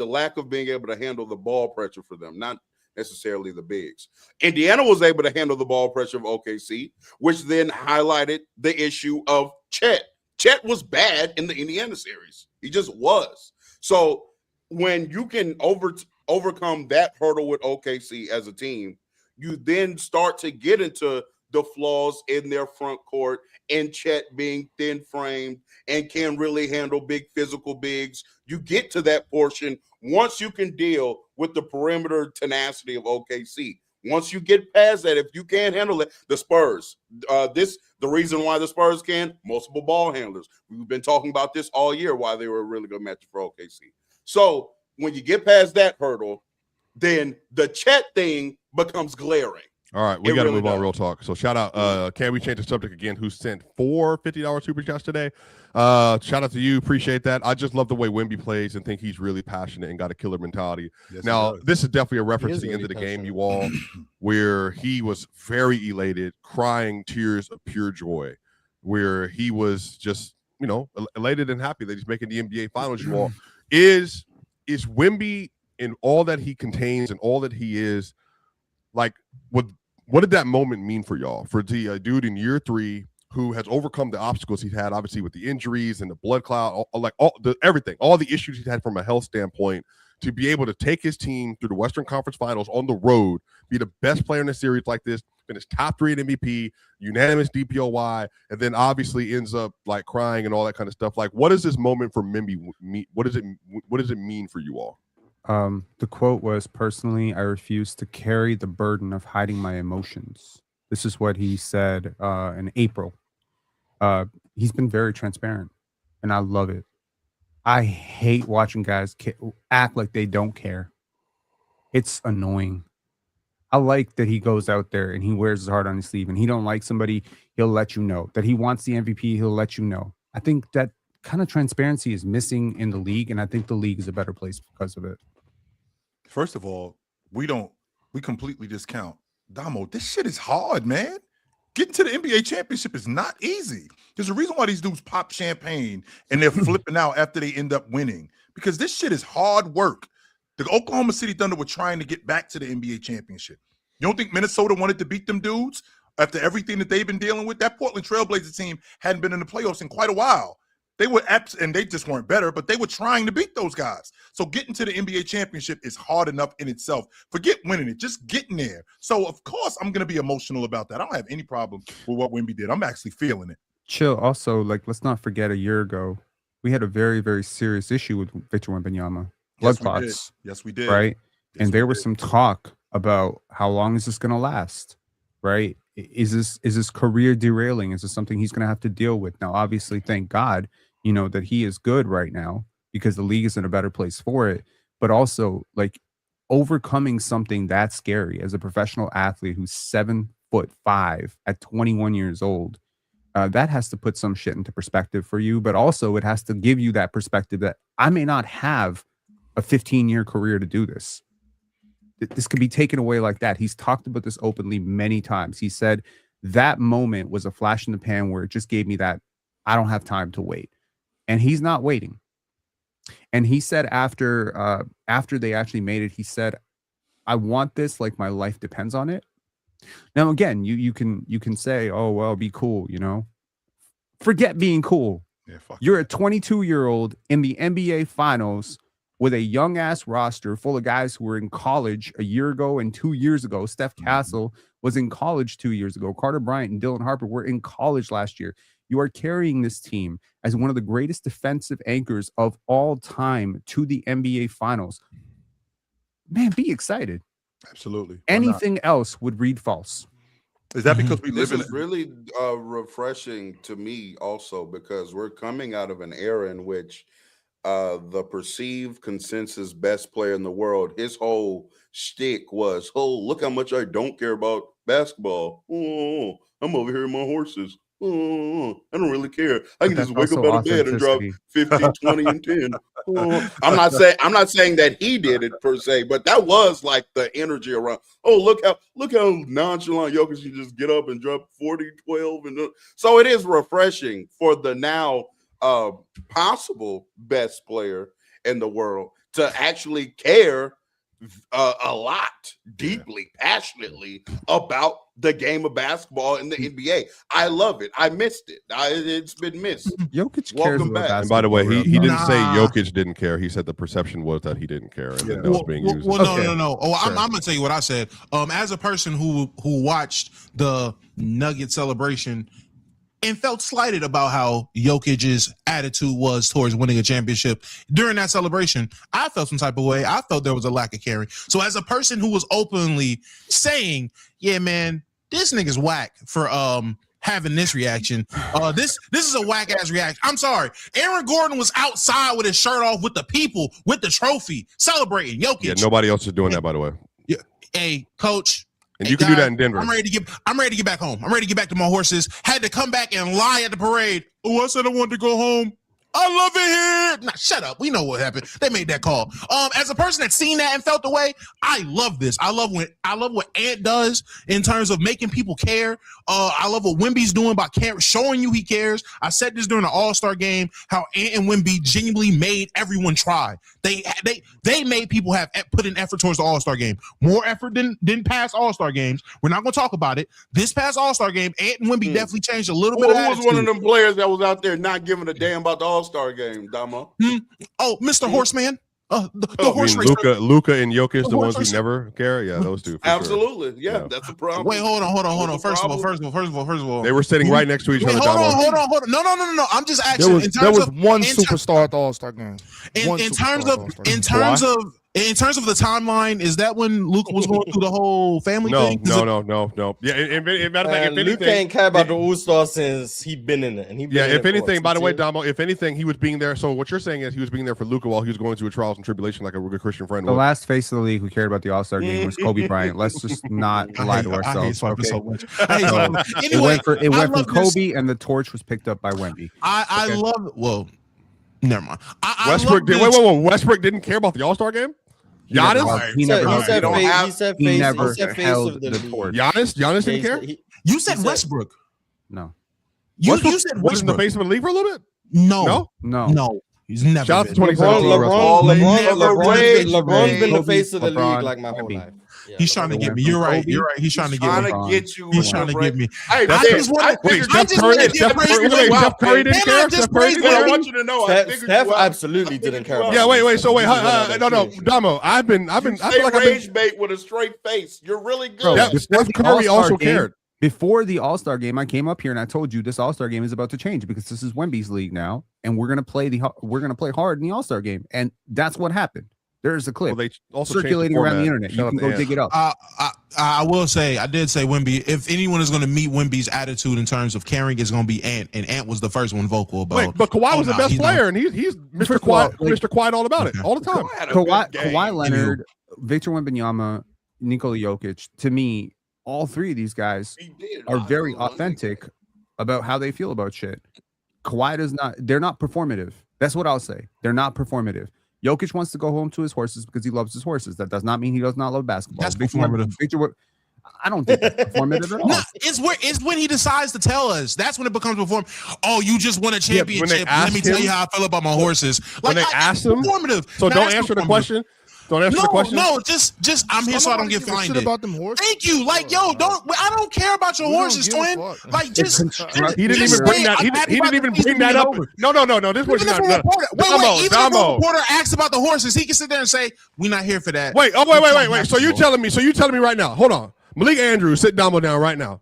lack of being able to handle the ball pressure for them, not necessarily the bigs. Indiana was able to handle the ball pressure of OKC, which then highlighted the issue of Chet. Chet was bad in the Indiana series. He just was. So when you can overcome that hurdle with OKC as a team, you then start to get into the flaws in their front court and Chet being thin-framed and can really handle big physical bigs. You get to that portion once you can deal with the perimeter tenacity of OKC. Once you get past that, if you can't handle it, the Spurs, the reason why the Spurs can, multiple ball handlers. We've been talking about this all year, why they were a really good match for OKC. So when you get past that hurdle, then the Chet thing becomes glaring.
All right, we got to move on. Real talk. So shout out. Can we change the subject again? Who sent 4 $50 super chats today? Shout out to you. Appreciate that. I just love the way Wemby plays and think he's really passionate and got a killer mentality.
Yes,
now, this is definitely a reference to the
really
end of the game,
passionate.
you all, where he was very elated, crying tears of pure joy, where he was just, elated and happy that he's making the NBA Finals. You all is Wemby in all that he contains and all that he is. Like, what did that moment mean for y'all? For the dude in year 3 who has overcome the obstacles he's had, obviously with the injuries and the blood clot, everything, all the issues he's had from a health standpoint, to be able to take his team through the Western Conference Finals on the road, be the best player in a series like this, finish top 3 at MVP, unanimous DPOY, and then obviously ends up like crying and all that kind of stuff. Like, what does this moment for Wemby mean? What does it mean for you all?
The quote was, "Personally, I refuse to carry the burden of hiding my emotions." This is what he said in April. He's been very transparent, and I love it. I hate watching guys act like they don't care. It's annoying. I like that he goes out there and he wears his heart on his sleeve, and he don't like somebody, he'll let you know. That he wants the MVP, he'll let you know. I think that kind of transparency is missing in the league, and I think the league is a better place because of it.
First of all, we completely discount Damo. This shit is hard, man. Getting to the NBA championship is not easy. There's a reason why these dudes pop champagne and they're flipping out after they end up winning, because this shit is hard work. The Oklahoma City Thunder were trying to get back to the NBA championship. You don't think Minnesota wanted to beat them dudes after everything that they've been dealing with? That Portland Trailblazer team hadn't been in the playoffs in quite a while. They were and they just weren't better, but they were trying to beat those guys. So getting to the NBA championship is hard enough in itself. Forget winning it, just getting there. So of course I'm going to be emotional about that. I don't have any problem with what Wemby did. I'm actually feeling it.
Chill. Also, let's not forget a year ago, we had a very, very serious issue with Victor Wembanyama. Blood clots.
Yes, we did.
Right?
Yes,
and there was some talk about how long is this going to last, right? Is this career derailing? Is this something he's going to have to deal with? Now, obviously, thank God, that he is good right now because the league is in a better place for it. But also, like, overcoming something that scary as a professional athlete who's 7'5" at 21 years old, that has to put some shit into perspective for you. But also, it has to give you that perspective that I may not have a 15-year career to do this. This could be taken away like that. He's talked about this openly many times. He said that moment was a flash in the pan where it just gave me that I don't have time to wait. And he's not waiting. And he said after they actually made it, he said, I want this like my life depends on it. Now, again, you can say, oh, well, be cool, Forget being cool.
Yeah,
You're a 22-year-old in the NBA Finals with a young-ass roster full of guys who were in college a year ago and 2 years ago. Steph Castle was in college 2 years ago. Carter Bryant and Dylan Harper were in college last year. You are carrying this team as one of the greatest defensive anchors of all time to the NBA Finals. Man, be excited.
Absolutely.
Anything else would read false.
Is that because we live
This
in
is really refreshing to me also, because we're coming out of an era in which the perceived consensus best player in the world, his whole shtick was, oh, look how much I don't care about basketball. Oh, I'm over here in my horses. Oh, I don't really care. I can just wake up out of bed and drop 50, 20, and 10. Oh. I'm not saying that he did it per se, but that was like the energy around. Oh, look how nonchalant Jokic can just get up and drop 40, 12. So it is refreshing for the now possible best player in the world to actually care a lot, deeply, passionately about the game of basketball in the NBA. I love it. I missed it. It's been missed.
Jokic
Welcome
cares
back.
about
And by the way, he didn't say
Nah.
Jokic didn't care. He said the perception was that he didn't care, and then that was being used.
No. Oh, I'm gonna tell you what I said. As a person who watched the Nugget celebration and felt slighted about how Jokic's attitude was towards winning a championship during that celebration, I felt some type of way. I felt there was a lack of caring. So as a person who was openly saying, yeah, man, this nigga's whack for having this reaction. This is a whack ass reaction. I'm sorry. Aaron Gordon was outside with his shirt off with the people, with the trophy, celebrating Jokic.
Yeah, nobody else is doing that, by the way.
Hey, coach,
And you can do that in Denver.
I'm ready to get back home. I'm ready to get back to my horses. Had to come back and lie at the parade. Oh, I said I wanted to go home. I love it here. Nah, shut up. We know what happened. They made that call. As a person that's seen that and felt the way, I love this. I love what Ant does in terms of making people care. I love what Wemby's doing by showing you he cares. I said this during the All-Star game, how Ant and Wemby genuinely made everyone try. They made people put in effort towards the All-Star game. More effort than past All-Star games. We're not going to talk about it. This past All-Star game, Ant and Wemby definitely changed a little bit of attitude.
Who was one of them players that was out there not giving a damn about the All-Star game, Damo?
Oh, Mr. Horseman. The horse race.
Luka and Jokic, the ones who never care. Yeah, those two.
Absolutely. Sure. Yeah, that's a problem.
Wait, hold on. First of all.
They were sitting right next to each other.
Hold on. No. I'm just asking.
There was one superstar at the All-Star game.
In terms of the timeline, is that when Luka was going through the whole family thing?
No. Yeah, if anything,
Luka ain't care about the All-Star since he'd been in it. And
if anything, by the way, Damo, if anything, he was being there. So what you're saying is he was being there for Luka while he was going through a trials and tribulation like a good Christian friend.
The last face of the league who cared about the All-Star game was Kobe Bryant. Let's just not lie to ourselves. It went from Kobe, and the torch was picked up by Wemby.
I love it. Well, never mind.
Westbrook didn't care about the All-Star game? Giannis?
He never held the torch.
Giannis didn't care?
You said Westbrook.
No.
You said
Westbrook in the face of the league for a little bit?
No. He's never.
Shout out to 2017.
LeBron's been the face of the league like my whole life. Yeah,
he's trying to get me. You're right. He's trying to get me. He's trying to get me.
Hey,
Steph Curry didn't care?
I want you to know.
Steph absolutely didn't care.
Yeah, wait. So no, Damo. I feel like
rage bait with a straight face. You're really good.
Steph Curry also cared.
Before the All-Star game, I came up here and I told you this All-Star game is about to change because this is Wemby's league now, and we're gonna play hard in the All-Star game, and that's what happened. There's a clip circulating around the internet. You can go dig it up.
I will say, I did say Wemby. If anyone is going to meet Wemby's attitude in terms of caring, it's going to be Ant, and Ant was the first one vocal about.
Wait, but Kawhi was the best player, and he's Mr. Quiet, Mr. Quiet all about it all the time.
Kawhi Leonard, Victor Wembanyama, Nikola Jokic. To me, all three of these guys are very authentic about how they feel about shit. Kawhi does not. They're not performative. That's what I'll say. They're not performative. Jokic wants to go home to his horses because he loves his horses. That does not mean he does not love basketball.
That's performative.
I don't think that's performative at all.
No, it's when he decides to tell us. That's when it becomes performative. Oh, you just won a championship. Let me tell you how I feel about my horses.
Like, when they asked him,
performative.
So don't answer the question. Don't answer the question.
No, just I'm here so I don't get blinded.
About them horses.
Thank you. Like, I don't care about your horses, twin. Like, just
he didn't even bring that. He didn't even bring that up. No. This was not.
Even if a reporter asks about the horses, he can sit there and say, "We're not here for that."
Wait. So you telling me right now? Hold on. Malik Andrews, sit Damo down right now.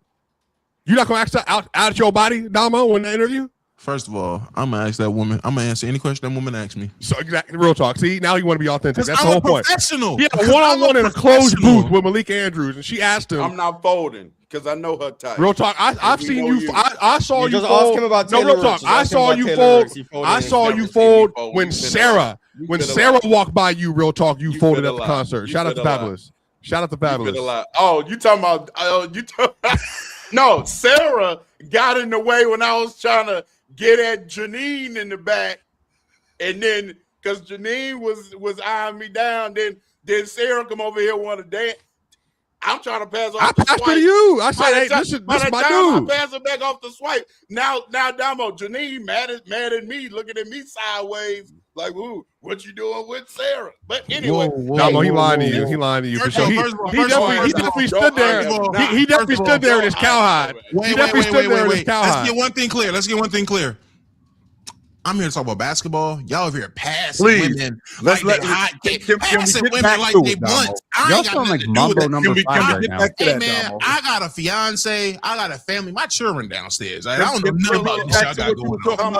You're not gonna ask out your body, Damo, in the interview?
First of all, I'm gonna ask that woman. I'm gonna answer any question that woman asks me.
So exactly, real talk. See, now you want to be authentic. That's the
I'm
whole
a
point.
Professional.
Yeah, one-on-one in a closed booth with Malik Andrews, and she asked him.
I'm not folding because I know her type.
Real talk. I've seen you. I saw you
just
fold.
ask him about
No, real talk. I saw you fold. I saw you fold when Sarah walked by you. Real talk. You folded at the concert. Shout out to Fabulous. Shout out to Fabulous.
Oh, you talking about? No, Sarah got in the way when I was trying to get at Janine in the back, and then because Janine was eyeing me down, then Sarah come over here want to dance. I'm trying to pass off.
I passed to you. I said, "Hey, this is my dude."
I pass it back off the swipe. Now, Damo, Janine mad at me, looking at me sideways, like, "Ooh, what you doing with Sarah?" But anyway,
Damo, he lying to you. He lying to you for sure. He definitely stood there. He definitely stood there in his cowhide.
Wait. Let's get one thing clear. I'm here to talk about basketball. Y'all over here passing women like they hot. Passing women like they blunt.
Y'all sound like Mambo number 5 right now.
Hey, man, I got a fiance. I got a family. My children downstairs. I don't know nothing about this y'all got going on.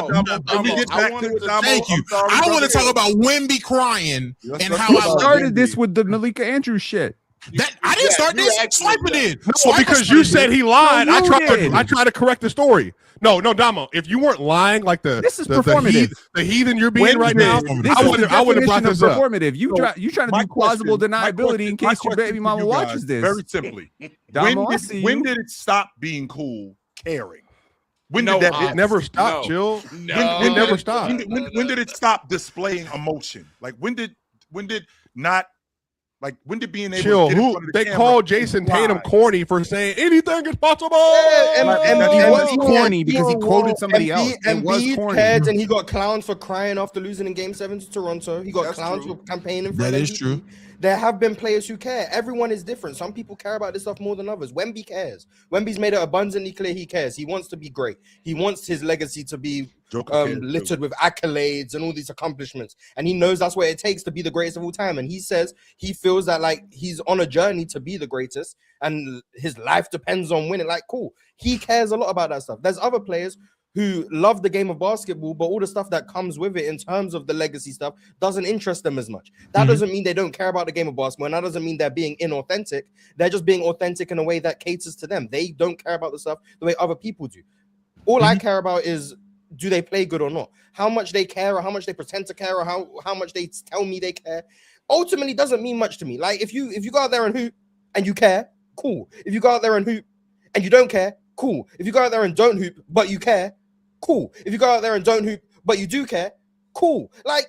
Thank you. I want to talk about Wemby crying and how I
started this with the Malika Andrews shit.
That I didn't start this. Swiper did.
No, because you said he lied. I tried to correct the story. No, Damo. If you weren't lying, like
this is performative.
The heathen you're being right now, I would have brought this up.
Performative. You trying to do plausible deniability in case your baby mama watches this.
Very simply,
Damo,
when did it stop being cool caring? When did that?
It never stopped. Chill. It never stopped.
When did it stop displaying emotion? Like when did not? Like when did being able
Chill.
to get in front of the
They
camera
called Jason Tatum corny for saying anything is possible.
He was corny because he quoted somebody else. It was corny.
Cared and he got clowned for crying after losing in Game 7 to Toronto. He got clowned for campaigning for
that
MVP.
is true.
There have been players who care. Everyone is different. Some people care about this stuff more than others. Wemby cares. Wemby's made it abundantly clear he cares. He wants to be great. He wants his legacy to be littered with accolades and all these accomplishments. And he knows that's what it takes to be the greatest of all time. And he says he feels that like he's on a journey to be the greatest and his life depends on winning. Like, cool. He cares a lot about that stuff. There's other players who love the game of basketball, but all the stuff that comes with it in terms of the legacy stuff doesn't interest them as much. That doesn't mean they don't care about the game of basketball, and that doesn't mean they're being inauthentic. They're just being authentic in a way that caters to them. They don't care about the stuff the way other people do. All I care about is, do they play good or not? How much they care or how much they pretend to care or how much they tell me they care ultimately doesn't mean much to me. Like if you go out there and hoop and you care, cool. If you go out there and hoop and you don't care, cool. If you go out there and don't hoop but you care, cool. If you go out there and don't hoop but you do care, cool. Like,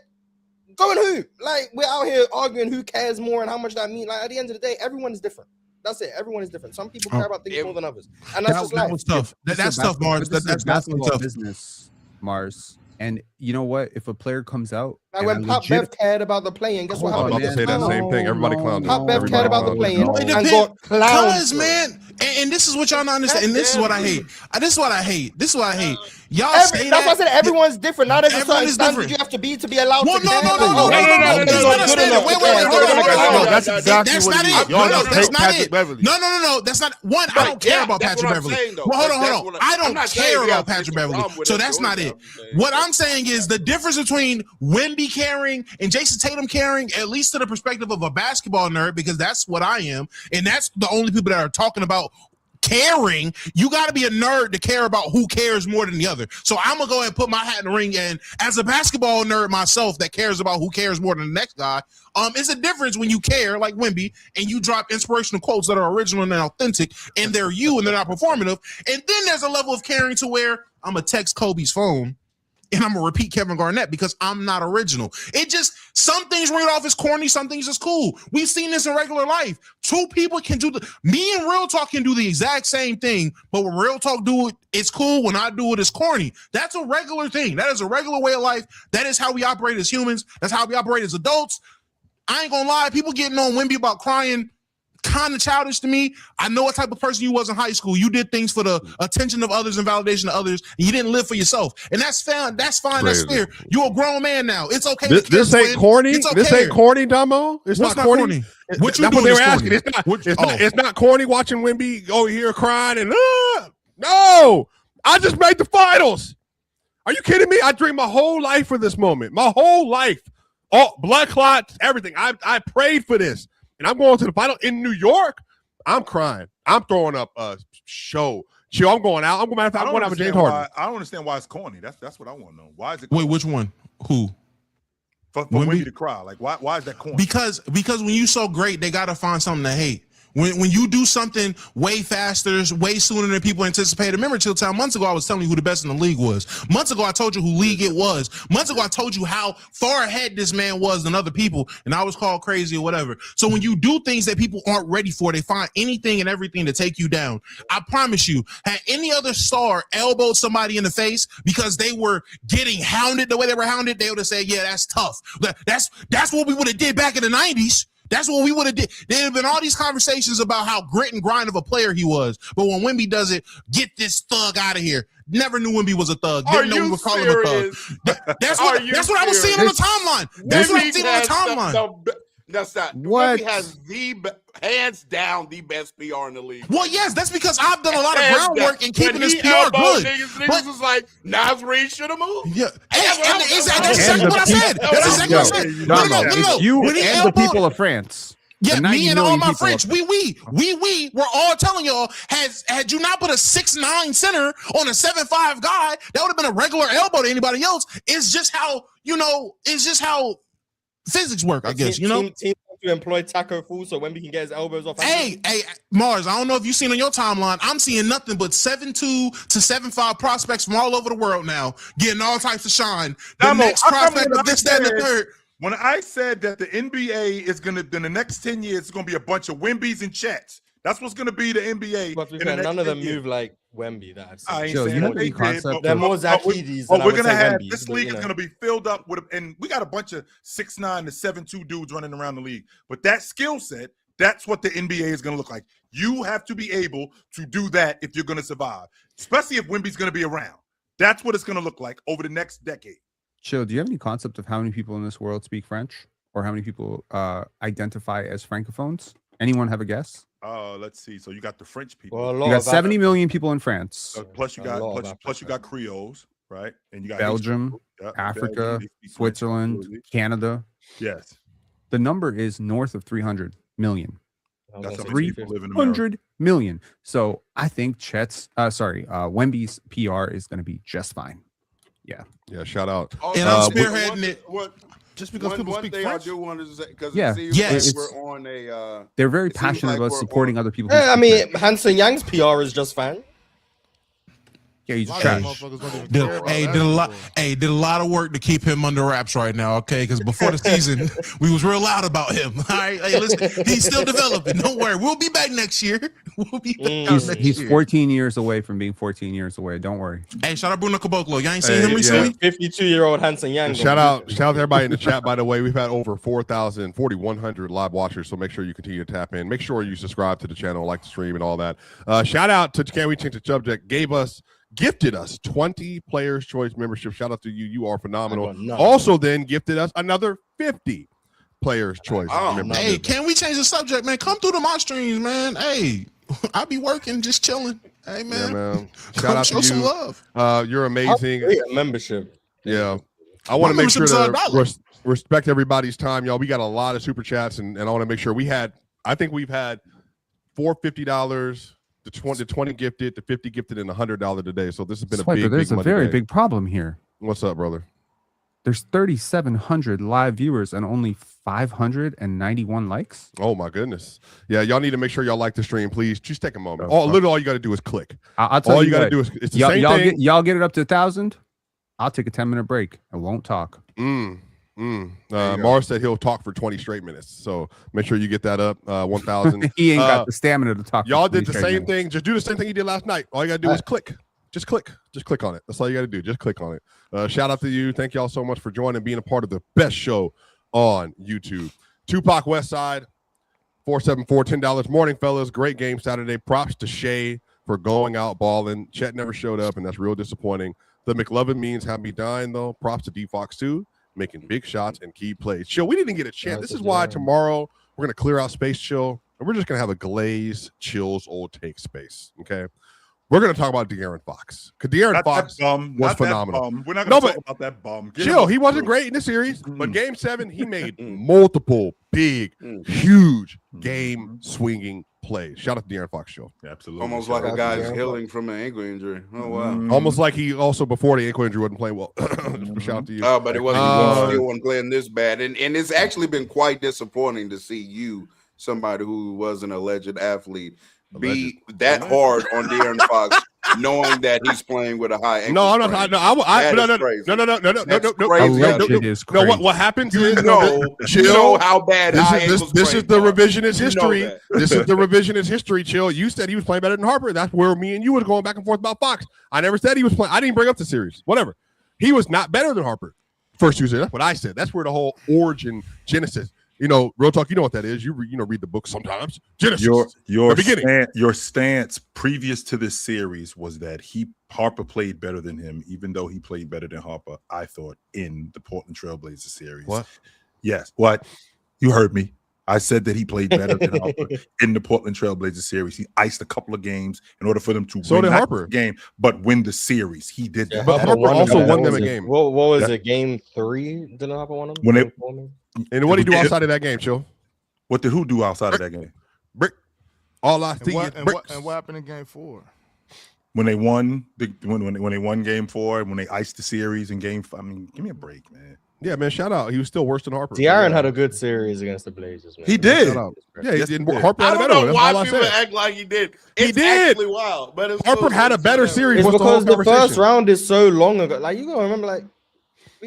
go and hoop. Like, we're out here arguing who cares more and how much that means. Like, at the end of the day, everyone is different. That's it. Everyone is different. Some people care about things more than others, and that's just life.
That was tough. That's tough, Mars. That's
basketball
tough
business, Mars. And you know what? If a player comes out,
like when Pat Bev cared about the playing, guess what happened?
I'm about to say that same thing. Everybody clowned him.
Pat Bev cared about the playing and got clowned.
Because, man, and this is what y'all not understand. And this is what I hate. This is what I hate. Y'all say
that's why I said everyone's different. Not every
everyone is
standard
different.
you have to be allowed to care.
No.
That's exactly what it is. Y'all just take Patrick Beverley.
No. That's not one. I don't care about Patrick Beverley. Well, hold on. I don't care about Patrick Beverley. So that's not it. What I'm saying is the difference between Wemby caring and Jason Tatum caring, at least to the perspective of a basketball nerd, because that's what I am, and that's the only people that are talking about caring. You got to be a nerd to care about who cares more than the other. So I'm gonna go ahead and put my hat in the ring, and as a basketball nerd myself that cares about who cares more than the next guy, it's a difference when you care like Wemby and you drop inspirational quotes that are original and authentic and they're you and they're not performative, and then there's a level of caring to where I'm gonna text Kobe's phone and I'm gonna repeat Kevin Garnett because I'm not original. It just, some things read off as corny, some things is cool. We've seen this in regular life. Two people can do me and Real Talk can do the exact same thing, but when Real Talk do it, it's cool. When I do it, it's corny. That's a regular thing. That is a regular way of life. That is how we operate as humans. That's how we operate as adults. I ain't gonna lie, people getting on Wemby about crying, kind of childish to me. I know what type of person you was in high school. You did things for the attention of others and validation of others, and you didn't live for yourself. And that's fine. That's fine. That's fair. You're a grown man now. It's okay.
This ain't corny. Okay. This ain't corny, Damo. It's not corny.
What you
that's what they were asking.
It's
not corny watching Wemby over here crying and no. I just made the finals. Are you kidding me? I dreamed my whole life for this moment. My whole life. Oh, blood clots, everything. I prayed for this. And I'm going to the final in New York. I'm crying. I'm throwing up a show. Chill, I'm going out. I'm going out with James Harden.
I don't understand why it's corny. That's what I want to know. Why is it corny?
Wait, which one? Who?
For Wemby to cry. Like, why is that corny?
Because when you so great, they got to find something to hate. When you do something way faster, way sooner than people anticipated. Remember, Chilltown, months ago, I was telling you who the best in the league was. Months ago, I told you who league it was. Months ago, I told you how far ahead this man was than other people, and I was called crazy or whatever. So when you do things that people aren't ready for, they find anything and everything to take you down. I promise you, had any other star elbowed somebody in the face because they were getting hounded the way they were hounded, they would have said, yeah, that's tough. That's what we would have did back in the 90s. That's what we would have did. There have been all these conversations about how grit and grind of a player he was. But when Wemby does it, get this thug out of here. Never knew Wemby was a thug. Didn't know we would call him a thug. That's what I was seeing on the timeline. That's what I was seeing on the timeline.
That's not
what
Wemby has hands down the best PR in the league.
Well, yes, that's because I've done a lot of groundwork in keeping this PR good.
Niggas was like, Nas Reed should have moved.
Yeah, that's exactly what I said. That's exactly what I said.
No. You and the people of France.
Yeah,
The 90
me and all
million
my
people
French,
up
we were all telling y'all, had you not put a 6'9" center on a 7'5" guy, that would have been a regular elbow to anybody else. It's just how, it's just how physics work, I guess,
Team to employ Taco Fall so Wemby can get his elbows off.
Hey, Mars, I don't know if you've seen on your timeline, I'm seeing nothing but 7'2" to 7'5" prospects from all over the world now, getting all types of shine. The next prospect of this, that, and the third.
When I said that the NBA is going to, in the next 10 years, it's going to be a bunch of Wembys and Chets. That's what's going to be the NBA.
But none of them move like Wemby.
I ain't saying that they did, but
they're more Zakidis.
But we're going to have, this league is going to be filled up with, and we got a bunch of 6'9" to 7'2" dudes running around the league. But that skill set, that's what the NBA is going to look like. You have to be able to do that if you're going to survive, especially if Wemby's going to be around. That's what it's going to look like over the next decade.
Chill, do you have any concept of how many people in this world speak French, or how many people identify as francophones? Anyone have a guess?
Let's see. So you got the French people.
Well,
you got 70 million people in France.
Plus you got Creoles, right? And you got
Belgium, Africa, Switzerland, Canada.
Yes.
The number is north of 300 million.
That's
300 million. So I think Wemby's PR is going to be just fine.
Yeah, shout out.
And I'm spearheading it.
Just because people speak French?
I do want to say, because we're on a.
They're very passionate about supporting other people.
I mean, Hanson Yang's PR is just fine.
Yeah, he's trash.
Did a lot of work to keep him under wraps right now, okay? Because before the season, we was real loud about him. All right, hey, listen, he's still developing. Don't worry, we'll be back next year. We'll be back
He's 14 years away from being 14 years away. Don't worry.
Hey, shout out Bruno Caboclo. Y'all ain't seen him recently?
52-year-old Hanson Yang.
Shout out to everybody in the chat. By the way, we've had over 4,100 live watchers, so make sure you continue to tap in. Make sure you subscribe to the channel, like the stream, and all that. Shout out to Can We Change the Subject? Gifted us 20 Players Choice membership. Shout out to you. You are phenomenal. Also, then gifted us another 50 Players Choice membership.
Hey, can we change the subject, man? Come through to my streams, man. Hey, I be working, just chilling. Hey, man.
Yeah, man. Shout out to you.
Some love.
You're amazing.
Membership.
Yeah. I want to make sure to respect everybody's time, y'all. We got a lot of super chats, and I want to make sure I think we've had $450. The 20 gifted, the 50 gifted, and $100 today. So this has been
There's a very big problem here.
What's up, brother?
There's 3,700 live viewers and only 591 likes.
Oh my goodness! Yeah, y'all need to make sure y'all like the stream, please. Just take a moment. Literally, all you got to do is click.
I'll tell
all you got to do is it's the same thing.
Y'all get it up to 1,000. I'll take a 10-minute break. I won't talk.
Mars said he'll talk for 20 straight minutes. So make sure you get that up. 1,000.
He ain't got the stamina to talk.
Y'all did the same thing. Just do the same thing you did last night. All you got to do is click. Just click. Just click on it. That's all you got to do. Just click on it. Shout out to you. Thank y'all so much for joining and being a part of the best show on YouTube. Tupac Westside, 474, $10. Morning, fellas. Great game Saturday. Props to Shea for going out balling. Chet never showed up, and that's real disappointing. The McLovin means have me dying, though. Props to D-Fox, too. Making big shots and key plays. Chill, we didn't get a chance. This is why tomorrow we're going to clear out Space Chill, and we're just going to have a Glaze Chill's Old Take space, okay? We're going to talk about De'Aaron Fox. Because De'Aaron Fox was phenomenal.
We're not going to talk about that bum.
Chill, he wasn't great in the series, but Game 7, he made multiple big, huge game-swinging plays. Shout out to De'Aaron Fox show.
Absolutely.
Almost like a guy healing from an ankle injury. Oh, wow.
Almost like he also, before the ankle injury, wasn't playing well. Shout out to you.
Oh, but it wasn't. He still wasn't playing this bad. And it's actually been quite disappointing to see you, somebody who was an alleged athlete, be that hard on De'Aaron Fox, knowing that he's playing with a high ankle.
No, I'm not. No. What happens is
you know how bad
this is the revisionist history. This is the revisionist history. Chill. You said he was playing better than Harper. That's where me and you was going back and forth about Fox. I never said he was playing. I didn't bring up the series. Whatever. He was not better than Harper. First Tuesday. That's what I said. That's where the whole origin genesis. You know, real talk. You know what that is. You read the book sometimes. Genesis.
Your stance previous to this series was that Harper played better than him, even though he played better than Harper. I thought in the Portland Trailblazers series.
What?
Yes. What? You heard me. I said that he played better than Harper in the Portland Trailblazers series. He iced a couple of games in order for them to
win
did
Harper.
The game, but win the series. He did that.
But Harper also won them a game.
What was it? Game 3? Didn't Harper win them?
And what
did he do outside of that game, Chill?
What did who do outside of that game?
Brick. All I
And
see
what,
is
and,
bricks.
what happened in game 4?
When they won when they won game 4, when they iced the series in game 5. I mean, give me a break, man.
Yeah, man. Shout out. He was still worse than Harper.
De'Aaron had a good series against the Blazers, man.
He did.
Shout out. Yeah,
Yes,
he
he
did.
did.
Harper
I
had a
don't
better
know
one. That's
why
all I
people
said.
act like he did.
He
It's
did.
actually wild, but it's
Harper
cool.
had a better series.
It's
What's the whole
because the first
conversation?
round is so long ago. Like you gotta remember, like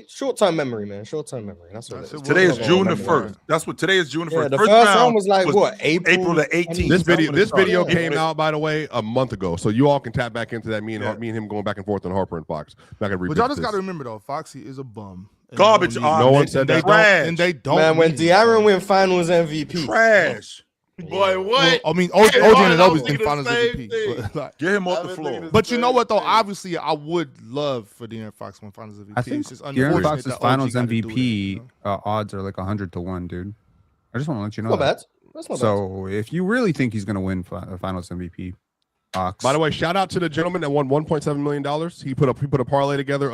short-term memory, man. Short-term memory. That's what it is.
Today is
We'll
June the
remember.
1st. That's what today is, June the 1st.
Yeah, the first round was like what,
April the 18th.
This video
Yeah.
came out, by the way, a month ago. So you all can tap back into that. Me and him going back and forth on Harper and Fox. Back and
But y'all just got to remember, though, Foxy is a bum. And
Garbage.
No one said that.
And they don't.
Man, when
need
De'Aaron win Finals MVP,
Trash.
Boy, what?
I mean,
Hey,
OG
Martin,
and
I
Obi's
was
been
thinking
Finals
the same
MVP.
thing.
But, like,
Get him off
I've
the
been
floor.
thinking
but you know what, though?
Same.
Obviously, I would love for De'Aaron Fox to win Finals MVP.
I think
It's just
De'Aaron
unfortunate
Fox's
that OG
Finals
gotta do that,
MVP
you know?
odds are like 100-1, dude. I just want to let you know
not
that.
bad. That's not bad.
So if you really think he's going to win Finals MVP, Fox.
By the way, shout out to the gentleman that won $1.7 million. He put a parlay together.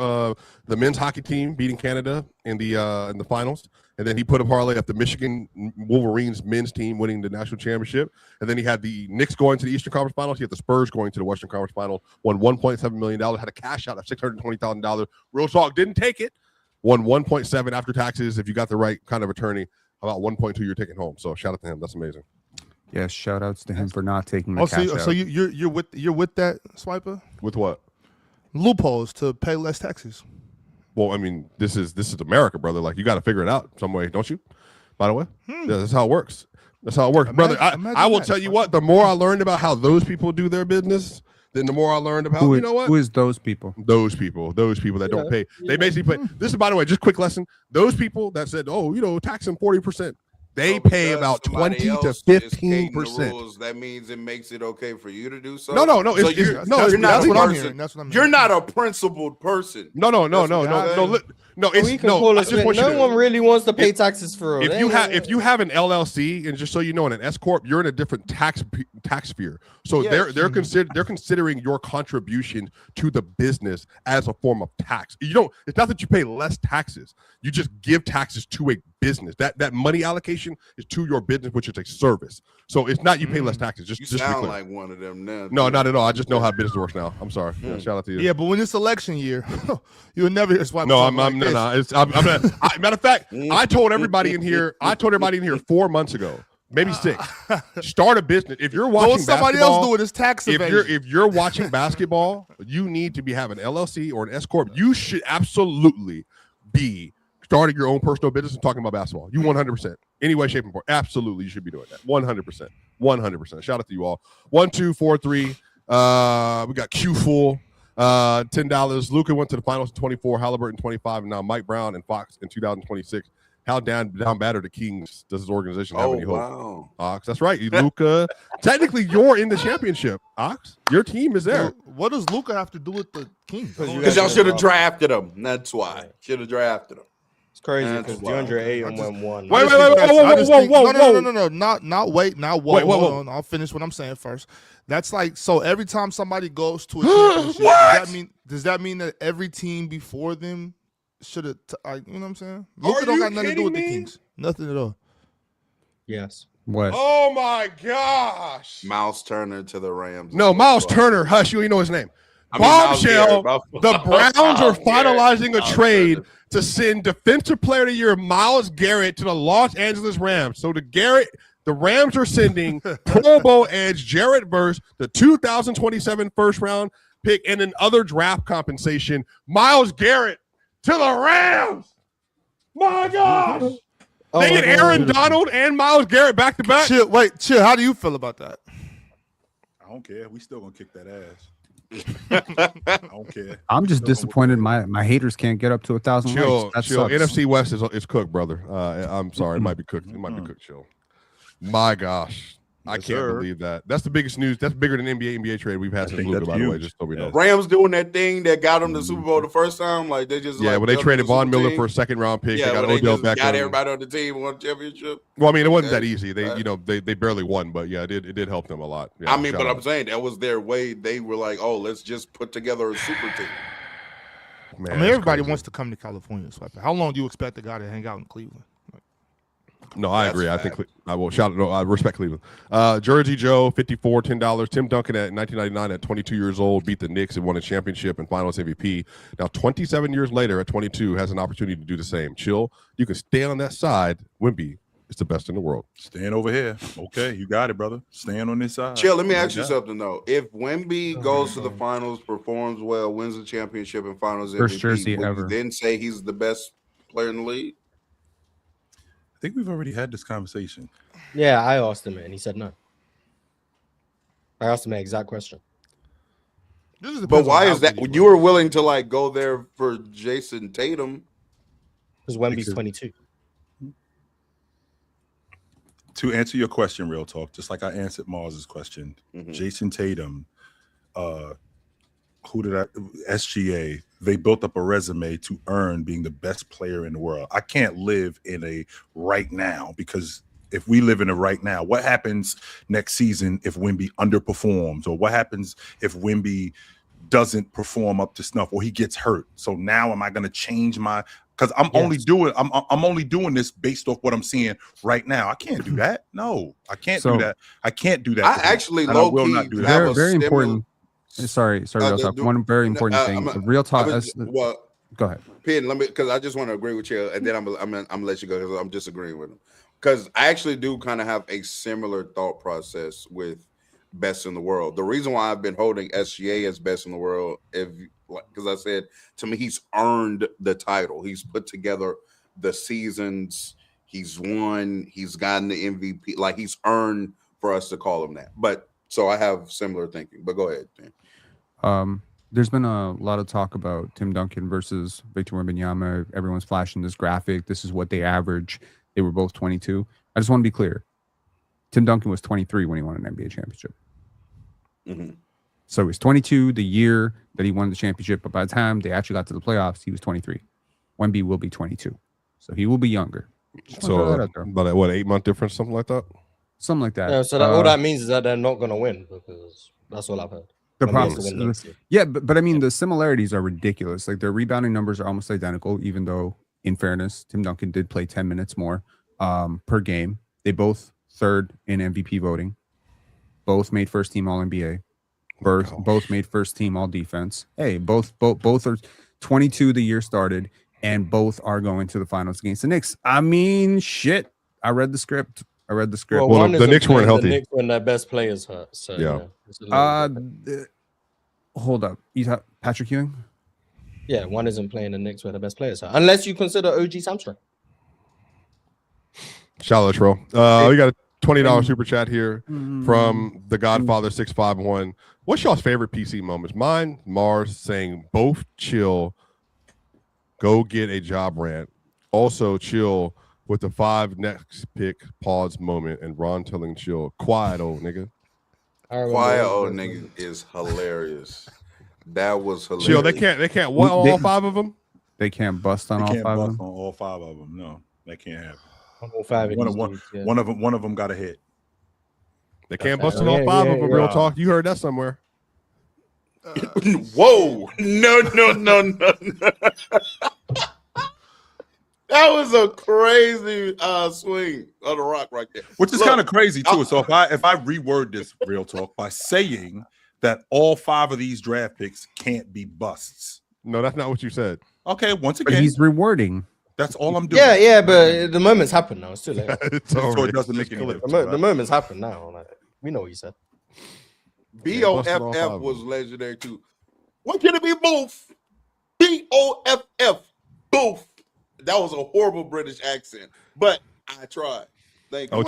The men's hockey team beating Canada in the finals, and then he put a parlay of the Michigan Wolverines men's team winning the national championship, and then he had the Knicks going to the Eastern Conference Finals. He had the Spurs going to the Western Conference Finals. Won $1.7 million. Had a cash out of $620,000. Real talk, didn't take it. Won 1.7 after taxes. If you got the right kind of attorney, about 1.2 you're taking home. So shout out to him. That's amazing.
Yes, shout outs to him for not taking the
Oh,
cash
so
out.
you're with that, Swiper?
With what?
Loopholes to pay less taxes.
Well, I mean, this is America, brother. Like, you got to figure it out some way, don't you? By the way, yeah, that's how it works. That's how it works, brother. I will tell you what. The more I learned about how those people do their business, then the more I learned about you know what.
Who is those people?
Those people that don't pay. They basically pay. This is, by the way, just quick lesson. Those people that said, "Oh, tax them 40%." They pay about 20 to 15%.
That means it makes it okay for you to do so.
No.
So
You're
That's
not
what
a
I'm
person.
hearing. That's what I'm
You're
hearing.
not a principled person.
No.
We can call
I
it
just want you
no
to-
one really wants to pay taxes for it.
If you have an LLC, and just so you know, in an S corp, you're in a different tax sphere. So
Yes.
they're considering your contribution to the business as a form of tax. It's not that you pay less taxes. You just give taxes to a business. That money allocation is to your business, which is a service. So it's not you pay less taxes.
You
Just be
sound
clear.
like one of them now.
No, not at all. I just know how business works now. I'm sorry. Yeah, shout out to you.
Yeah, but when it's election year, you'll never hear Swiper.
No,
talk
I'm
like
no,
this.
no. Matter of fact, I told everybody in here 4 months ago, maybe 6. Start a business. If you're watching
What somebody
basketball,
else doing is tax evasion.
if you're watching basketball, you need to have an LLC or an S corp. You should absolutely be starting your own personal business and talking about basketball. You 100%. Any way, shape, and form. Absolutely, you should be doing that. 100%. 100%. Shout out to you all. 1, 2, 4, 3. We got Q full. $10. Luka went to the finals in 24, Halliburton 25, and now Mike Brown and Fox in 2026. How down bad are the Kings? Does his organization have any hope?
Wow.
Ox, that's right. Luka. Technically, you're in the championship. Ox, your team is there.
What does Luka have to do with the Kings?
Because y'all should have drafted him. That's why. Should have drafted him.
It's crazy
That's
because
wild.
DeAndre Ayton won one.
Wait,
No. Not wait. Now, whoa.
Wait.
Hold on. I'll finish what I'm saying first. That's like, so every time somebody goes to a championship, does that mean that every team before them should have, you know what I'm saying? Luka don't got nothing to do with the Kings. Nothing at all.
Yes.
What?
Oh my gosh.
Miles Turner to the Rams.
No, Miles Turner. Hush, you know his name.
Miles
Bombshell.
Garrett.
The Browns are
Miles
finalizing
Garrett.
a trade to send Defensive Player of the Year Miles Garrett to the Los Angeles Rams. So the Rams are sending Pro Bowl edge Jarrett Verse, the 2027 first round pick, and then other draft compensation. Miles Garrett to the Rams. My gosh. They get Aaron Donald and Miles Garrett back to back.
Chill. How do you feel about that?
I don't care. We still gonna kick that ass. I don't care.
I'm just disappointed my haters can't get up to 1,000 likes. That
Chill.
sucks.
NFC West is cooked, brother. I'm sorry. It might be cooked. It might be cooked, chill. My gosh. I can't believe that. That's the biggest news. That's bigger than NBA trade we've had since Luka, by the way, just so we know.
Rams doing that thing that got them the Super Bowl the first time. Like they just
when they traded Von Miller for a second round pick, they got Odell Beckham.
Got everybody on the team, won championship.
Well, I mean, it wasn't that easy. They barely won, but yeah, it did help them a lot. Yeah,
I'm saying that was their way. They were like, oh, let's just put together a super team.
Man,
I mean, everybody wants to come to California, Swiper. How long do you expect the guy to hang out in Cleveland?
No, I agree. I think I will shout it. No, I respect Cleveland. Jersey Joe, 54, $10. Tim Duncan at 1999 at 22 years old beat the Knicks and won a championship and Finals MVP. Now, 27 years later at 22 has an opportunity to do the same. Chill. You can stay on that side. Wemby is the best in the world.
Stand over here. Okay, you got it, brother. Stand on this side.
Chill. Let me ask you something though. If Wemby goes to the finals, performs well, wins the championship and Finals
First
MVP,
jersey
would
ever.
you then say he's the best player in the league?
I think we've already had this conversation.
Yeah, I asked him it and he said no. I asked him the exact question.
But why is that? You were willing to like go there for Jason Tatum
because Wemby's 22.
To answer your question, real talk, just like I answered Mars's question, Jason Tatum, SGA, they built up a resume to earn being the best player in the world. I can't live in a right now because if we live in a right now, what happens next season if Wemby underperforms, or what happens if Wemby doesn't perform up to snuff or he gets hurt? So now am I going to change my? Because I'm only doing this based off what I'm seeing right now. I can't do that. No, I can't do that. I can't do that.
I actually low key have a
very important. Sorry, real talk. One very important thing. Real talk. Go ahead,
Pin. Let me, because I just want to agree with you, and then I'm gonna let you go because I'm disagreeing with him. Because I actually do kind of have a similar thought process with best in the world. The reason why I've been holding SGA as best in the world, because I said to me, he's earned the title. He's put together the seasons. He's won. He's gotten the MVP. Like, he's earned for us to call him that. But so I have similar thinking. But go ahead, Dan.
There's been a lot of talk about Tim Duncan versus Victor Wembanyama. Everyone's flashing this graphic. This is what they average. They were both 22. I just want to be clear. Tim Duncan was 23 when he won an NBA championship. So he was 22 the year that he won the championship, but by the time they actually got to the playoffs, he was 23. Wemby will be 22, so he will be younger.
So about what, 8-month difference, something like that.
Something like that.
Yeah, so all that means is that they're not going to win because that's all I've heard.
The problem, yeah, but I mean the similarities are ridiculous. Like their rebounding numbers are almost identical, even though, in fairness, Tim Duncan did play 10 minutes more per game. They both third in MVP voting. Both made first team All NBA. Both made first team All Defense. Hey, both are 22 the year started, and both are going to the finals against the Knicks. I mean, shit. I read the script. Well,
the Knicks weren't healthy.
The Knicks when their best players hurt. So
yeah.
Hold up. You have Patrick Ewing?
Yeah, one isn't playing the Knicks where the best players hurt, unless you consider OG Samstrom.
Shout out, we got a $20 super chat here from the Godfather 651. What's y'all's favorite PC moments? Mine, Mars saying both chill, go get a job rant. Also chill with the 5 next pick pause moment, and Ron telling chill, quiet old nigga.
Quiet old nigga is hilarious. That was hilarious.
Chill, they can't what, all 5 of them?
They can't bust on all 5 of them.
On all 5 of them. No, that can't happen.
All 5
one of them got a hit.
They can't bust on all 5 of them. Real talk. You heard that somewhere.
Whoa! No. That was a crazy swing on the rock right there.
Which is kind of crazy too. So if I reword this real talk by saying that all 5 of these draft picks can't be busts.
No, that's not what you said.
Okay, once again,
but he's rewording.
That's all I'm doing.
Yeah, but the moment's happened now. It's too late.
So it doesn't make any difference.
The moment's happened now. Like, we know what you said.
BOFF was legendary too. What can it be? Both. BOFF. Both. That was a horrible British accent, but I tried.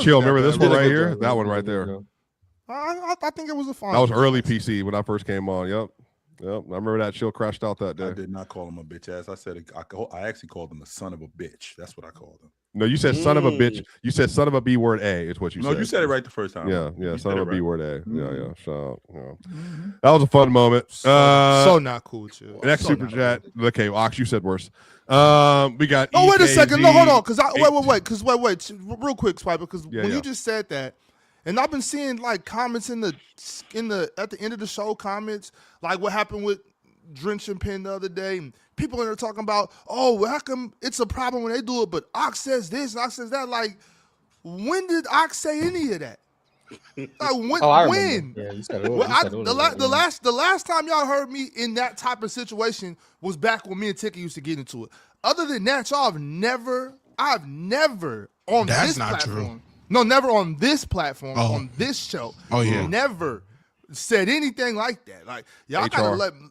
Chill. Remember this one right here? That one right there.
I think it was a fine.
That was early PC when I first came on. Yep. I remember that chill crashed out that day.
I did not call him a bitch ass. I said I actually called him a son of a bitch. That's what I called him.
No, you said son of a bitch. You said son of a B word A is what you said.
No, you said it right the first time.
Yeah, son of a B word A. Yeah. So that was a fun moment.
So not cool, chill.
Next super chat. Okay, Ox, you said worse. We got.
Oh, wait a second. No, hold on. Because wait. Real quick, Swiper. Because when you just said that, and I've been seeing like comments at the end of the show, comments like what happened with Drench and Penn the other day. And people in there talking about, oh, well, how come it's a problem when they do it, but Ox says this and Ox says that? Like, When did Ox say any of that? Like, when?
I
when?
remember. Yeah, you said all,
Well,
you said all of that, yeah.
the last time y'all heard me in that type of situation was back when me and Ticky used to get into it. Other than that, y'all I've never on
That's
this
not
platform.
true.
No, never on this platform,
Oh.
on this show.
Oh, yeah.
Never said anything like that. Like, y'all gotta
HR.
let me.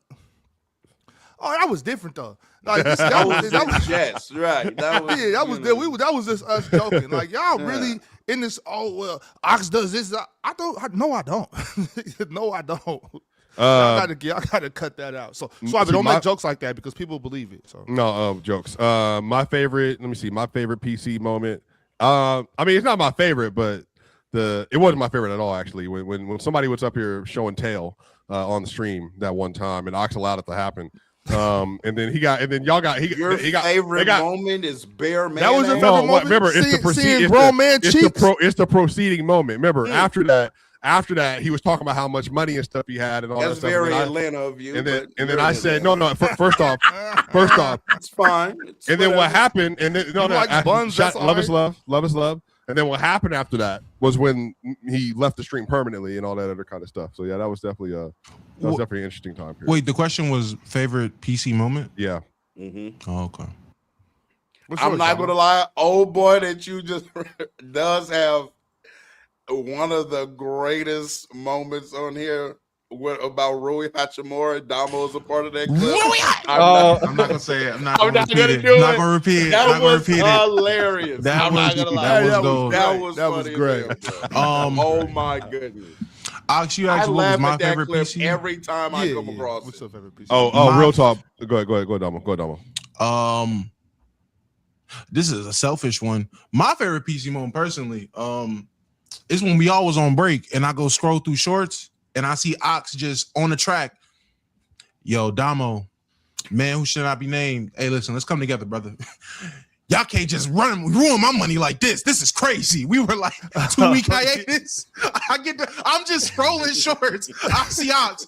Oh, that was different though. Like that was
Yes, right. That was,
yeah, that was that was just us joking. Like y'all really in this. Oh well, Ox does this. I don't. No, I don't. No, I don't. Y'all gotta cut that out. So I don't make jokes like that because people believe it. So
No, jokes. My favorite. Let me see. My favorite PC moment. I mean, it's not my favorite, but it wasn't my favorite at all. Actually, when somebody was up here showing tail on the stream that one time, and Ox allowed it to happen. And then y'all got
your favorite moment is bare man.
That was your favorite moment.
Remember, it's the proceeding
grown man cheeks.
It's the proceeding moment. Remember, after that, he was talking about how much money and stuff he had and all
That's
that stuff.
very Atlanta of you.
And then I said, no. First off,
it's fine.
And then what happened? And then
buns, that's
love is love. And then what happened after that was when he left the stream permanently and all that other kind of stuff. So yeah, that was definitely an interesting time period.
Wait, the question was favorite PC moment?
Yeah.
Mm-hmm.
Oh, okay.
I'm not gonna lie, old boy that you just does have one of the greatest moments on here about Rui Hachimura. Damo is a part of that clip.
I'm not gonna say it. I'm not gonna repeat it.
That was hilarious. I'm not gonna lie. That was great. Oh my goodness.
Ox, you asked what was my favorite
clip
PC
every time I come across.
What's your favorite PC?
Real talk. Go ahead, Damo.
This is a selfish one. My favorite PC moment personally, is when we all was on break and I go scroll through shorts and I see Ox just on the track. Yo, Damo, man who should not be named. Hey, listen, let's come together, brother. Y'all can't just ruin my money like this. This is crazy. We were like 2-week hiatus. I'm just scrolling shorts. I see Ox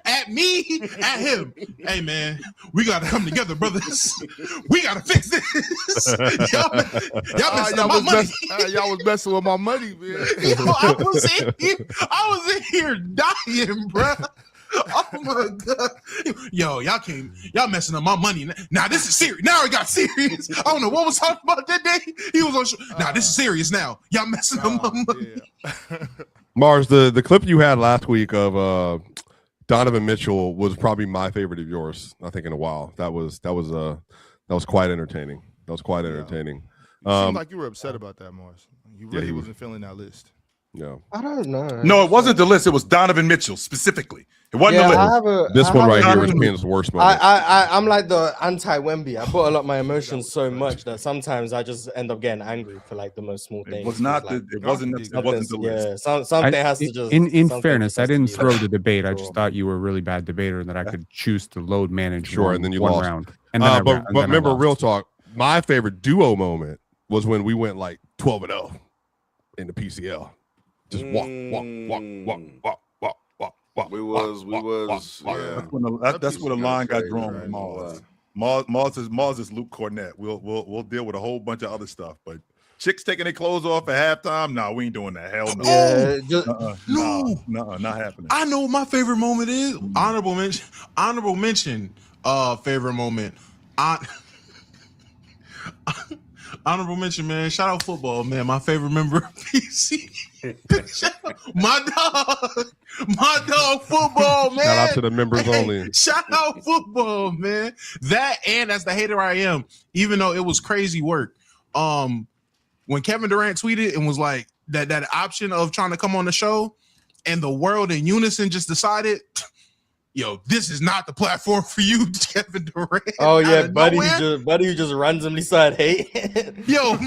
at me, at him. Hey man, we gotta come together, brothers. We gotta fix this. Y'all messing up my money.
Y'all was messing with my money, man.
Yo, I was in here dying, bro. Oh my god. Yo, y'all messing up my money. Now this is serious. Now it got serious. I don't know what was talking about that day. He was on now this is serious now. Y'all messing up my money.
Yeah. Mars, the clip you had last week of Donovan Mitchell was probably my favorite of yours, I think, in a while. That was quite entertaining.
You seemed like you were upset about that, Mars. You really wasn't feeling that list.
No.
I don't know.
No, it wasn't the list. It was Donovan Mitchell specifically. It wasn't the list.
This one right here is Ben's worst moment.
I'm like the anti-Wemby. I put a lot of my emotions so much that sometimes I just end up getting angry for like the most small things.
It was not the. It wasn't the list.
Yeah, something has to just.
In fairness, I didn't throw the debate. I just thought you were a really bad debater and that I could choose to load manage.
Sure, and then you
one
lost.
round. And then
but remember, real talk. My favorite duo moment was when we went like 12-0 in the PCL. Just walk.
We was. Yeah.
That's where the line got drawn with Mars. Mars is Luke Cornett. We'll deal with a whole bunch of other stuff, but chicks taking their clothes off at halftime. No, we ain't doing that. Hell no.
No,
not happening.
I know what my favorite moment is. Honorable mention. Favorite moment. Honorable mention, man. Shout out football, man. My favorite member of PC. My dog, football, man.
Shout out to the members only.
Shout out football, man. That and as the hater I am, even though it was crazy work. When Kevin Durant tweeted and was like that option of trying to come on the show, and the world in unison just decided, yo, this is not the platform for you, Kevin Durant.
Oh yeah, buddy who just randomly started hating.
Yo,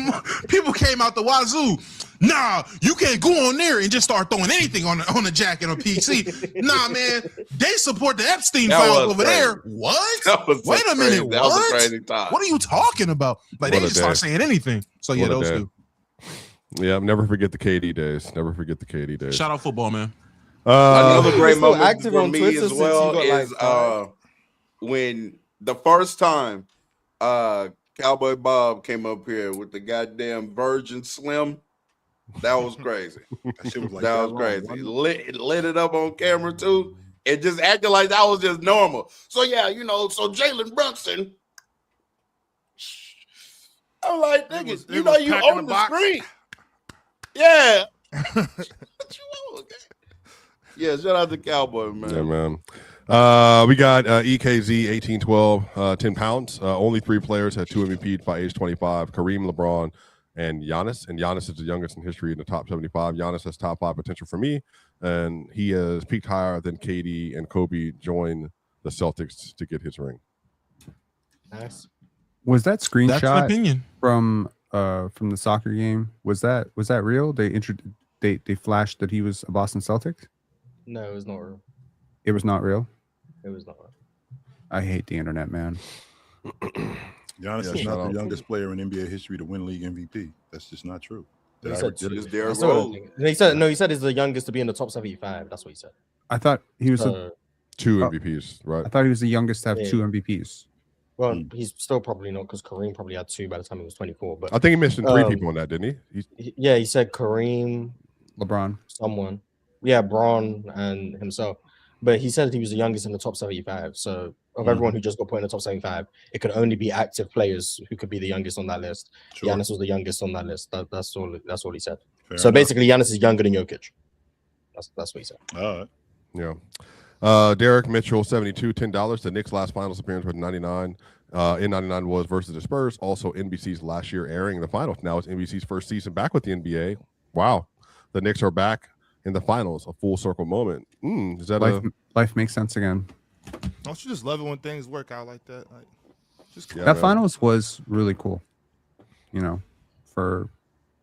people came out the wazoo. Nah, you can't go on there and just start throwing anything on the jacket on PC. Nah, man, they support the Epstein files over there. What? Wait a minute.
That was a crazy time.
What are you talking about? Like they just start saying anything. So yeah, those two.
Yeah, never forget the KD days.
Shout out football, man.
Another great moment
active
for
on
me
Twitter
as well
since you got,
is when the first time Cowboy Bob came up here with the goddamn Virgin Slim. That was crazy.
That shit was like
that was crazy. Lit it up on camera too. It just acted like that was just normal. So yeah, so Jalen Brunson. I'm like, niggas, you own the screen. Yeah. What you want? Yeah, shout out to Cowboy, man.
Yeah, man. We got EKZ 1812, 10 pounds. Only 3 players had 2 MVPs by age 25. Kareem, LeBron, and Giannis. And Giannis is the youngest in history in the top 75. Giannis has top 5 potential for me. And he has peaked higher than KD and Kobe joined the Celtics to get his ring.
Nice.
Was that
That's an
screenshot
opinion.
from the soccer game? Was that real? They flashed that he was a Boston Celtic?
No, it was not real.
It was not real.
It was not real.
I hate the internet, man.
Giannis is not the youngest player in NBA history to win league MVP. That's just not true.
He said he's the youngest to be in the top 75. That's what he said.
I thought he was
2 MVPs, right?
I thought he was the youngest to have 2 MVPs.
Well, he's still probably not because Kareem probably had 2 by the time he was 24. But
I think he mentioned 3 people on that, didn't he?
He said Kareem,
LeBron,
someone. Yeah, Braun and himself. But he said he was the youngest in the top 75. So of everyone who just got put in the top 75, it could only be active players who could be the youngest on that list. Sure. Giannis was the youngest on that list. That's all he said. Fair enough. Basically, Giannis is younger than Jokic. That's what he said.
All right.
Yeah. Derek Mitchell, 72, $10. The Knicks' last finals appearance was 99. In 99 was versus the Spurs. Also, NBC's last year airing in the finals. Now it's NBC's first season back with the NBA. Wow. The Knicks are back in the finals, a full circle moment. Is that
life makes sense again?
Don't you just love it when things work out like that? Like, just
that finals was really cool. For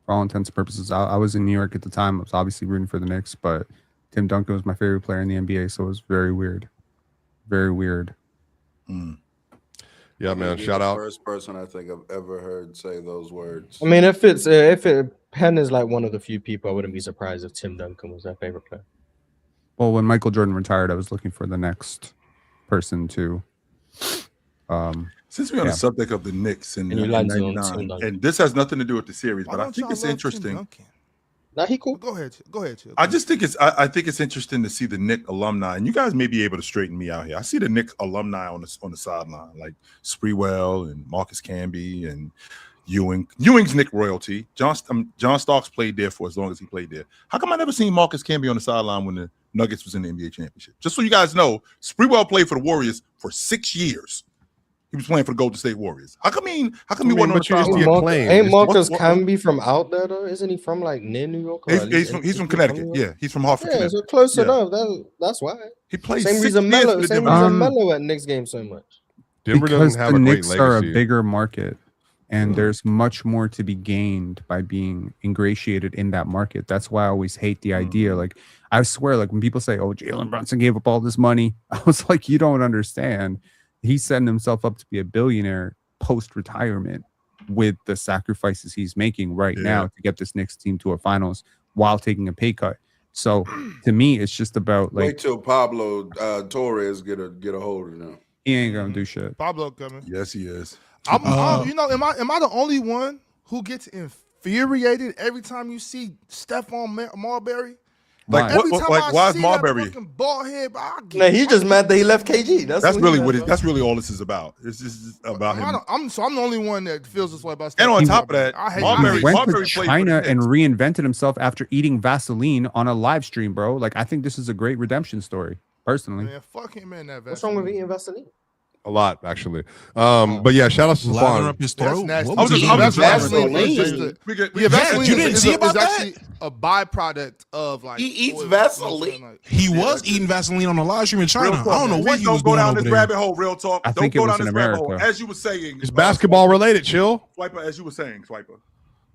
all intents and purposes, I was in New York at the time. I was obviously rooting for the Knicks, but Tim Duncan was my favorite player in the NBA, so it was very weird. Very weird.
Yeah, man. Shout out.
First person I think I've ever heard say those words.
I mean, Penn is like one of the few people, I wouldn't be surprised if Tim Duncan was their favorite player.
Well, when Michael Jordan retired, I was looking for the next person to.
Since we're on the subject of the Knicks and 99, and this has nothing to do with the series, but I think it's interesting.
Nah, he cool.
Go ahead. Chip.
I just think I think it's interesting to see the Knicks alumni, and you guys may be able to straighten me out here. I see the Knicks alumni on the sideline, like Sprewell and Marcus Camby and Ewing. Ewing's Knick royalty. John Starks played there for as long as he played there. How come I never seen Marcus Camby on the sideline when the Nuggets was in the NBA championship? Just so you guys know, Sprewell played for the Warriors for 6 years. He was playing for the Golden State Warriors. How come he wasn't on the sideline?
Ain't Marcus Camby from out there though? Isn't he from like near New York?
He's from Connecticut. Yeah, he's from Hartford.
Yeah, so close enough. That's why he played. Same reason Melo at Knicks game so much.
Denver doesn't have
the
a great
Knicks
legacy.
are a bigger market, and there's much more to be gained by being ingratiated in that market. That's why I always hate the idea. Like, I swear, like when people say, "Oh, Jalen Brunson gave up all this money," I was like, "You don't understand. He's setting himself up to be a billionaire post-retirement with the sacrifices he's making right now to get this Knicks team to a finals while taking a pay cut." So to me, it's just about like
wait till Pablo Torres get a hold of them.
He ain't gonna do shit.
Pablo coming.
Yes, he is.
Am I the only one who gets infuriated every time you see Stephon Marbury?
Like, why is Marbury?
Bald head,
he's just mad that he left KG. That's
really what that's really all this is about. It's just about him.
I'm the only one that feels this way about Stephon.
And on top of that,
Marbury went to China and reinvented himself after eating Vaseline on a live stream, bro. Like, I think this is a great redemption story, personally.
Man, fuck him, man. That
What's wrong with eating Vaseline?
A lot, actually. But yeah, shout out to
Lather
Stephon.
up his throat.
Vaseline.
You didn't see about that?
Actually a byproduct of like
he eats Vaseline.
He was eating Vaseline on the live stream in China. I don't know what he was
doing
doing
over
over
this
there.
rabbit hole. Real talk.
I think
Don't
it
go
was
down
in
this rabbit
America.
hole. As you were saying,
It's basketball related. Chill.
Swiper, as you were saying, Swiper.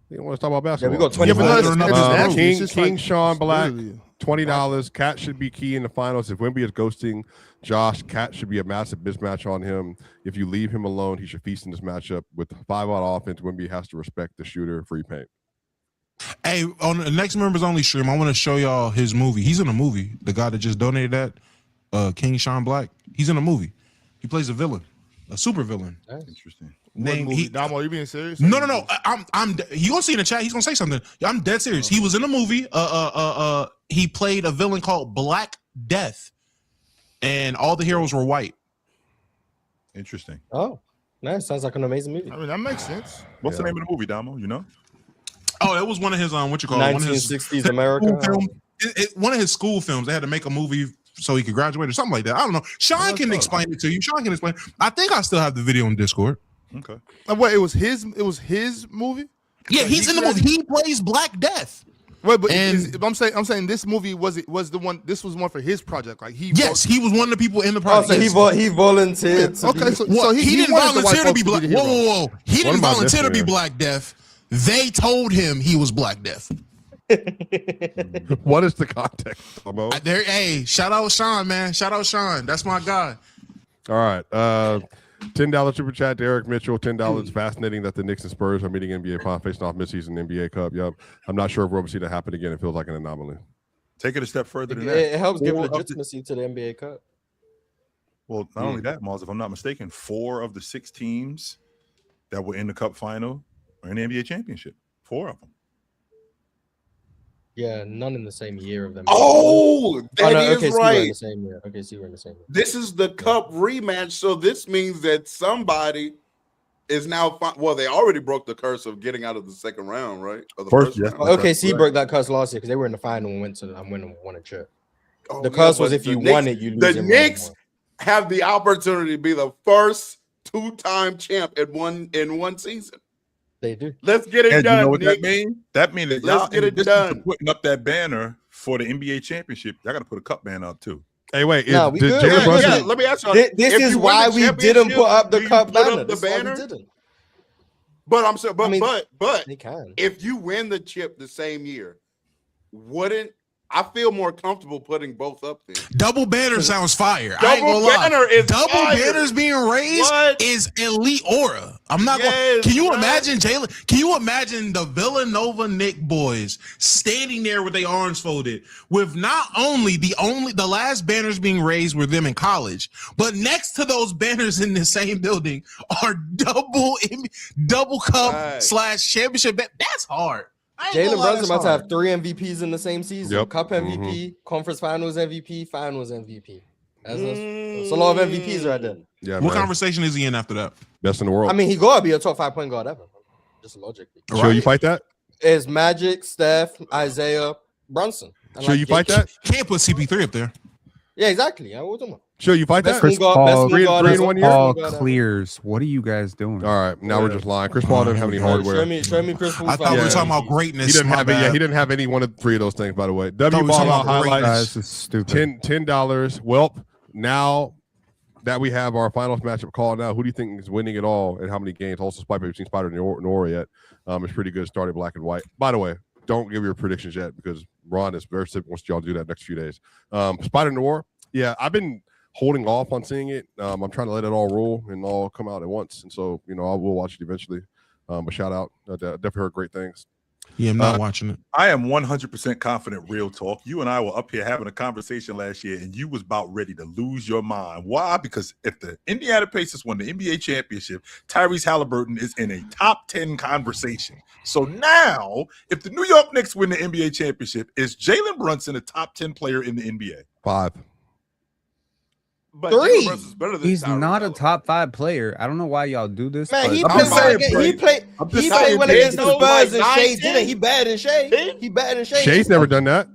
You don't want to talk about basketball.
Yeah, we got 25.
King Sean Black, $20. Cat should be key in the finals. If Wemby is ghosting Josh, Cat should be a massive mismatch on him. If you leave him alone, he should feast in this matchup. With 5-out offense, Wemby has to respect the shooter, free paint.
Hey, on the next members only stream, I want to show y'all his movie. He's in a movie. The guy that just donated that, King Sean Black, he's in a movie. He plays a villain, a super villain.
Interesting.
Damo, you being serious?
No. You gonna see in the chat? He's gonna say something. I'm dead serious. He was in a movie. He played a villain called Black Death, and all the heroes were white.
Interesting.
Oh, nice. Sounds like an amazing movie.
I mean, that makes sense.
What's the name of the movie, Damo? You know?
Oh, it was one of his
1960s America.
One of his school films. They had to make a movie so he could graduate or something like that. I don't know. Sean can explain it to you. Sean can explain. I think I still have the video on Discord.
Okay.
Wait, it was his movie?
Yeah, he's in the movie. He plays Black Death.
Wait, but I'm saying this movie was the one. This was one for his project. Like he was one
of the people in the project.
So he volunteered.
Okay, so
he didn't volunteer to be Black. Whoa! He didn't volunteer to be
man?
Black Death. They told him he was Black Death.
What is the context, Damo?
Hey, shout out Sean, man. Shout out Sean. That's my guy.
All right. $10 super chat to Eric Mitchell. $10. Fascinating that the Knicks and Spurs are meeting NBA final facing off midseason NBA Cup. Yep. I'm not sure if we'll see that happen again. It feels like an anomaly.
Take it a step further than that.
It helps give legitimacy to the NBA Cup.
Well, not only that, Mars, if I'm not mistaken, 4 of the 6 teams that were in the Cup final are in the NBA championship. 4 of them.
Yeah, none in the same year of them.
Oh, that is
OKC
right.
Were in the same year. OKC were in the same year.
This is the Cup rematch, so this means that somebody is now. Well, they already broke the curse of getting out of the second round, right? Or the first round.
OKC broke that curse last year because they were in the final and won a chip. The curse was if you won it, you lose.
The Knicks have the opportunity to be the first 2-time champ in one season.
They do.
Let's get it done.
You know what
Nick.
that means? That means that
Let's
y'all,
get
in
it
addition to
done.
putting up that banner for the NBA championship, y'all got to put a cup banner up too.
Hey, wait.
No, we good.
Jalen Brunson?
Let me ask you.
This is why we didn't put up the cup banner.
The banner.
Didn't.
But I'm saying, but
they can.
If you win the chip the same year, wouldn't I feel more comfortable putting both up there?
Double banner sounds fire. I ain't gonna
banner
lie.
is
Double
fire.
banners being raised is elite aura. I'm not going. Can you imagine Jalen? Can you imagine the Villanova Knick boys standing there with their arms folded, with not only the last banners being raised were them in college, but next to those banners in the same building are double cup / championship. That's hard.
Jalen Brunson about to have 3 MVPs in the same season.
Yep.
Cup MVP, Conference Finals MVP, Finals MVP. That's a lot of MVPs right there.
Yeah,
what conversation is he in after that?
Best in the world.
I mean, he gotta be a top 5 point guard ever. Just logically.
Sure, you fight that?
It's Magic, Steph, Isaiah, Brunson.
Sure, you fight that?
Can't put CP3 up there.
Yeah, exactly. I was talking about.
Sure, you fight that?
Chris Paul,
three in 1 year.
Paul clears. What are you guys doing?
All right, now we're just lying. Chris Paul didn't have any hardware.
Show me Chris Paul.
I thought we were talking about greatness.
He didn't have it.
bad.
Yeah, he didn't have any one of 3 of those things. By the way, W
we
ball
talking
out
about
highlights.
This is stupid.
$10. Welp. Now that we have our finals matchup call, now who do you think is winning it all, and how many games? Also, Spider, we've seen Spider Nora yet. It's pretty good starting black and white. By the way, don't give your predictions yet because Ron is very simple. Wants y'all to do that next few days. Spider Nora. Yeah, I've been holding off on seeing it. I'm trying to let it all roll and all come out at once. And so, I will watch it eventually. But shout out. I definitely heard great things.
Yeah, I'm not watching it.
I am 100% confident. Real talk. You and I were up here having a conversation last year, and you was about ready to lose your mind. Why? Because if the Indiana Pacers won the NBA championship, Tyrese Halliburton is in a top 10 conversation. So now, if the New York Knicks win the NBA championship, is Jalen Brunson a top 10 player in the NBA?
5.
But
3.
He's not a top 5 player. I don't know why y'all do this.
Man, he
but-
played well against the Spurs and Shea didn't. He better than Shea. He better than Shea.
Shay's never done that.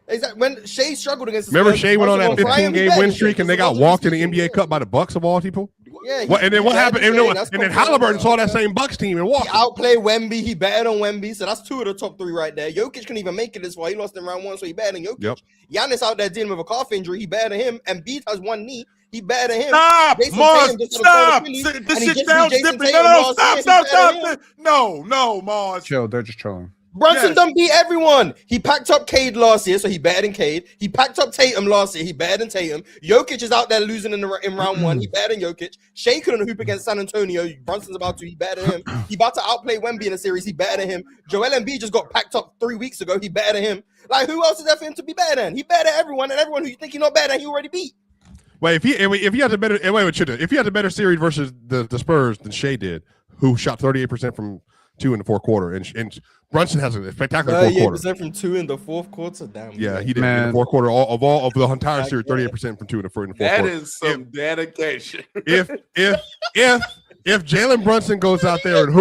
Exactly. When Shea struggled against the
Remember
Spurs,
Shea went on that
Brunson
15-game
better
win
than
streak
Shea.
and they got walked in the NBA Cup by the Bucks of all people?
Yeah.
And then what happened? And then Halliburton saw that same Bucks team and walked.
He outplayed Wemby. He batted on Wemby. So that's 2 of the top 3 right there. Jokic couldn't even make it this far. He lost in round 1, so he batted on Jokic.
Yep.
Giannis out there dealing with a calf injury. He batted him. And Embiid has 1 knee. He batted him.
Stop,
Jason
Mars,
Tatum just
stop.
Philly,
This
and he
shit
just
sounds
beat Jason
different.
Tatum
No,
last year. He
stop.
batted him.
No, Mars.
Chill, they're just trolling.
Brunson done beat everyone. He packed up Cade last year, so he batted in Cade. He packed up Tatum last year. He batted in Tatum. Jokic is out there losing in round 1. He batted in Jokic. Shea couldn't hoop against San Antonio. Brunson's about to. He batted him. He about to outplay Wemby in the series. He batted him. Joel Embiid just got packed up 3 weeks ago. He batted him. Like, who else is there for him to be better than? He batted everyone, and everyone who you think he's not better than, he already beat.
Wait, if he has a better series versus the Spurs than Shea did, who shot 38% from 2 in the fourth quarter, and Brunson has a spectacular fourth quarter.
38% from 2 in the fourth quarter. Damn.
Yeah, he did in the fourth quarter. All of the entire series, 38% from 2 in the fourth quarter.
That is some dedication.
If Jalen Brunson goes out there and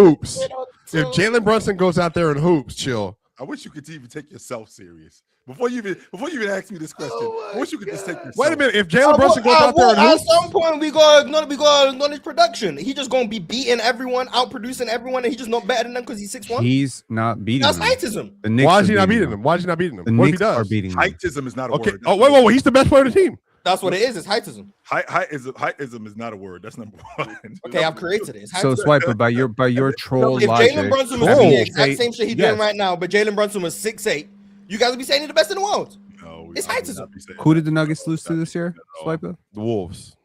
hoops, chill.
I wish you could even take yourself serious. Before you even ask me this question, I wish you could just take yourself.
Wait a minute. If Jalen Brunson goes out there and hoops,
at some point we got acknowledge production. He just gonna be beating everyone, outproducing everyone, and he just not better than them because he's 6'1".
He's not beating
That's
them.
heightism.
why is he not beating them? Why is he not beating them?
The
What if he
Knicks
does?
are beating them.
Heightism is not a word.
Oh, wait. He's the best player on the team.
That's what it is. It's heightism.
Heightism is not a word. That's number one.
Okay, I've created it. It's
So
heightism.
Swiper, by your troll
If
logic,
Jalen Brunson was doing the exact same shit he's doing right now, but Jalen Brunson was 6'8", you guys would be saying he's the best in the world.
No,
it's heightism.
Who did the Nuggets lose to this year, Swiper?
The Wolves.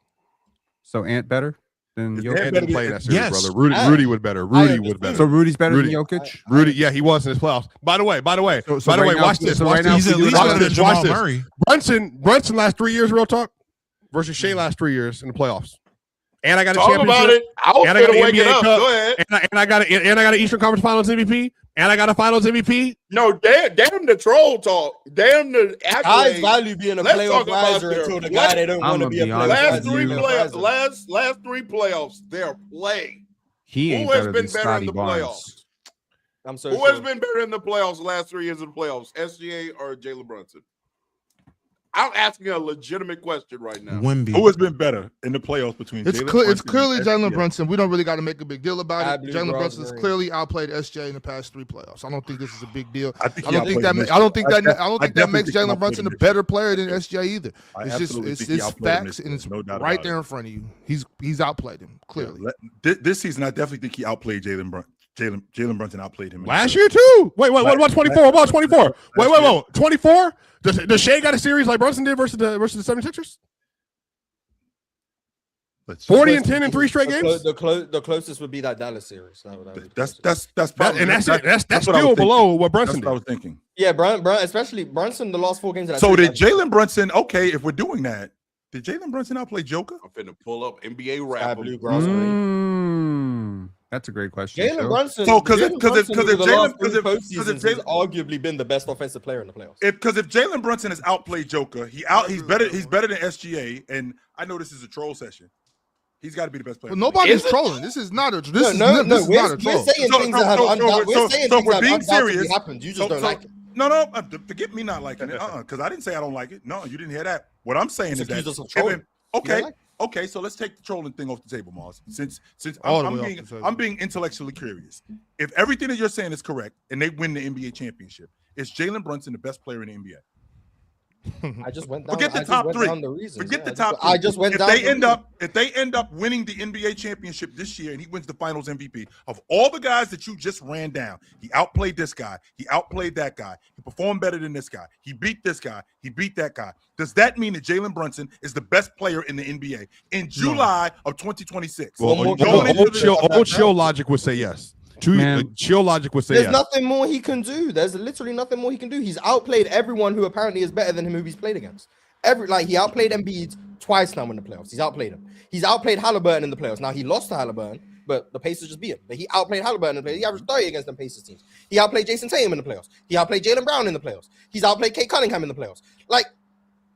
So Ant better than Jokic?
Ant didn't play in that series,
Yes.
brother. Rudy was better. Rudy was better.
So Rudy's better
Rudy.
than Jokic?
Rudy, yeah, he was in his playoffs. By the way,
right
watch
now-
this.
so
Watch
right now
this.
He's at least
Watch
better than
this. Watch
Jamal
this.
Murray.
Brunson last 3 years, real talk, versus Shea last 3 years in the playoffs. And I got a
Talk
championship.
about it. I was
And I got
gonna
an
wake it
NBA
up.
Cup.
Go ahead.
And I got an Eastern Conference Finals MVP. And I got a Finals MVP.
No, damn the troll talk. Damn the
Guys
accolades.
value being a
Let's
playoff
talk about
riser
their-
until the guy they don't want to
I'ma
be a
be
playoff
honest
Last
with
riser.
three
you.
playoffs. Last 3 playoffs. They're playing.
He
Who
ain't
has
better
been
than
better
Scotty
in the
Barnes.
playoffs?
I'm so
Who
sure.
has been better in the playoffs the last 3 years of the playoffs? SGA or Jalen Brunson? I'm asking a legitimate question right now.
Wemby.
Who has been better in the playoffs between
It's
Jalen
clearly
Brunson and
Jalen
SGA?
Brunson. We don't really got to make a big deal about
I
it.
blew
Jalen
Bron's
Brunson has
ring.
clearly outplayed SJ in the past 3 playoffs. I don't think this is a big deal.
I think
I don't think that makes Jalen Brunson a better player than SJ either. It's just facts, and it's right there in front of you. He's outplayed him clearly.
This season, I definitely think he outplayed Jalen Brunson. Jalen Brunson outplayed him
Last year, too. Wait, what about 24? What about 24? Wait. 24? Does Shea got a series like Brunson did versus the 76ers? 40 and 10 in 3 straight games?
The closest would be that Dallas series.
That's probably
That's still below what Brunson
That's what I
did.
was thinking.
Yeah, especially Brunson, the last 4 games. Of that
So
series,
did Jalen Brunson? Okay, if we're doing that, did Jalen Brunson outplay Joker?
I'm finna pull up NBA
Sky
rap.
blue, grass green.
That's a great question.
Jalen Brunson.
So, 'cause if
Jalen Brunson
Jalen-
over the last
'cause
three
if
postseasons
Jalen-
has arguably been the best offensive player in the playoffs.
Because if Jalen Brunson has outplayed Joker, he's better than SGA. And I know this is a troll session. He's got to be the best player.
But nobody's trolling. This is not a troll.
We're saying things that have undoubtedly happened. You just don't like it.
No, forget me not liking it. Because I didn't say I don't like it. No, you didn't hear that. What I'm saying is that
accuse us of trolling.
Okay, so let's take the trolling thing off the table, Mars. Since
All the way off the table.
I'm being intellectually curious. If everything that you're saying is correct and they win the NBA championship, is Jalen Brunson the best player in the NBA?
I just went down.
Forget the top 3. Forget the top 3.
I just went down.
If they end up winning the NBA championship this year and he wins the Finals MVP, of all the guys that you just ran down, he outplayed this guy. He outplayed that guy. He performed better than this guy. He beat this guy. He beat that guy. Does that mean that Jalen Brunson is the best player in the NBA in July of 2026?
Well, old chill logic would say yes. Chill logic would say
There's
yes.
nothing more he can do. There's literally nothing more he can do. He's outplayed everyone who apparently is better than him who he's played against. He outplayed Embiid twice now in the playoffs. He's outplayed him. He's outplayed Halliburton in the playoffs. Now he lost to Halliburton, but the Pacers just beat him. But he outplayed Halliburton in the playoffs. He averaged 30 against them Pacers teams. He outplayed Jason Tatum in the playoffs. He outplayed Jaylen Brown in the playoffs. He's outplayed Kate Cunningham in the playoffs. Like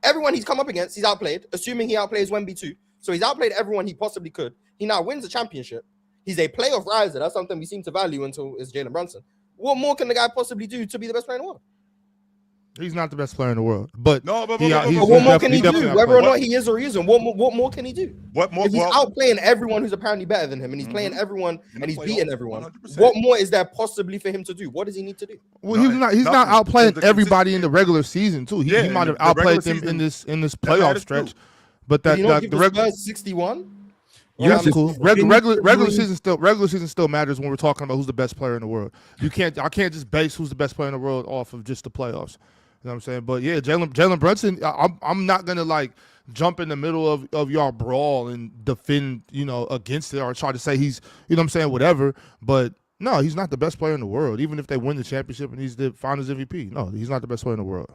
everyone he's come up against, he's outplayed, assuming he outplays Wemby too. So he's outplayed everyone he possibly could. He now wins the championship. He's a playoff riser. That's something we seem to value until it's Jalen Brunson. What more can the guy possibly do to be the best player in the world?
He's not the best player in the world, but
what more can he do? Whether or not he is or he isn't, what more can he do?
What more?
If he's outplaying everyone who's apparently better than him, and he's playing everyone, and he's beating everyone. 100%. What more is there possibly for him to do? What does he need to do?
Well, he's not outplaying everybody in the regular season too. He might have outplayed them in this playoff stretch, but that
the regular 61.
Yeah, that's cool. Regular season still matters when we're talking about who's the best player in the world. I can't just base who's the best player in the world off of just the playoffs. You know what I'm saying? But yeah, Jalen Brunson, I'm not gonna like jump in the middle of y'all brawl and defend, against it or try to say he's, what I'm saying, whatever. But no, he's not the best player in the world. Even if they win the championship and he's the Finals MVP, no, he's not the best player in the world.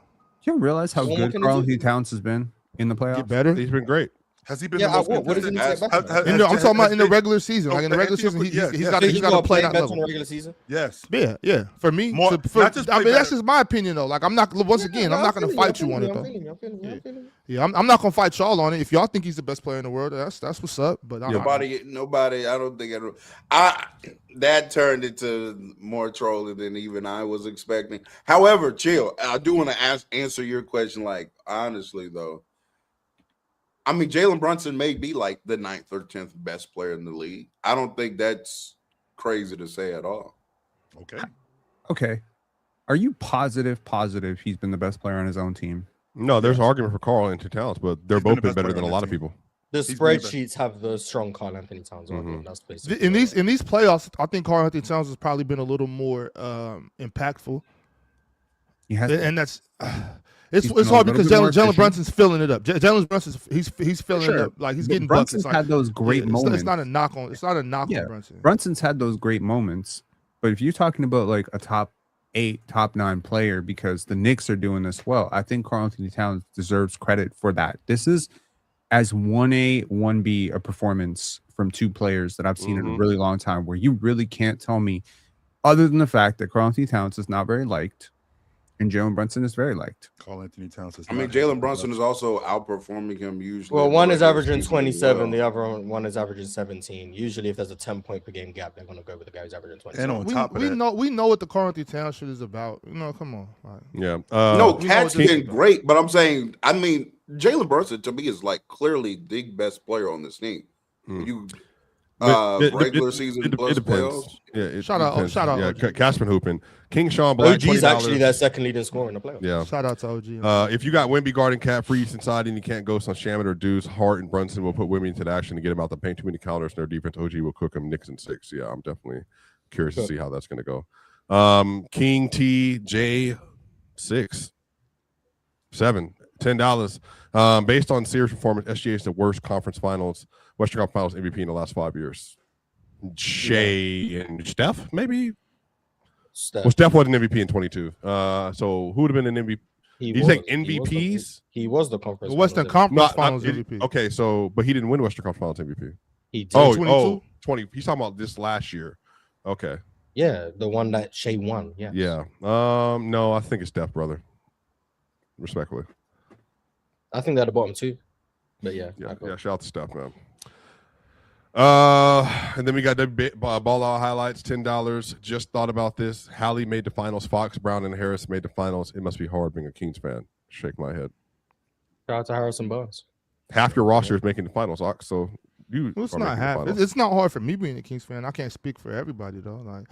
Do you realize how good Karl-Anthony Towns has been in the playoffs?
Get better.
He's been great.
Has he been
Yeah,
the most
what does he
consistent?
need to get back?
I'm talking about in the regular season. Like in the regular season, he's got to play that level.
In the regular season.
Yes.
Yeah. For me,
More,
not just I mean, that's just my opinion though. Like I'm not. Once again, I'm not going to fight you on it though. Yeah, I'm not going to fight y'all on it. If y'all think he's the best player in the world, that's what's up. But
nobody. I don't think that turned into more trolling than even I was expecting. However, chill. I do want to answer your question. Like honestly though. I mean, Jalen Brunson may be like the 9th or 10th best player in the league. I don't think that's crazy to say at all.
Okay.
Are you positive he's been the best player on his own team?
No, there's an argument for Karl Anthony Towns, but they're both been better than a lot of people.
The spreadsheets have the strong Karl Anthony Towns argument. That's basically
in these playoffs. I think Karl Anthony Towns has probably been a little more impactful. And that's. It's hard because Jalen Brunson's filling it up. Jalen Brunson's he's filling it up. Like he's getting
Brunson's
buckets.
had those great moments.
It's not a knock on. It's not a knock on Brunson.
Brunson's had those great moments, but if you're talking about like a top 8, top 9 player, because the Knicks are doing this well, I think Karl Anthony Towns deserves credit for that. This is as 1A, 1B a performance from 2 players that I've seen in a really long time, where you really can't tell me, other than the fact that Karl Anthony Towns is not very liked. And Jalen Brunson is very liked.
Karl Anthony Towns is.
I mean, Jalen Brunson is also outperforming him usually.
Well, one is averaging 27, the other one is averaging 17. Usually, if there's a 10-point per game gap, they're going to go with the guy who's averaging 27.
And on top of that,
we know what the Karl Anthony Towns shit is about. Come on. Right.
Yeah.
No, Cat's been great, but I'm saying, I mean, Jalen Brunson to me is like clearly the best player on this team. Regular season plus playoffs.
Yeah,
shout out.
Yeah, Cat's been hooping. King Sean Black.
OG's actually their second leading scorer in the playoffs.
Yeah.
Shout out to OG.
If you got Wemby guarding Cat Freeze inside and you can't ghost on Shaman or Deuce, Hart and Brunson will put Wemby into the action to get him out the paint. Too many counters in their defense. OG will cook him. Knicks in 6. Yeah, I'm definitely curious to see how that's going to go. King T J 6 7 $10. Based on series performance, SGA is the worst conference finals, Western Conference Finals MVP in the last 5 years. Shea and Steph, maybe. Well, Steph wasn't MVP in 22. So who would have been an MVP? You say MVPs?
He was the conference.
The Western Conference Finals MVP.
Okay, so but he didn't win Western Conference Finals MVP.
He did.
20. He's talking about this last year. Okay.
Yeah, the one that Shea won. Yeah.
Yeah. No, I think it's Steph, brother. Respectfully.
I think they're at the bottom too. But yeah.
Shout out to Steph, man. And then we got the ball out highlights, $10. Just thought about this. Hallie made the finals. Fox, Brown, and Harris made the finals. It must be hard being a Kings fan. Shake my head.
Shout out to Harrison Barnes.
Half your roster is making the finals, Ox. So
it's not half. It's not hard for me being a Kings fan. I can't speak for everybody though. Like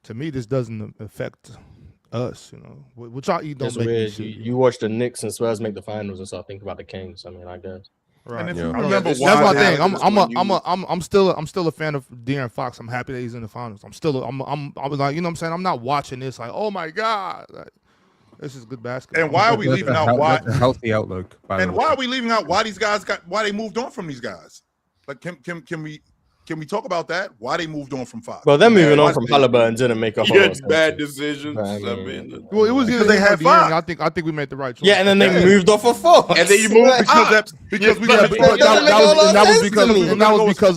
to me, this doesn't affect us. What y'all eat don't make me shit.
You watch the Knicks and Spurs make the finals and start thinking about the Kings. I mean, I guess.
Right.
And if you remember
that's my thing. I'm still a fan of De'Aaron Fox. I'm happy that he's in the finals. I'm like, you know what I'm saying? I'm not watching this like, oh my God. Like, this is good basketball.
And why are we leaving out why
a healthy outlook?
And why are we leaving out why these guys why they moved on from these guys? Like can we talk about that? Why they moved on from Fox?
Well, they're moving on from Halliburton didn't make a whole
bad decisions.
Well, it was
because they had Fox.
I think we made the right choice.
Yeah, and then they moved off of Fox.
And then you moved because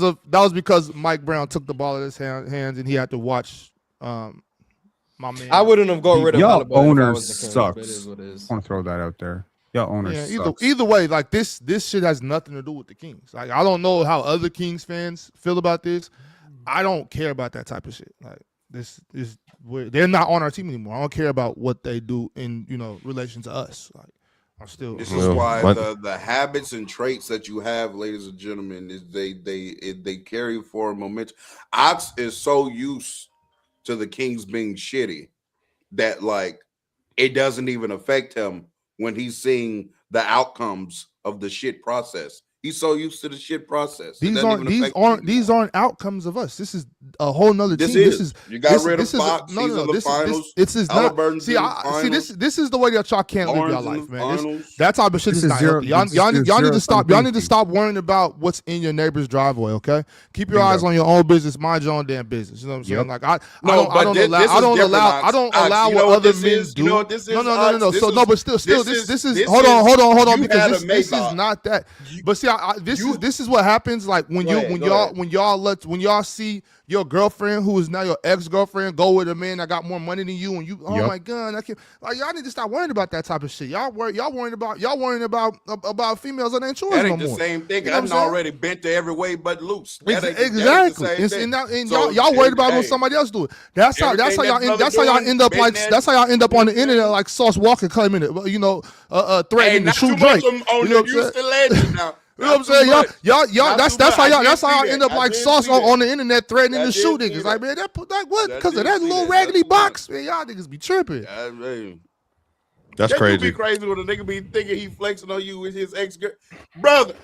that was because Mike Brown took the ball in his hands and he had to watch my man.
I wouldn't have got rid of Halliburton.
Owner sucks. I want to throw that out there. Your owner sucks.
Either way, like this shit has nothing to do with the Kings. Like I don't know how other Kings fans feel about this. I don't care about that type of shit. Like this is they're not on our team anymore. I don't care about what they do in relation to us. Like I'm still.
This is why the habits and traits that you have, ladies and gentlemen, is they carry forward momentum. Ox is so used to the Kings being shitty that like it doesn't even affect him when he's seeing the outcomes of the shit process. He's so used to the shit process.
These aren't outcomes of us. This is a whole nother team.
You got rid of Fox. The finals.
This is not. See, this is the way that y'all can't live your life, man. That type of shit is not healthy. Y'all need to stop. Y'all need to stop worrying about what's in your neighbor's driveway. Okay, keep your eyes on your own business. Mind your own damn business. You know what I'm saying? Like I don't allow what other men do.
You know what this is?
No. So no, but still, this is hold on, because this is not that. But see, this is what happens. Like when y'all see your girlfriend who is now your ex-girlfriend go with a man that got more money than you, and you my god, I can't. Like y'all need to stop worrying about that type of shit. Y'all worrying about females that ain't yours
That
no
ain't the
more.
same thing.
You know
I'm already bent to every way but loose.
Exactly. Y'all worried about when somebody else do it. That's how y'all end up on the internet like Sauce Walker claiming it. You know, threatening to shoot Drake. You know what I'm saying?
Now.
You know what I'm saying? Y'all. That's how y'all end up like Sauce on the internet threatening to shoot niggas. Like man, what? Because of that little raggedy box, man. Y'all niggas be tripping.
That's crazy.
Be crazy when a nigga be thinking he flexing on you with his ex girl, brother.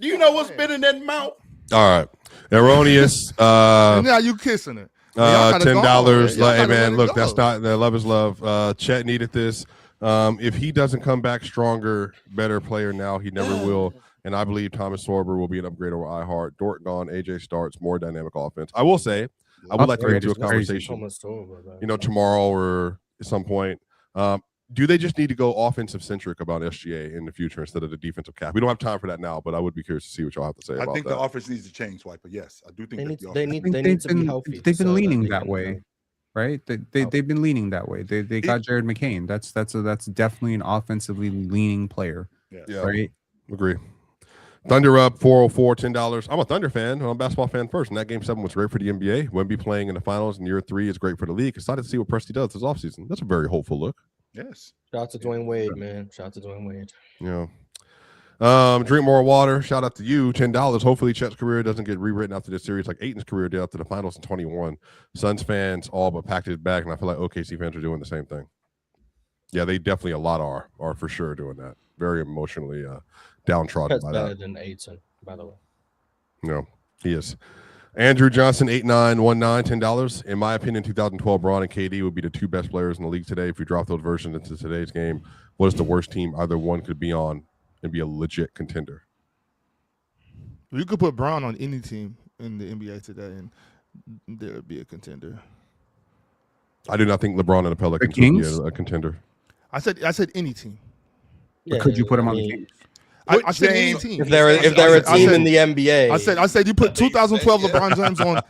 Do you know what's been in that mouth?
All right, erroneous.
Now you kissing it.
$10. Hey man, look, that's not that. Love is love. Chet needed this. If he doesn't come back stronger, better player now, he never will. And I believe Thomas Sorber will be an upgrade over iHeart. Dort gone, AJ starts, more dynamic offense. I will say, I would like to get into a conversation, tomorrow or at some point. Do they just need to go offensive centric about SGA in the future instead of the defensive cap? We don't have time for that now, but I would be curious to see what y'all have to say about that.
I think the offense needs to change, Swiper. Yes, I do think
they need to be healthy.
They've been leaning that way. Right, they've been leaning that way. They got Jared McCain. That's definitely an offensively leaning player.
Yeah,
right.
Agree. Thunder up 404, $10. I'm a Thunder fan. I'm a basketball fan first. And that game 7 was great for the NBA. Wemby playing in the finals in year 3 is great for the league. Excited to see what Presti does this offseason. That's a very hopeful look.
Yes.
Shout out to Dwayne Wade, man. Shout out to Dwayne Wade.
Yeah. Drink more water. Shout out to you. $10. Hopefully Chet's career doesn't get rewritten after this series like Ayton's career did after the finals in 21. Suns fans all but packed his bag, and I feel like OKC fans are doing the same thing. Yeah, they definitely a lot are for sure doing that. Very emotionally downtrodden by
better
that.
than Ayton, by the way.
No, he is. Andrew Johnson, 8919, $10. In my opinion, 2012 Braun and KD would be the 2 best players in the league today. If you drop those versions into today's game, what is the worst team either one could be on and be a legit contender?
You could put Brown on any team in the NBA today, and there would be a contender.
I do not think LeBron and the Pelicans would be a contender.
I said any team.
But could you put him on the team?
I said any team.
If they're a team in the NBA,
I said you put 2012 LeBron James on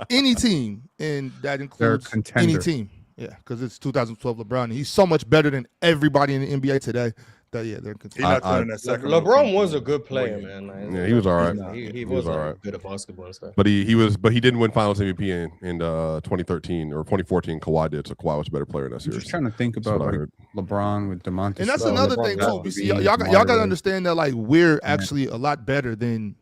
any team, and that includes any team. Yeah, because it's 2012 LeBron. He's so much better than everybody in the NBA today. They're contenders.
LeBron was a good player, man.
Yeah, he was all right.
He was all right. Good at basketball and stuff.
But he didn't win Finals MVP in 2013 or 2014. Kawhi did, so Kawhi was a better player in that series.
Just trying to think about like LeBron with DeMontis.
And that's another thing too. Y'all got to understand that like we're actually a lot better than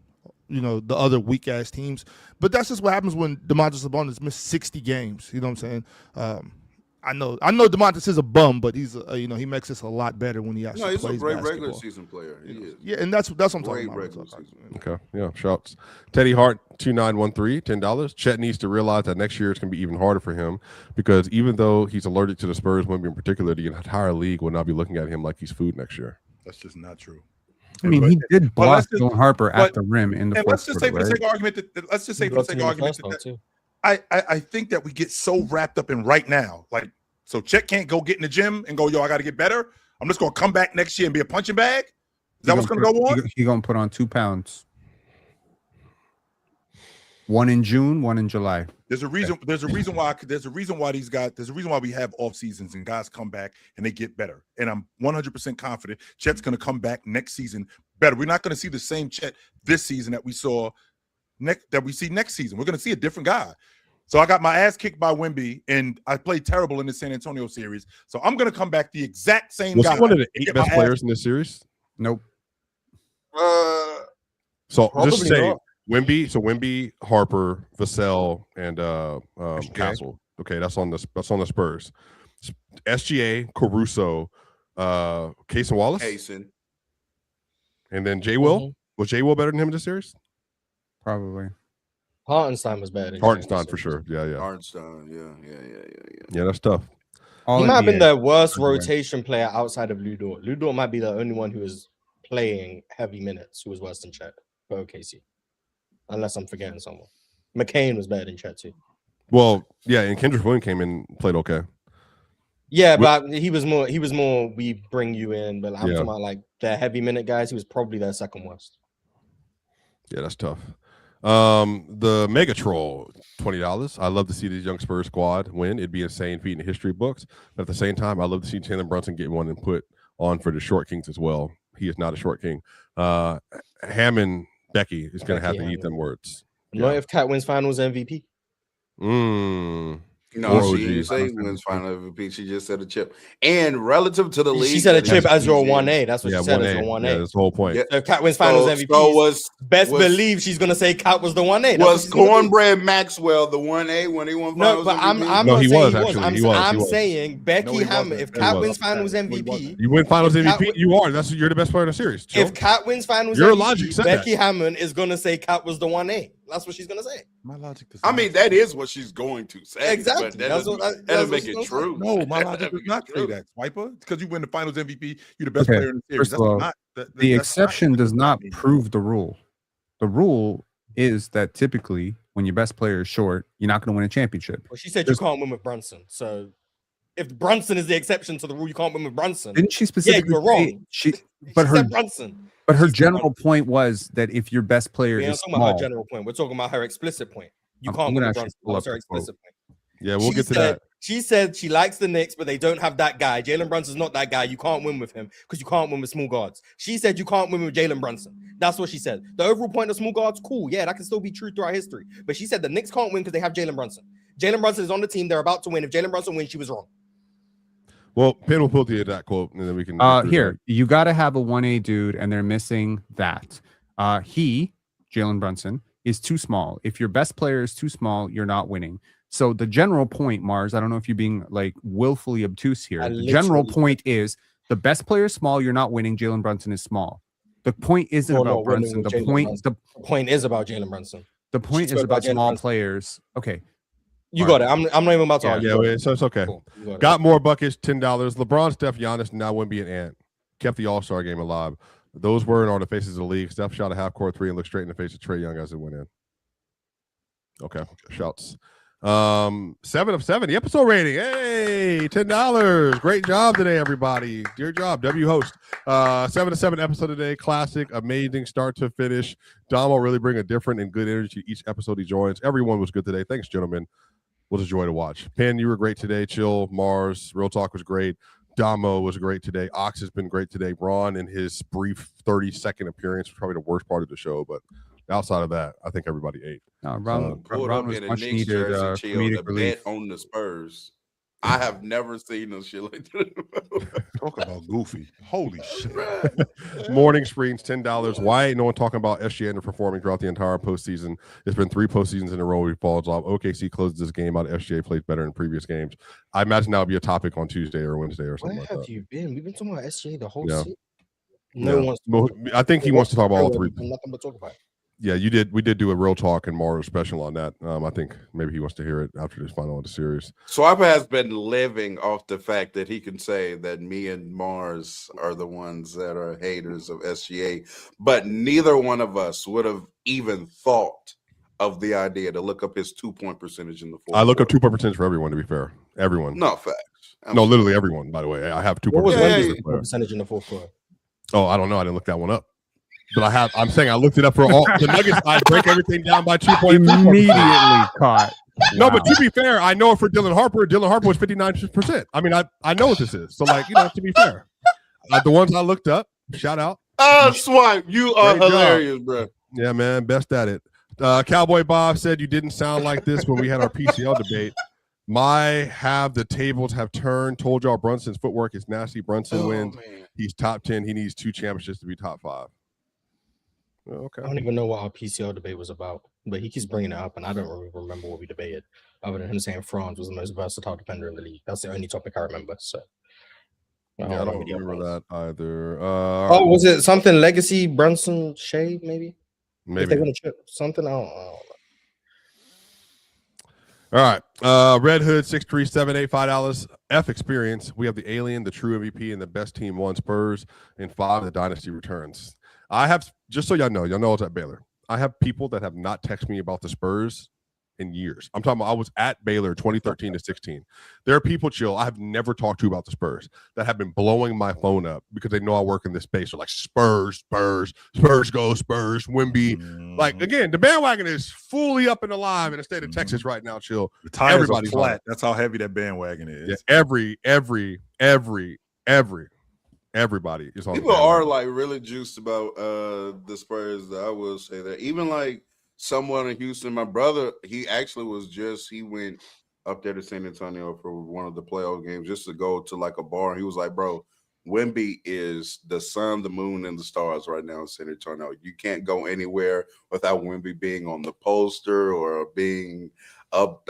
the other weak ass teams. But that's just what happens when DeMontis Sabonis missed 60 games. You know what I'm saying? I know DeMontis is a bum, but he's he makes us a lot better when he actually plays basketball.
He's a great regular season player. He is.
Yeah, and that's what I'm talking about.
Okay, yeah, shouts. Teddy Hart 2913, $10. Chet needs to realize that next year it's going to be even harder for him because even though he's allergic to the Spurs, Wemby in particular, the entire league will not be looking at him like he's food next year.
That's just not true.
I mean, he did block Dylan Harper at the rim in the fourth
let's just say for the sake of argument that I think that we get so wrapped up in right now. Like, so Chet can't go get in the gym and go, yo, I got to get better. I'm just going to come back next year and be a punching bag. Is that what's going to go on?
He's going to put on 2 pounds. 1 in June, 1 in July.
There's a reason why we have off seasons and guys come back and they get better. And I'm 100% confident Chet's going to come back next season better. We're not going to see the same Chet this season that we see next season. We're going to see a different guy. So I got my ass kicked by Wemby, and I played terrible in the San Antonio series. So I'm going to come back the exact same guy.
Was he one of the 8 best players in this series?
Nope.
So just say Wemby, Harper, Vassell, and Castle. Okay, that's on the Spurs. SGA, Caruso, Cason Wallace, and then J. Will. Mm-hmm. Was J. Will better than him in this series?
Probably.
Hartenstein was bad.
Hartenstein for sure. Yeah.
Hartenstein. Yeah.
Yeah, that's tough.
He might have been the worst rotation player outside of Lou Dort. Lou Dort might be the only one who was playing heavy minutes who was worse than Chet for OKC. Unless I'm forgetting someone. McCain was better than Chet too.
Well, yeah, and Kendrick Williams came in and played okay.
Yeah, but he was more. We bring you in, but I'm
Yeah.
talking about like the heavy minute guys. He was probably their second worst.
Yeah, that's tough. The Mega Troll, $20. I love to see this young Spurs squad win. It'd be insane feat in history books. But at the same time, I love to see Jalen Brunson get one and put on for the short kings as well. He is not a short king. Hammond Becky is going to have to eat them words.
Not if Cat wins Finals MVP.
No, she didn't say wins final MVP. She just said a chip. And relative to the league,
she said a chip as your 1A. That's what she said as your 1A.
Yeah, that's the whole point.
So if Cat wins Finals MVP, best believe she's gonna say Cat was the 1A.
Was Cornbread Maxwell the 1A when he won Finals MVP?
I'm not saying he was. I'm saying Becky Hammond. If Cat wins Finals MVP,
you win Finals MVP. You are. You're the best player in the series. Joe.
If Cat wins Finals MVP, Becky Hammond is gonna say Cat was the 1A. That's what she's gonna say.
My logic does.
I mean, that is what she's going to say.
Exactly.
But that doesn't make it true.
No, my logic does not say that, Swiper. Because you win the Finals MVP, you're the best player in the series.
First of all, the exception does not prove the rule. The rule is that typically, when your best player is short, you're not going to win a championship.
Well, she said you can't win with Brunson. So, if Brunson is the exception to the rule, you can't win with Brunson.
Didn't she specifically?
Yeah, you're wrong.
She
said Brunson.
But her general point was that if your best player is
talking
small,
about her general point. We're talking about her explicit point. You can't win with Brunson. That's her explicit point.
Yeah, we'll get to that.
She said she likes the Knicks, but they don't have that guy. Jalen Brunson's not that guy. You can't win with him because you can't win with small guards. She said you can't win with Jalen Brunson. That's what she said. The overall point of small guards, cool. Yeah, that can still be true throughout history. But she said the Knicks can't win because they have Jalen Brunson. Jalen Brunson is on the team. They're about to win. If Jalen Brunson wins, she was wrong.
Well, Penn will pull the that quote, and then we can.
Here, you got to have a 1A dude, and they're missing that. Jalen Brunson, is too small. If your best player is too small, you're not winning. So the general point, Mars, I don't know if you're being like willfully obtuse here. The general point is the best player is small, you're not winning. Jalen Brunson is small. The point isn't about Brunson. The
point is about Jalen Brunson.
The point is about small players. Okay.
You got it. I'm not even about to argue.
Yeah, so it's okay. Cool. Got more buckets, $10. LeBron, Steph, Giannis, now Wemby and Ant. Kept the All-Star game alive. Those were and are the faces of the league. Steph shot a half-court three and looked straight in the face of Trae Young as it went in. Okay, shouts. 7 of 7. The episode rating. Hey, $10. Great job today, everybody. Dear job, W host. 7 of 7 episode today. Classic, amazing start to finish. Dom will really bring a different and good energy to each episode he joins. Everyone was good today. Thanks, gentlemen. Was a joy to watch. Penn, you were great today. Chill, Mars, Real Talk was great. Damo was great today. Ox has been great today. Ron, in his brief 30-second appearance, was probably the worst part of the show, but outside of that, I think everybody ate.
Ron was much needed comedic relief on the Spurs. I have never seen no shit like that.
Talk about goofy. Holy shit.
Morning screens, $10. Why ain't no one talking about SGA underperforming throughout the entire postseason? It's been 3 postseasons in a row he falls off. OKC closes this game out. SGA plays better in previous games. I imagine that would be a topic on Tuesday or Wednesday or something.
Where have you been? We've been talking about SGA the whole season.
No one wants to. I think he wants to talk about all 3.
Nothing but talk about it.
Yeah, you did. We did do a Real Talk and Mars special on that. I think maybe he wants to hear it after this final of the series.
Swiper has been living off the fact that he can say that me and Mars are the ones that are haters of SGA, but neither one of us would have even thought of the idea to look up his 2-point percentage in the fourth.
I look up 2-point percentage for everyone, to be fair. Everyone.
No, facts.
No, literally everyone, by the way. I have 2-point
percentage in the fourth quarter.
Oh, I don't know. I didn't look that one up. But I'm saying I looked it up for all the Nuggets. I break everything down by 2 points.
Immediately caught.
No, but to be fair, I know for Dylan Harper was 59%. I mean, I know what this is. So, like, to be fair, the ones I looked up, shout out.
Swipe, you are hilarious, bro.
Yeah, man, best at it. Cowboy Bob said you didn't sound like this when we had our PCL debate. The tables have turned. Told y'all Brunson's footwork is nasty. Brunson wins. Man. He's top 10. He needs 2 championships to be top 5. Okay.
I don't even know what our PCL debate was about, but he keeps bringing it up, and I don't really remember what we debated, other than him saying Franz was the most versatile defender in the league. That's the only topic I remember. So
I don't remember that either.
Was it something Legacy Brunson Shea? Maybe.
Maybe
if they're gonna chip something. I don't know.
All right. Red Hood 63785 $5. F experience. We have the alien, the true MVP, and the best team won Spurs. In 5, the dynasty returns. I have, just so y'all know it's at Baylor. I have people that have not texted me about the Spurs in years. I'm talking about I was at Baylor 2013 to 16. There are people, Chill, I have never talked to about the Spurs that have been blowing my phone up because they know I work in this space. They're like, Spurs go, Spurs, Wemby. Like, again, the bandwagon is fully up and alive in the state of Texas right now, Chill.
The tires
Everybody's
are flat. That's how heavy that bandwagon is.
Yeah, everybody is on.
People are like really juiced about the Spurs. I will say that. Even like someone in Houston, my brother, he went up there to San Antonio for one of the playoff games just to go to like a bar. And he was like, bro, Wemby is the sun, the moon, and the stars right now in San Antonio. You can't go anywhere without Wemby being on the poster or being up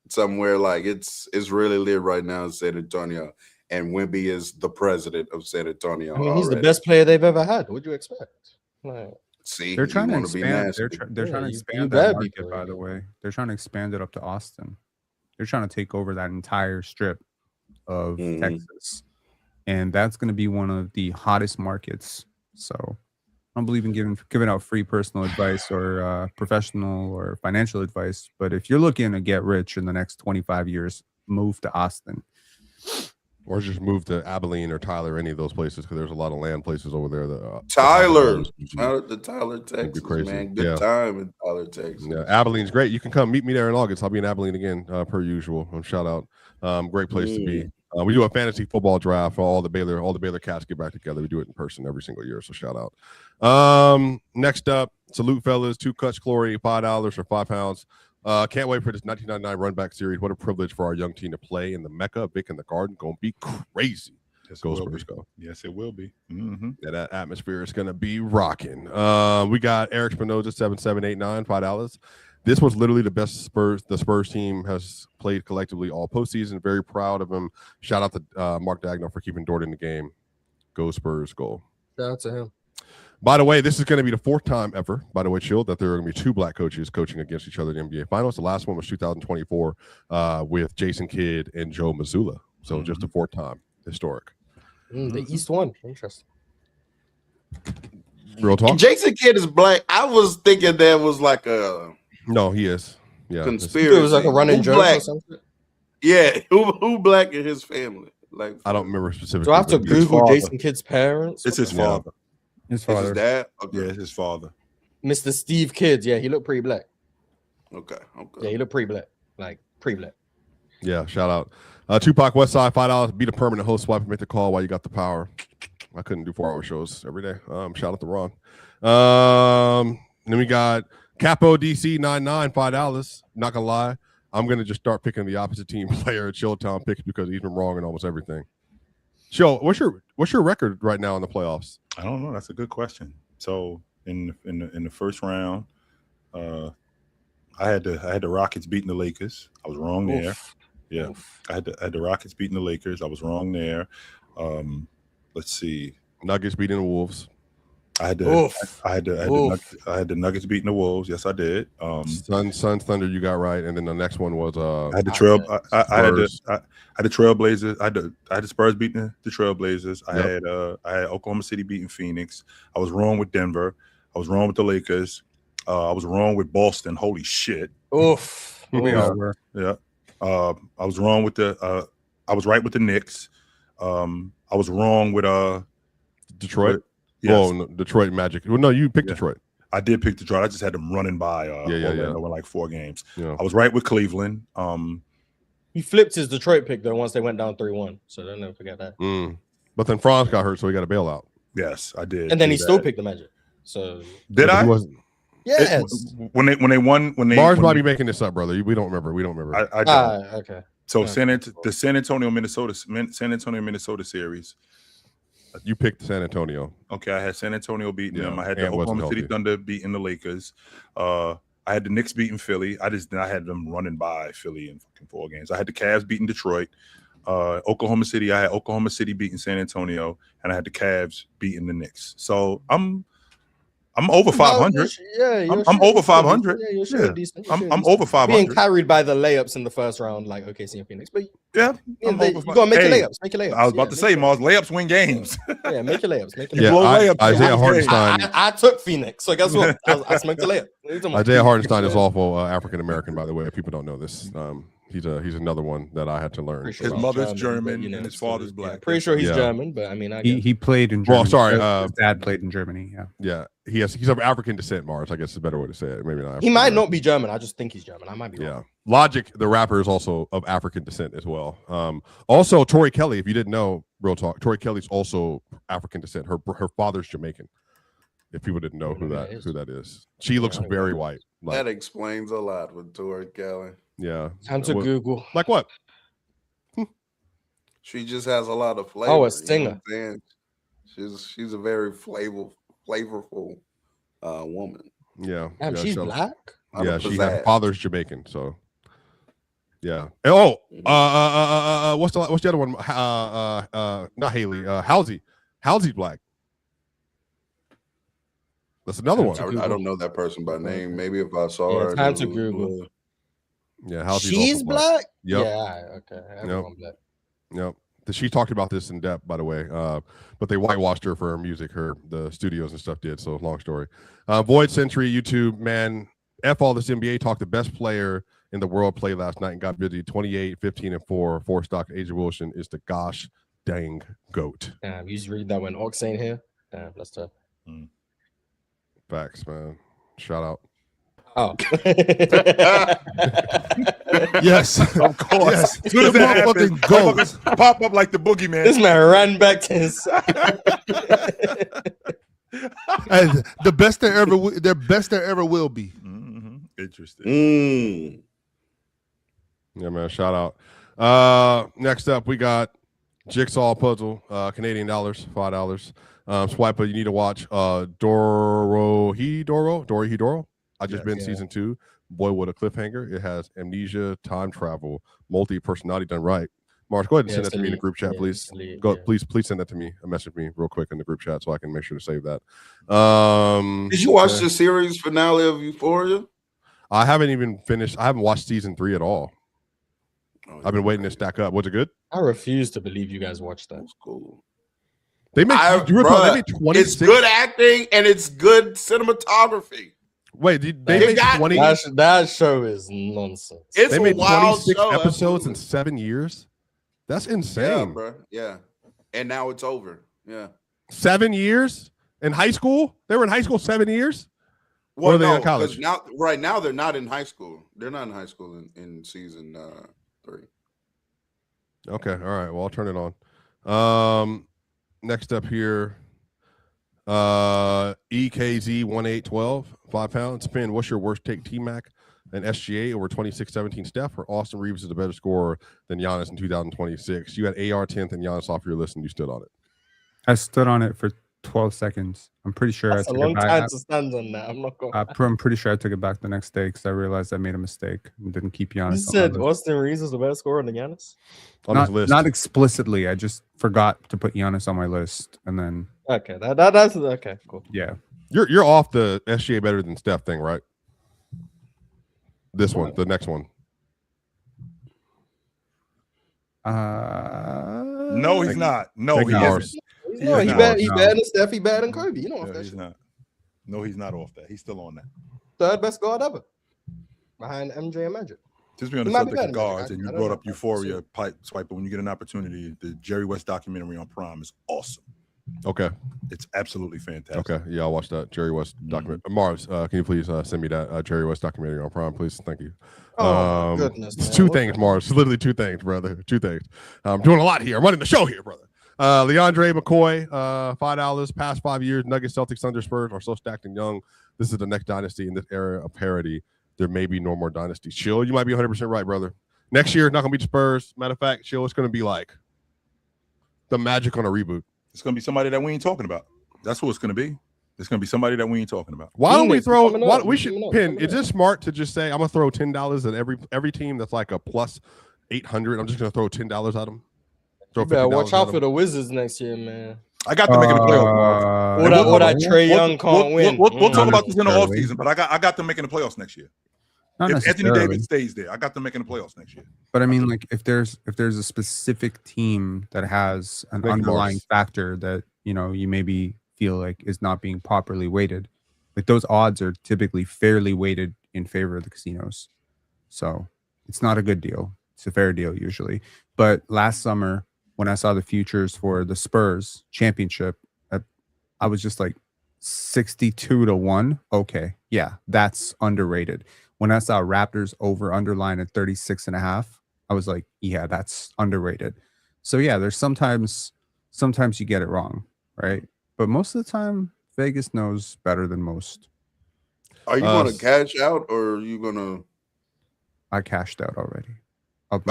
somewhere. Like it's really lit right now in San Antonio. And Wemby is the president of San Antonio.
I mean, he's the best player they've ever had. What'd you expect? Like,
see,
they're trying to expand. They're trying to expand that market. By the way, they're trying to expand it up to Austin. They're trying to take over that entire strip of Texas, and that's going to be one of the hottest markets. So, I don't believe in giving out free personal advice or professional or financial advice. But if you're looking to get rich in the next 25 years, move to Austin.
Or just move to Abilene or Tyler, any of those places, because there's a lot of land places over there. That
Tyler, Texas,
crazy.
Man. Good time in Tyler, Texas.
Yeah, Abilene's great. You can come meet me there in August. I'll be in Abilene again, per usual. Shout out, great place to be. We do a fantasy football draft for all the Baylor cats get back together. We do it in person every single year, so shout out. Next up, salute fellas, 2 cuts, Glory, $5 for 5 pounds. Can't wait for this 1999 run back series. What a privilege for our young team to play in the Mecca. Vic in the Garden, gonna be crazy.
Yes,
go Spurs, go.
Yes, it will be.
Yeah, that atmosphere is gonna be rocking. We got Eric Spinoza 7789 $5. This was literally the best the Spurs team has played collectively all postseason. Very proud of him. Shout out to Mark Dagnall for keeping Dort in the game. Go Spurs, go.
Shout out to him.
By the way, this is going to be the 4th time ever, by the way, Chill, that there are going to be 2 black coaches coaching against each other in the NBA Finals. The last one was 2024 with Jason Kidd and Joe Mazzulla. So just the 4th time. Historic.
The East one. Interesting.
Real talk?
Jason Kidd is black. I was thinking that was like a...
No, he is. Yeah,
conspiracy.
It was like a running joke or something?
Yeah. Who black in his family? Like,
I don't remember specifically.
Do I have to Google Jason Kidd's parents?
It's his father.
His father. His dad?
Okay. Yeah, it's his father.
Mr. Steve Kidd. Yeah, he looked pretty black.
Okay.
Yeah, he looked pretty black. Like, pretty black.
Yeah, shout out. Tupac Westside, $5. Be the permanent host. Swipe and make the call while you got the power. I couldn't do 4-hour shows every day. Shout out to Ron. Then we got Capo DC 99 $5. Not gonna lie, I'm gonna just start picking the opposite team player at Chilltown picks because he's been wrong in almost everything. Chill, what's your record right now in the playoffs?
I don't know. That's a good question. So in the first round, I had the Rockets beating the Lakers. I was wrong there. Yeah, I had the Rockets beating the Lakers. I was wrong there. Let's see.
Nuggets beating the Wolves.
I had the Nuggets beating the Wolves. Yes, I did.
Suns Thunder, you got right, and then the next one was
I had the I had the Trailblazers. I had the Spurs beating the Trailblazers. I had Oklahoma City beating Phoenix. I was wrong with Denver. I was wrong with the Lakers. I was wrong with Boston. Holy shit.
Oof.
We all were.
Yeah. I was wrong with I was right with the Knicks. I was wrong with
Detroit.
Yes.
Oh, no, Detroit Magic. Well, no, you picked Detroit.
I did pick Detroit. I just had them running by Orlando in like 4 games. Yeah. I was right with Cleveland.
He flipped his Detroit pick though once they went down 3-1. So don't never forget that.
But then Franz got hurt, so he got a bailout.
Yes, I did.
And then he still picked the Magic. So
did I?
Yes.
When they won,
Mars might be making this up, brother. We don't remember.
I don't.
Okay.
So the San Antonio Minnesota series.
You picked San Antonio.
Okay, I had San Antonio beating them. I had the Oklahoma City Thunder beating the Lakers. I had the Knicks beating Philly. I had them running by Philly in fucking 4 games. I had the Cavs beating Detroit. Oklahoma City. I had Oklahoma City beating San Antonio, and I had the Cavs beating the Knicks. So I'm I'm over 500. I'm over 500.
Yeah, you're shooting decent.
I'm over 500.
Being carried by the layups in the first round, like OKC and Phoenix. But
yeah,
you gotta make your layups. Make your layups.
I was about to say, Mars, layups win games.
Yeah, make your layups. Make your
Yeah,
layups.
Isaiah Hartenstein.
I took Phoenix, so guess what? I smoked the layup.
Isaiah Hartenstein is also African American, by the way. If people don't know this, he's another one that I had to learn.
His mother's German and his father's black.
Yeah, pretty sure he's German, but I mean,
he played in Germany.
Well, sorry,
his dad played in Germany. Yeah,
he's of African descent. Mars, I guess is a better way to say it. Maybe not.
He might not be German. I just think he's German. I might be wrong.
Yeah, Logic, the rapper, is also of African descent as well. Also, Tori Kelly, if you didn't know, real talk, Tori Kelly's also African descent. Her father's Jamaican. If people didn't know who that is, she looks very white.
That explains a lot with Tori Kelly.
Yeah.
Time to Google.
Like what?
She just has a lot of flavor.
Oh, a singer.
You know she's a very flavorful woman.
Yeah.
Damn, she's black?
Yeah, her father's Jamaican, so yeah. And, what's the other one? Not Haley. Halsey. Halsey's black. That's another one.
I don't know that person by name. Maybe if I saw her.
Time to Google.
Yeah, Halsey's
she's black.
Yep.
Yeah, okay. Everyone black.
Yep. She talked about this in depth, by the way. But they whitewashed her for her music. The studios and stuff did. So long story. Void Century YouTube, man. F all this NBA talk. The best player in the world played last night and got busy. 28, 15, and 4. 4-stock Asia Wilson is the gosh dang goat.
Damn, you just read that when Ox ain't here. Damn, that's tough.
Facts, man. Shout out.
Oh.
Yes,
of course.
Yes.
As soon as that happens,
goat.
pop up like the boogeyman.
This man ran back to his side.
And the best there ever will be.
Interesting.
Yeah, man. Shout out. Next up, we got Jigsaw Puzzle, Canadian dollars, $5. Swiper, you need to watch Dorohedoro. I just been season 2. Boy, what a cliffhanger. It has amnesia, time travel, multi-personality done right. Mars, go ahead and send that to me in the group chat, please. Please send that to me. Message me real quick in the group chat so I can make sure to save that.
Did you watch the series finale of Euphoria?
I haven't even finished. I haven't watched season 3 at all. I've been waiting to stack up. Was it good?
I refuse to believe you guys watched that.
That's cool.
They made 26.
It's good acting and it's good cinematography.
Wait, they made 20?
That show is nonsense.
It's
they made 26
show,
episodes in 7 years. That's insane.
Yeah, bro. Yeah, and now it's over. Yeah,
7 years in high school. They were in high school 7 years.
Well,
or are they in college?
Right now they're not in high school. They're not in high school in season 3.
Okay, all right. Well, I'll turn it on. Next up here, EKZ 1812, 5 pounds. Spin. What's your worst take? T-Mac and SGA over 26-17 Steph, or Austin Reeves is a better scorer than Giannis in 2026? You had AR 10th and Giannis off your list, and you stood on it.
I stood on it for 12 seconds. I'm pretty sure
That's
I took
a long
it back.
time to stand on that. I'm not going.
I'm pretty sure I took it back the next day because I realized I made a mistake and didn't keep Giannis.
You said Austin Reeves is the best scorer than Giannis?
On his list.
Not explicitly. I just forgot to put Giannis on my list, and then
okay, that's okay. Cool.
Yeah,
you're off the SGA better than Steph thing, right? This one, the next one.
No, he's not. No, he isn't.
He better than Steph. He better than Kobe. You know
that he's not. No, he's not off that. He's still on that.
Third best guard ever, behind MJ and Magic.
Just be on the subject of guards, and you brought up Euphoria, Pipe Swiper. When you get an opportunity, the Jerry West documentary on Prime is awesome.
Okay,
it's absolutely fantastic.
Okay, yeah, I'll watch that Jerry West documentary. Mars, can you please send me that Jerry West documentary on Prime, please? Thank you.
Oh goodness,
it's 2 things, Mars. It's literally 2 things, brother. 2 things. I'm doing a lot here. I'm running the show here, brother. Leandre McCoy, $5. Past 5 years, Nuggets, Celtics, Thunder, Spurs are so stacked and young. This is the next dynasty in this era of parity. There may be no more dynasty. Chill, you might be 100% right, brother. Next year, not going to be the Spurs. Matter of fact, Chill, it's going to be like the Magic on a reboot.
It's going to be somebody that we ain't talking about. That's who it's going to be. It's going to be somebody that we ain't talking about.
Why don't we throw? We should pin. Is it smart to just say I'm going to throw $10 at every team that's like a plus 800? I'm just going to throw $10 at them.
You better watch out for the Wizards next year, man.
I got them making the playoffs, Mars.
Or that Trae Young can't win.
We'll talk about this in the
necessarily.
offseason, but I got them making the playoffs next year.
Not
If Anthony
necessarily.
Davis stays there, I got them making the playoffs next year.
But I mean, like if there's a specific team that has an
Make
underlying
Mars.
factor that you maybe feel like is not being properly weighted, like those odds are typically fairly weighted in favor of the casinos. So it's not a good deal. It's a fair deal usually. But last summer when I saw the futures for the Spurs championship, I was just like 62-1. Okay, yeah, that's underrated. When I saw Raptors over underline at 36.5, I was like, yeah, that's underrated. So yeah, there's sometimes you get it wrong, right? But most of the time, Vegas knows better than most.
Are you going to cash out or are you going to?
I cashed out already of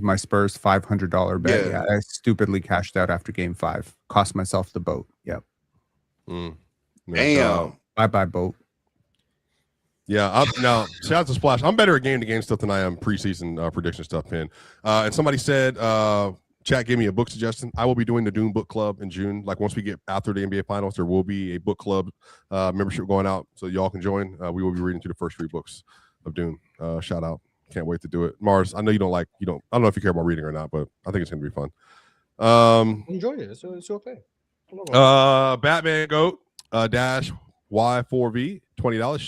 my Spurs $500 bet. Yeah, I stupidly cashed out after Game 5. Cost myself the boat. Yep.
Damn.
Bye boat.
Yeah, now shout out to Splash. I'm better at game-to-game stuff than I am preseason prediction stuff, Pin. And somebody said, chat gave me a book suggestion. I will be doing the Dune Book Club in June. Like once we get after the NBA Finals, there will be a book club membership going out, so y'all can join. We will be reading through the first 3 books of Dune. Shout out. Can't wait to do it. Mars, I know you don't. I don't know if you care about reading or not, but I think it's going to be fun.
Enjoy it. It's your thing.
Batman Goat dash Y4V $20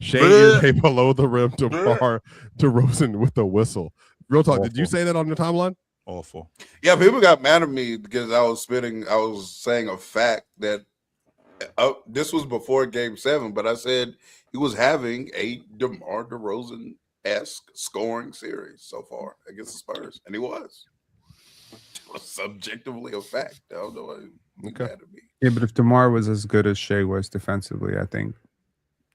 shade below the rim to bar to Rosen with a whistle. Real talk. Awful. Did you say that on your timeline?
Awful.
Yeah, people got mad at me because I was saying a fact that this was before Game 7, but I said he was having a DeMar DeRozan-esque scoring series so far against the Spurs, and he was. It was subjectively a fact. I don't know why he mad at me.
Yeah, but if DeMar was as good as Shea was defensively, I think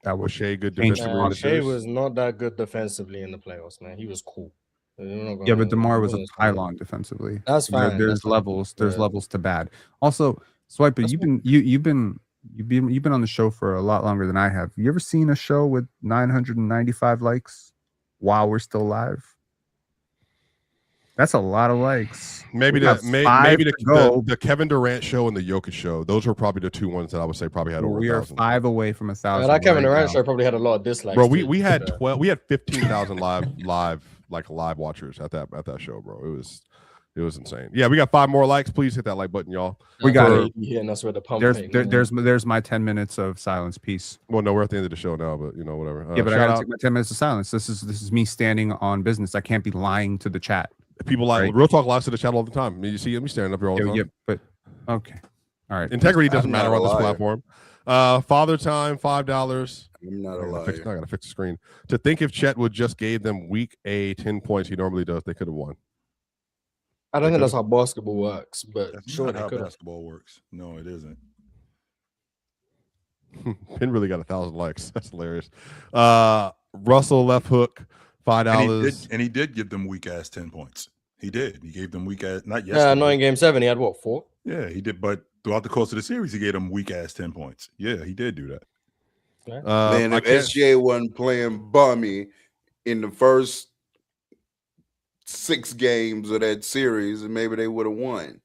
that was
Shea good defensively.
Shea was not that good defensively in the playoffs, man. He was cool.
Yeah, but DeMar was a pylon defensively.
That's fine.
There's levels. There's levels to bad. Also, Swiper, you've been on the show for a lot longer than I have. You ever seen a show with 995 likes while we're still live? That's a lot of likes.
Maybe the Kevin Durant show and the Jokic show. Those were probably the 2 ones that I would say probably had over 1,000.
We are 5 away from 1,000.
That Kevin Durant show probably had a lot of dislikes.
Bro, we had 15,000 live watchers at that show, bro. It was insane. Yeah, we got 5 more likes. Please hit that like button, y'all.
We got it.
Yeah, that's where the pump.
There's my 10 minutes of silence. Peace.
Well, no, we're at the end of the show now, but whatever.
Yeah, but I gotta take my 10 minutes of silence. This is me standing on business. I can't be lying to the chat.
People Real Talk lies to the chat all the time. I mean, you see me staring up here all the time.
Yeah, but okay. All right.
Integrity doesn't matter on this platform. Father Time, $5.
I'm not a liar.
I gotta fix the screen. To think if Chet would just gave them week 10 points he normally does, they could have won.
I don't think that's how basketball works, but
That's
sure
not
they
how
could.
basketball works. No, it isn't.
Pin really got 1,000 likes. That's hilarious. Russell left hook, $5.
And he did give them weak ass 10 points. He did. He gave them weak ass. Not
yesterday. Yeah, not in Game 7. He had what, 4?
Yeah, he did. But throughout the course of the series, he gave them weak ass 10 points. Yeah, he did do that.
Man, if SGA wasn't playing bummy in the first 6 games of that series, and maybe they would have won.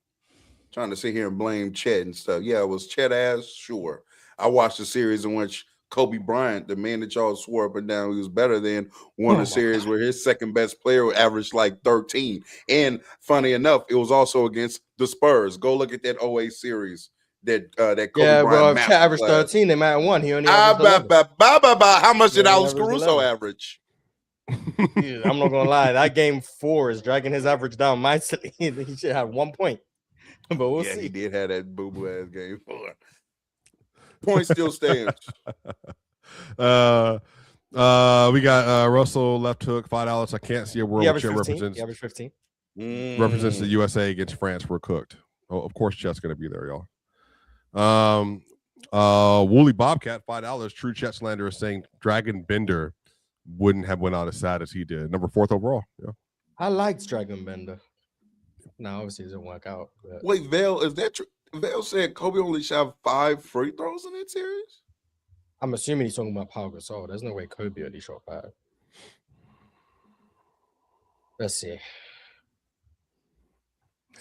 Trying to sit here and blame Chet and stuff. Yeah, it was Chet ass. Sure. I watched the series in which Kobe Bryant, the man that y'all swore up and down he was better than, won a series where his second best player averaged like 13. And funny enough, it was also against the Spurs. Go look at that 08 series that Kobe Bryant.
Well, if Chet averaged 13, they might have won. He only averaged
how much did Alex Caruso average?
Yeah, I'm not gonna lie, that Game 4 is dragging his average down mightily. He should have 1 point. But we'll see.
He did have that boo-boo ass Game 4. Point still stands.
We got Russell left hook, $5. I can't see a world where Chet represents.
He averaged 15.
Represents the USA against France. We're cooked. Oh, of course, Chet's gonna be there, y'all. Wooly Bobcat, $5. True Chet Slander is saying Dragon Bender wouldn't have went out as sad as he did. Number 4th overall. Yeah.
I liked Dragon Bender. No, obviously it didn't work out. But...
Wait, Vale, is that true? Vale said Kobe only shot 5 free throws in that series?
I'm assuming he's talking about Pau Gasol. There's no way Kobe only shot 5. Let's see.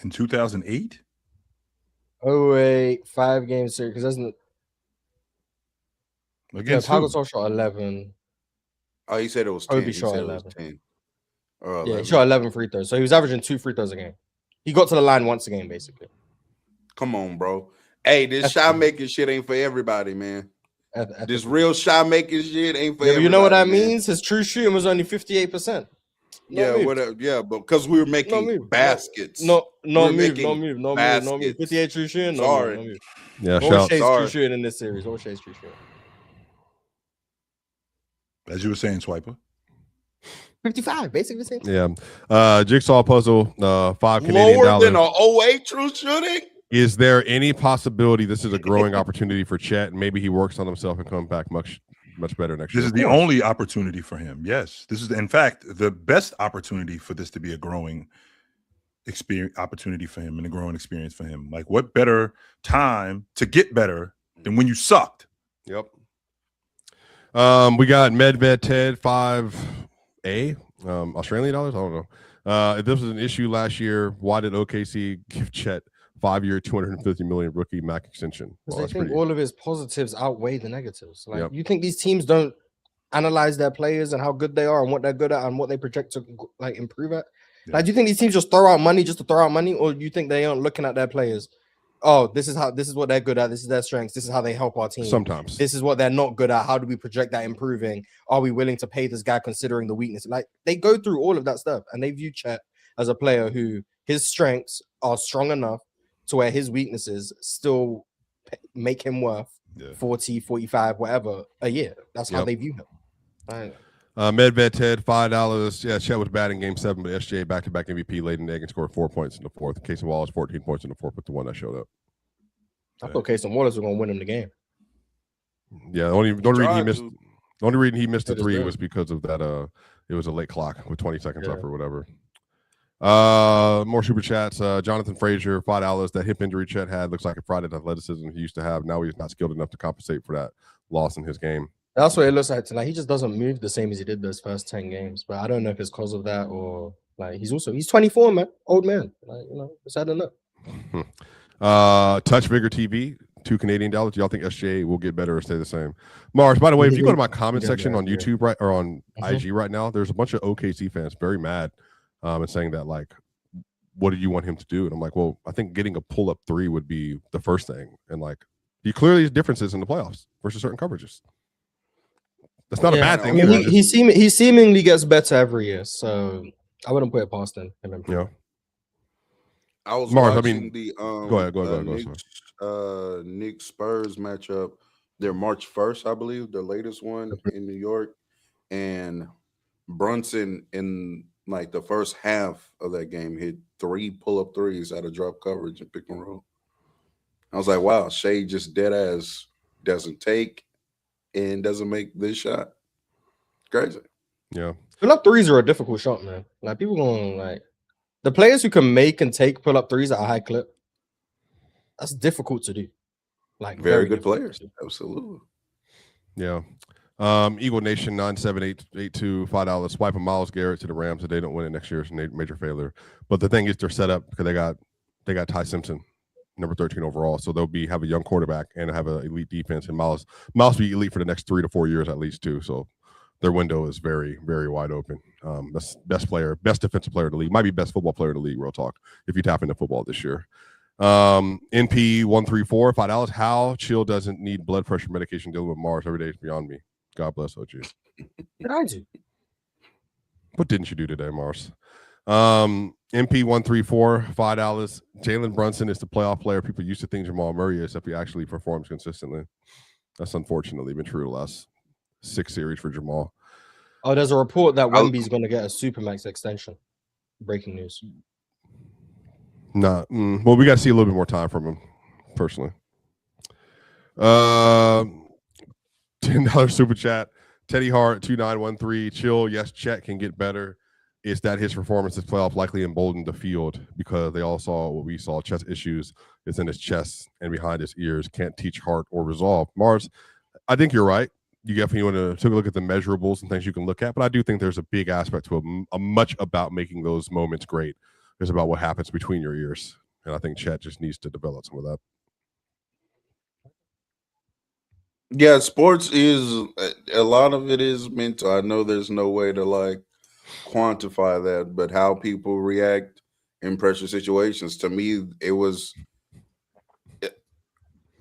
In 2008?
08, 5-game series because doesn't.
Against
Pau
who?
Gasol shot 11.
Oh, he said it was 10.
Kobe
He
shot
said
11.
it was 10.
Yeah, he shot 11 free throws. So he was averaging 2 free throws a game. He got to the line once a game, basically.
Come on, bro. Hey, this shot making shit ain't for everybody, man. This real shot making shit ain't for everybody.
You know what that
man.
means? His true shooting was only 58%.
Whatever. Yeah, but because we were making baskets.
No move. 58 true shooting.
Sorry.
No move.
Yeah,
what was Shay's true shooting in this series? What was Shay's true shooting?
As you were saying, Swiper.
55, basically the same.
Yeah. Jigsaw puzzle, 5 Canadian dollars.
Lower than a 08 true shooting?
Is there any possibility this is a growing opportunity for Chet? And maybe he works on himself and comes back much better next year.
This is the only opportunity for him. Yes. This is, in fact, the best opportunity for this to be a growing opportunity for him and a growing experience for him. Like, what better time to get better than when you sucked?
Yep. We got Medved Ted 5A, Australian dollars. I don't know. If this was an issue last year, why did OKC give Chet 5-year, $250 million rookie max extension?
Because I think all of his positives outweigh the negatives. Like, you think these teams don't analyze their players and how good they are and what they're good at and what they project to like improve at? Yeah. Like, do you think these teams just throw out money just to throw out money, or do you think they aren't looking at their players? Oh, this is what they're good at. This is their strengths. This is how they help our team.
Sometimes
this is what they're not good at. How do we project that improving? Are we willing to pay this guy considering the weakness? Like, they go through all of that stuff, and they view Chet as a player who his strengths are strong enough to where his weaknesses still make him worth 40, 45, whatever a year. That's how they view him. Right.
Medved Ted $5. Yeah, Chet was bad in Game 7, but SJ back-to-back MVP laid an egg and scored 4 points in the fourth. Casey Wallace 14 points in the fourth, but the one that showed up.
I thought Casey Wallace was going to win him the game.
Yeah, the only reason he missed the three was because of that. It was a late clock with 20 seconds left or whatever. More super chats. Jonathan Frazier $5. That hip injury Chet had looks like a fraud athleticism he used to have. Now he's not skilled enough to compensate for that loss in his game.
That's what it looks like tonight. He just doesn't move the same as he did those first 10 games. But I don't know if it's because of that or like he's 24, man, old man. Like, it's had enough.
Touch Vigor TV, $2 Canadian. Do y'all think SJ will get better or stay the same? Mars, by the way, if you go to my comment section on YouTube or on IG right now, there's a bunch of OKC fans very mad and saying that, like, what do you want him to do? And I'm like, well, I think getting a pull-up three would be the first thing. And like, he clearly has differences in the playoffs versus certain coverages. That's not a bad thing.
I mean, he seemingly gets better every year, so I wouldn't put it past him.
Yeah.
I was
Mars,
watching the
go ahead.
Knicks Spurs matchup. They're March 1st, I believe, the latest one in New York. And Brunson in like the first half of that game hit 3 pull-up threes out of drop coverage and pick and roll. I was like, wow, Shea just dead ass doesn't take and doesn't make this shot. Crazy.
Yeah.
Pull-up threes are a difficult shot, man. Like, people going like the players who can make and take pull-up threes at a high clip, that's difficult to do. Like,
very good players. Absolutely.
Yeah. Eagle Nation 97882 $5. Swipe a Myles Garrett to the Rams if they don't win it next year. It's a major failure. But the thing is, they're set up because they got Ty Simpson, number 13 overall. So they'll have a young quarterback and have an elite defense. And Myles be elite for the next 3 to 4 years at least too. So their window is very, very wide open. Best defensive player in the league. Might be best football player in the league, real talk, if you tap into football this year. NP 134 $5. How Chill doesn't need blood pressure medication dealing with Mars every day is beyond me. God bless OG.
What did I do?
What didn't you do today, Mars? MP 134 $5. Jalen Brunson is the playoff player people used to think Jamal Murray is, except he actually performs consistently. That's unfortunately been true the last 6 series for Jamal.
Oh, there's a report that Wemby's going to get a Supermax extension. Breaking news.
Well, we got to see a little bit more time from him, personally. $10 super chat. Teddy Hart 2913. Chill. Yes, Chet can get better. Is that his performance this playoff likely emboldened the field because they all saw what we saw? Chest issues is in his chest and behind his ears. Can't teach heart or resolve. Mars, I think you're right. You definitely want to take a look at the measurables and things you can look at, but I do think there's a big aspect to a much about making those moments great. It's about what happens between your ears And I think Chet just needs to develop some of that.
Yeah, sports is a lot of it is mental. I know there's no way to like quantify that, but how people react in pressure situations. To me, it was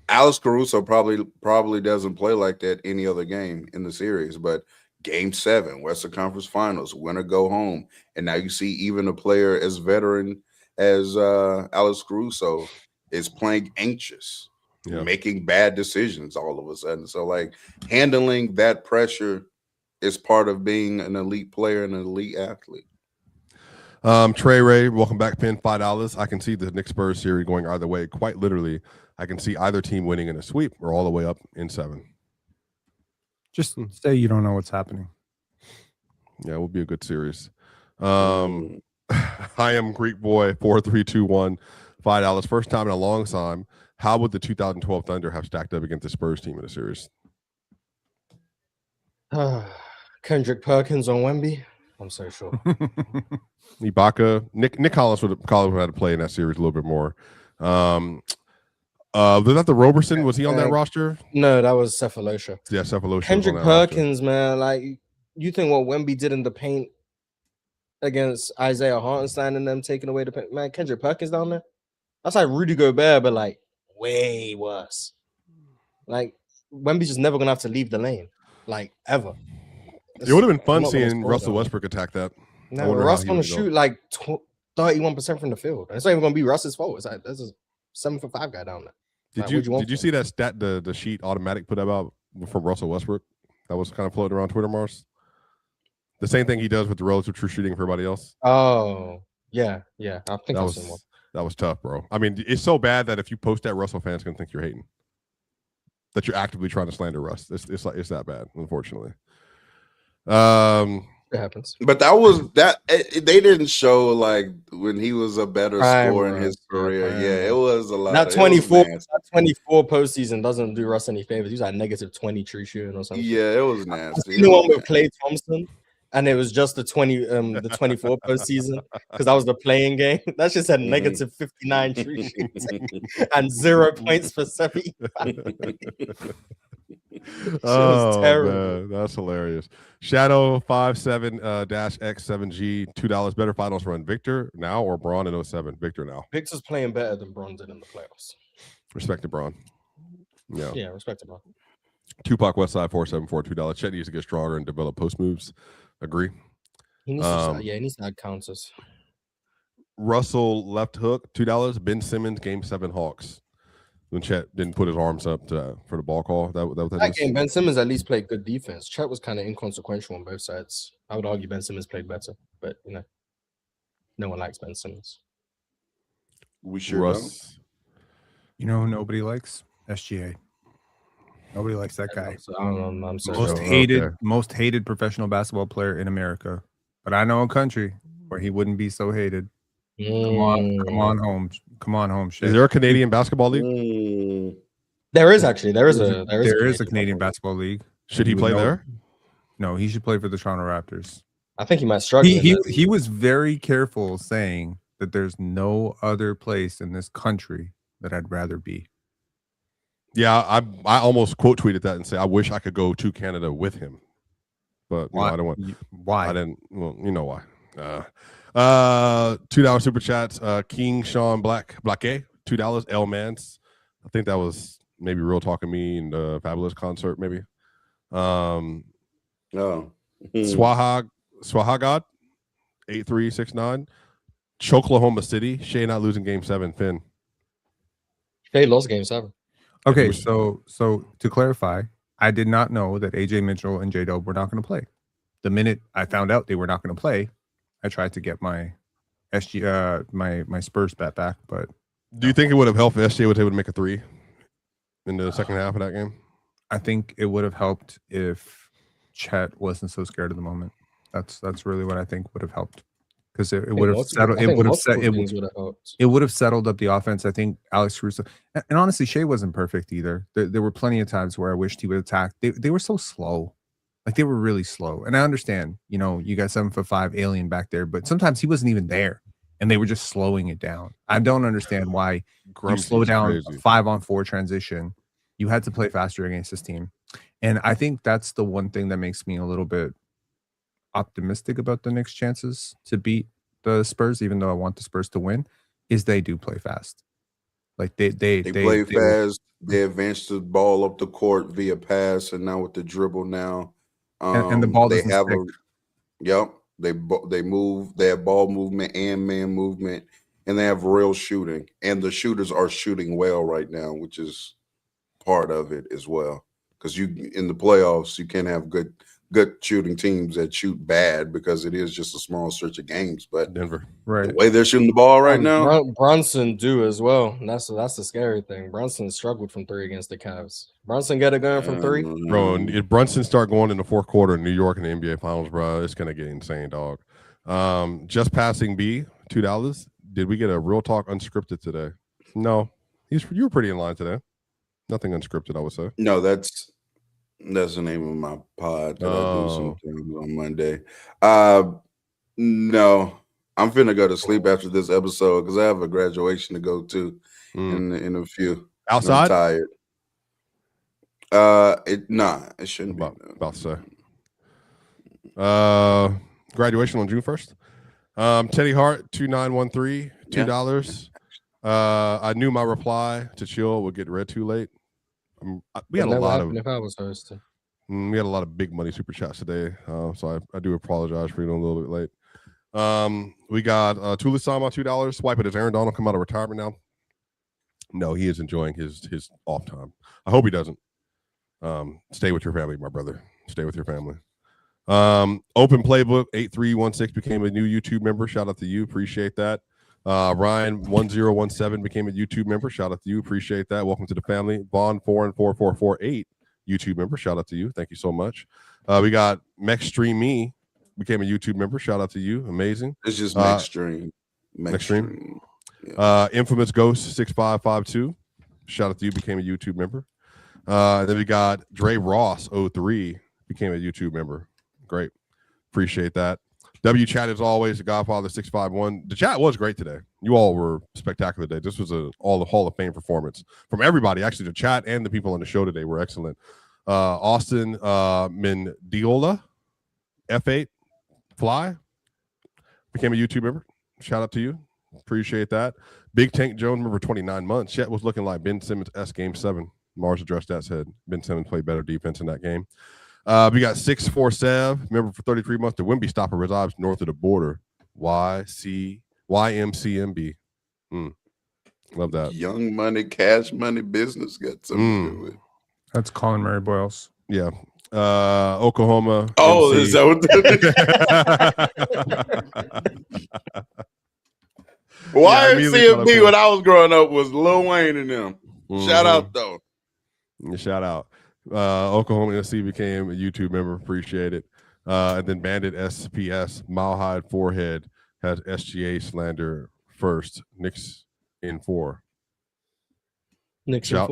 Alex Caruso probably doesn't play like that any other game in the series, but Game 7, Western Conference Finals, win or go home, and now you see even a player as veteran as Alex Caruso is playing anxious.
Yeah.
Making bad decisions all of a sudden. So like handling that pressure is part of being an elite player and an elite athlete.
Trey Ray, welcome back, Pin, $5. I can see the Knicks Spurs series going either way. Quite literally, I can see either team winning in a sweep or all the way up in 7.
Just say you don't know what's happening.
Yeah, it will be a good series. I am Greek Boy 4321, $5. First time in a long time. How would the 2012 Thunder have stacked up against the Spurs team in the series?
Kendrick Perkins on Wemby. I'm so sure.
Ibaka, Nick Collins would have had to play in that series a little bit more. Was that the Roberson? Was he on that roster?
No, that was Cephalosha.
Yeah, Cephalosha.
Kendrick Perkins, man, like you think what Wemby did in the paint against Isaiah Hartenstein and them taking away the paint, man. Kendrick Perkins down there, that's like Rudy Gobert, but like way worse. Like Wemby's just never gonna have to leave the lane, like ever.
It would have been fun seeing Russell Westbrook attack that.
No, Russ gonna shoot like 31% from the field. It's not even gonna be Russ's fault. It's like there's a 7 for 5 guy down there.
Did you see that stat the sheet automatic put about from Russell Westbrook that was kind of floating around Twitter, Mars? The same thing he does with the relative true shooting for everybody else.
Oh yeah. I think I've seen one.
That was tough, bro. I mean, it's so bad that if you post that, Russell fans gonna think you're hating, that you're actively trying to slander Russ. It's that bad, unfortunately.
It happens.
But they didn't show like when he was a better scorer in his career. Yeah, it was a lot.
That 24 postseason doesn't do Russ any favors. He was like -20 true shooting or something.
Yeah, it was nasty.
You know one with Klay Thompson, and it was just the 24 postseason because that was the playing game. That just had -59 true shooting and 0 points for 75.
Oh man, that's hilarious. Shadow 57-X7G $2. Better finals run, Victor now or Braun in 07? Victor now.
Victor's playing better than Braun did in the playoffs.
Respect to Braun.
Yeah, respect to Braun.
Tupac Westside 474 $2. Chet needs to get stronger and develop post moves. Agree.
He needs to he needs to add counters.
Russell left hook $2. Ben Simmons Game 7 Hawks. When Chet didn't put his arms up for the ball call. That
game, Ben Simmons at least played good defense. Chet was kind of inconsequential on both sides. I would argue Ben Simmons played better, but no one likes Ben Simmons.
We sure
Russ.
You know who nobody likes? SGA. Nobody likes that guy.
I'm sorry.
Most hated professional basketball player in America. But I know a country where he wouldn't be so hated. Come on home, shit.
Is there a Canadian basketball league?
There is a
Canadian basketball league.
Should he play there?
No, he should play for the Toronto Raptors.
I think he might struggle.
He was very careful saying that there's no other place in this country that I'd rather be.
Yeah, I almost quote tweeted that and say I wish I could go to Canada with him, but no, I don't want.
Why?
I didn't. Well, you know why. $2 super chats. King Sean Black $2. L Mans. I think that was maybe Real Talking Me and the Fabulous concert, maybe. Swahagod 8369. Choklahoma City. Shea not losing Game 7. Finn.
Shea lost Game 7.
Okay, so to clarify, I did not know that AJ Mitchell and J-Dub were not going to play. The minute I found out they were not going to play, I tried to get my my Spurs bet back, but
do you think it would have helped if SGA was able to make a 3 in the second half of that game?
I think it would have helped if Chet wasn't so scared of the moment. That's really what I think would have helped, because it would have settled. It would have settled up the offense. I think Alex Caruso, and honestly, Shea wasn't perfect either. There were plenty of times where I wished he would attack. They were so slow. Like, they were really slow. And I understand, you got 7 for 5 alien back there, but sometimes he wasn't even there. and they were just slowing it down. I don't understand why you slow down a 5-on-4 transition. You had to play faster against this team. And I think that's the one thing that makes me a little bit optimistic about the Knicks' chances to beat the Spurs, even though I want the Spurs to win, is they do play fast. Like they
play fast. They advance the ball up the court via pass, and now with the dribble now,
and the ball doesn't stick.
They move. They have ball movement and man movement, and they have real shooting. And the shooters are shooting well right now, which is part of it as well. Because you in the playoffs, you can't have good shooting teams that shoot bad because it is just a small stretch of games. But
Denver,
the way they're shooting the ball right now,
Brunson do as well. And that's the scary thing. Brunson struggled from 3 against the Cavs. Brunson got it going from 3.
Bro, and if Brunson start going in the fourth quarter in New York in the NBA Finals, bro, it's gonna get insane, dog. Just passing B, $2. Did we get a real talk unscripted today? No, you were pretty in line today. Nothing unscripted, I would say.
No, that's the name of my pod that I do sometimes on Monday. No, I'm finna go to sleep after this episode because I have a graduation to go to in a few.
Outside?
I'm tired. It shouldn't be.
About to say. Graduation on June 1st. Teddy Hart, 2913, $2. I knew my reply to chill would get read too late. We had a lot of.
If I was hosting.
We had a lot of big money super chats today, so I do apologize for being a little bit late. We got Tulisama, $2. Swipe it. Does Aaron Donald come out of retirement now? No, he is enjoying his off time. I hope he doesn't. Stay with your family, my brother. Stay with your family. Open Playbook 8316 became a new YouTube member. Shout out to you. Appreciate that. Ryan 1017 became a YouTube member. Shout out to you. Appreciate that. Welcome to the family. Vaughn 44448 YouTube member. Shout out to you. Thank you so much. We got Mexstream became a YouTube member. Shout out to you. Amazing.
It's just Mexstream.
Mexstream. Yeah. Infamous Ghost 6552. Shout out to you. Became a YouTube member. Then we got Dre Ross 03 became a YouTube member. Great. Appreciate that. W chat as always, the Godfather 651. The chat was great today. You all were spectacular today. This was all the Hall of Fame performance from everybody. Actually, the chat and the people on the show today were excellent. Austin Mendiola, F8 Fly became a YouTube member. Shout out to you. Appreciate that. Big Tank Jones, member 29 months. Chet was looking like Ben Simmons S Game 7. Mars addressed that, said Ben Simmons played better defense in that game. We got 647, member for 33 months. The Wemby stopper resides north of the border. YMCMB. Love that.
Young money, cash money, business got something to do with it.
That's Colin Murray Boyles.
Yeah. Oklahoma.
Oh,
MC.
is that what YMCMB when I was growing up was Lil Wayne and them. Shout out though.
Shout out. Oklahoma NC became a YouTube member. Appreciate it. And then Bandit SPS, Mile High Forehead, has SGA Slander first. Knicks in 4.
Knicks in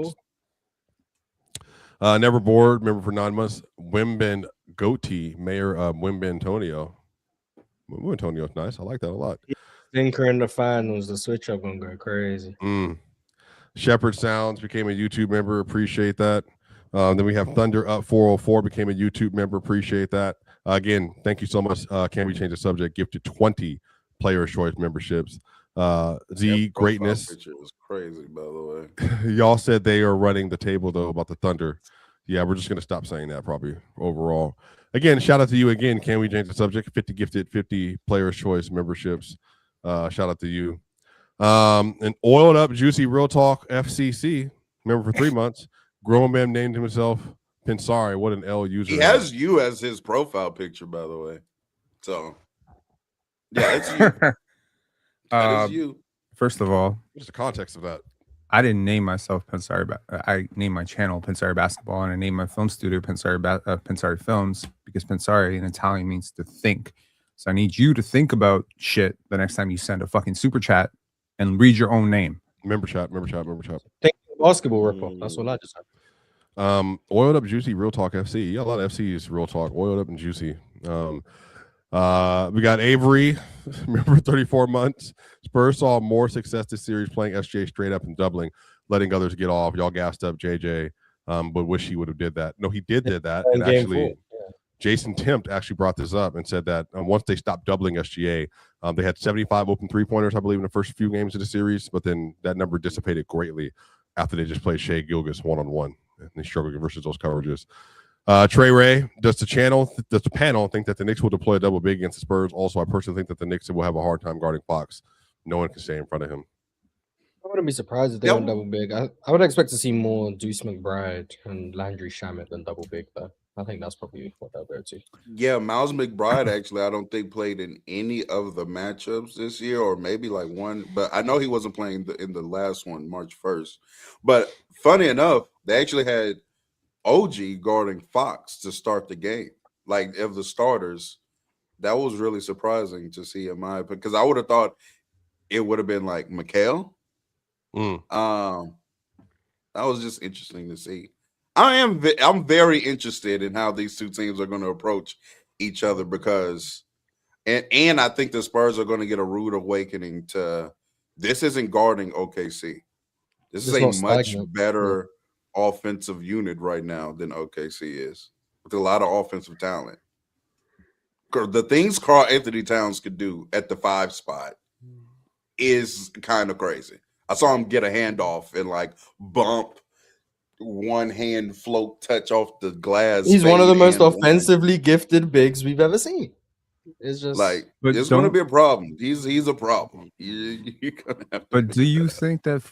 4. Never bored, member for 9 months. Wemben Goatee, mayor of Wemben Antonio. Wemben Antonio's nice. I like that a lot.
Thinker in the finals, the switch up gonna go crazy.
Shepherd Sounds became a YouTube member. Appreciate that. Then we have Thunder Up 404 became a YouTube member. Appreciate that. Again, thank you so much. Can we change the subject? Gifted 20 Players' Choice memberships. Greatness.
Picture was crazy, by the way.
Y'all said they are running the table though about the Thunder. Yeah, we're just gonna stop saying that probably overall. Again, shout out to you again. Can we change the subject? 50 gifted, 50 Players' Choice memberships. Shout out to you. And Oiled Up Juicy Real Talk FCC member for 3 months. Grown man named himself Pensari. What an L user.
He has you as his profile picture, by the way. So, yeah, it's you. That is you.
First of all,
what's the context of that?
I didn't name myself Pensari. I named my channel Pensari Basketball, and I named my film studio Pensari Films because Pensari in Italian means to think. So I need you to think about shit the next time you send a fucking super chat and read your own name.
Member chat.
Think basketball rip-off. That's what I just said.
Oiled Up Juicy Real Talk FC. Yeah, a lot of FCs Real Talk. Oiled Up and Juicy. We got Avery. Remember 34 months. Spurs saw more success this series playing SGA straight up and doubling, letting others get off. Y'all gassed up JJ, but wish he would have did that. No, he did that. And actually, Jason Tempt actually brought this up and said that once they stopped doubling SGA, they had 75 open three-pointers, I believe, in the first few games of the series, but then that number dissipated greatly after they just played Shea Gilgeous one-on-one, and they struggled versus those coverages. Trey Ray, does the panel think that the Knicks will deploy a double big against the Spurs? Also, I personally think that the Knicks will have a hard time guarding Fox. No one can stay in front of him.
I wouldn't be surprised if they went double big. I would expect to see more Deuce McBride and Landry Shamet than double big, though. I think that's probably what they'll go to.
Yeah, Miles McBride actually, I don't think played in any of the matchups this year, or maybe like one. But I know he wasn't playing in the last one, March 1st. But funny enough, they actually had OG guarding Fox to start the game. Like, of the starters, that was really surprising to see in my opinion, because I would have thought it would have been like Mikal. That was just interesting to see. I'm very interested in how these two teams are going to approach each other, because and I think the Spurs are going to get a rude awakening to this isn't guarding OKC. This is a much better offensive unit right now than OKC is, with a lot of offensive talent. The things Karl Anthony Towns could do at the 5 spot is kind of crazy. I saw him get a handoff and like bump, one hand float, touch off the glass.
He's one of the most offensively gifted bigs we've ever seen. It's just
like it's going to be a problem. He's a problem. You're gonna have to.
But do you think that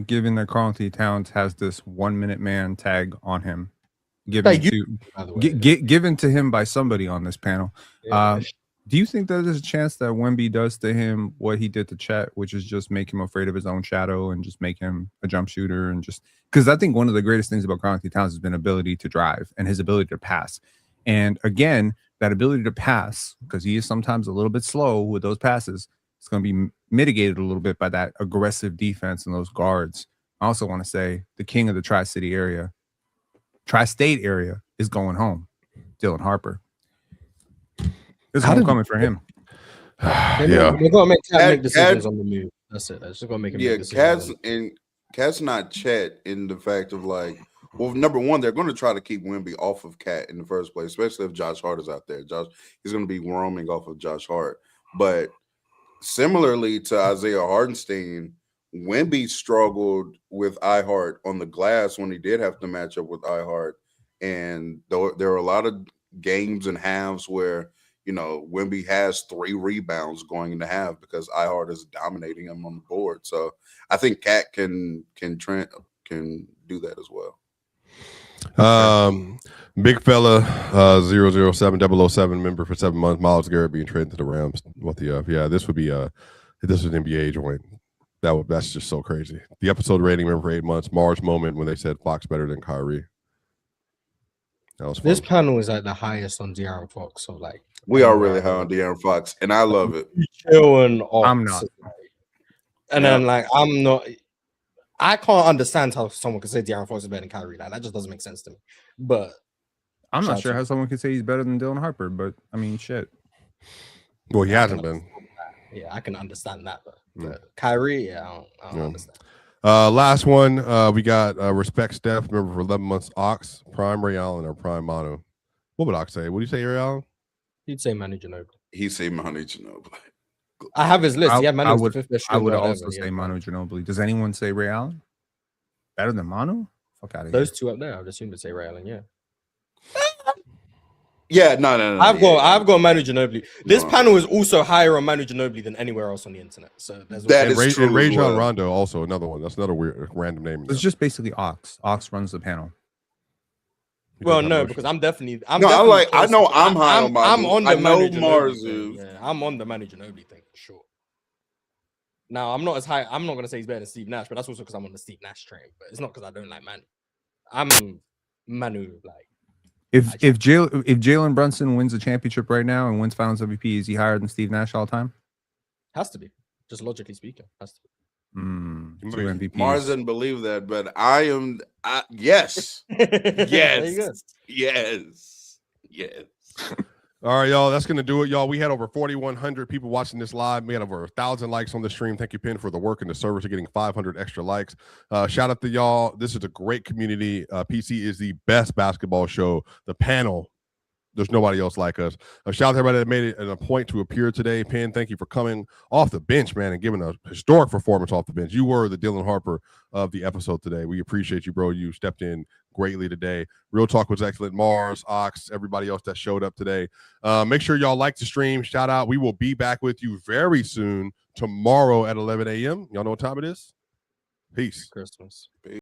given that Karl Anthony Towns has this 1 minute man tag on him, given to him by somebody on this panel, do you think that there's a chance that Wemby does to him what he did to Chet, which is just make him afraid of his own shadow and just make him a jump shooter? And just because I think one of the greatest things about Karl Anthony Towns has been ability to drive and his ability to pass. And again, that ability to pass, because he is sometimes a little bit slow with those passes, it's going to be mitigated a little bit by that aggressive defense and those guards. I also want to say the king of the tri-state area is going home, Dylan Harper. It's homecoming for him.
Yeah, we're gonna make decisions on the move. That's it. That's just gonna make him.
Yeah, Cat's not Chet in the fact of like, well, number one, they're going to try to keep Wemby off of Cat in the first place, especially if Josh Hart is out there. He's going to be roaming off of Josh Hart. But similarly to Isaiah Hartenstein, Wemby struggled with iHeart on the glass when he did have to match up with iHeart, and there are a lot of games and halves where Wemby has 3 rebounds going into half because iHeart is dominating him on the board. So I think Cat can do that as well.
Big fella, 007 member for 7 months. Myles Garrett being traded to the Rams. This was an NBA joint. That's just so crazy. The episode rating member for 8 months. March moment when they said Fox better than Kyrie. That was fun.
This panel is at the highest on De'Aaron Fox. So like
we are really high on De'Aaron Fox, and I love it.
I'm not. And then like I'm not. I can't understand how someone could say De'Aaron Fox is better than Kyrie. Like, that just doesn't make sense to me. But
I'm not sure how someone could say he's better than Dylan Harper, but I mean, shit.
Well, he hasn't been.
Yeah, I can understand that, but Kyrie, I don't understand.
Last one, we got Respect Steph, remember for 11 months, Ox, Prime Ray Allen, or Prime Manu. What would Ox say? What do you say, Ray Allen?
He'd say Manu Ginobili.
He'd say Manu Ginobili.
I have his list.
I would also say Manu Ginobili. Does anyone say Ray Allen? Better than Manu? Fuck out of here.
Those two up there, I would assume to say Ray Allen, yeah.
Yeah, no.
I've got Manu Ginobili. This panel is also higher on Manu Ginobili than anywhere else on the internet. So
that is true. And Rajon Rondo also another one. That's another weird random name.
It's just basically Ox. Ox runs the panel.
Well, no, because I'm definitely
I know I'm high on Manu.
I'm on the Manu
Ginobili
thing. Yeah, I'm on the Manu Ginobili thing for sure. Now I'm not as high. I'm not gonna say he's better than Steve Nash, but that's also because I'm on the Steve Nash train. But it's not because I don't like Manu. I'm Manu like.
If Jalen Brunson wins the championship right now and wins Finals MVP, is he higher than Steve Nash all time?
Has to be, just logically speaking. Has to be.
Two MVPs.
Mars doesn't believe that, but I am. Yes.
All right, y'all. That's going to do it, y'all. We had over 4,100 people watching this live. We had over 1,000 likes on the stream. Thank you, Penn, for the work and the service of getting 500 extra likes. Shout out to y'all. This is a great community. PC is the best basketball show. The panel, there's nobody else like us. Shout out to everybody that made it a point to appear today. Penn, thank you for coming off the bench, man, and giving a historic performance off the bench. You were the Dylan Harper of the episode today. We appreciate you, bro. You stepped in greatly today. Real Talk was excellent. Mars, Ox, everybody else that showed up today. Make sure y'all like the stream. Shout out. We will be back with you very soon tomorrow at 11 a.m. Y'all know what time it is? Peace.
Christmas.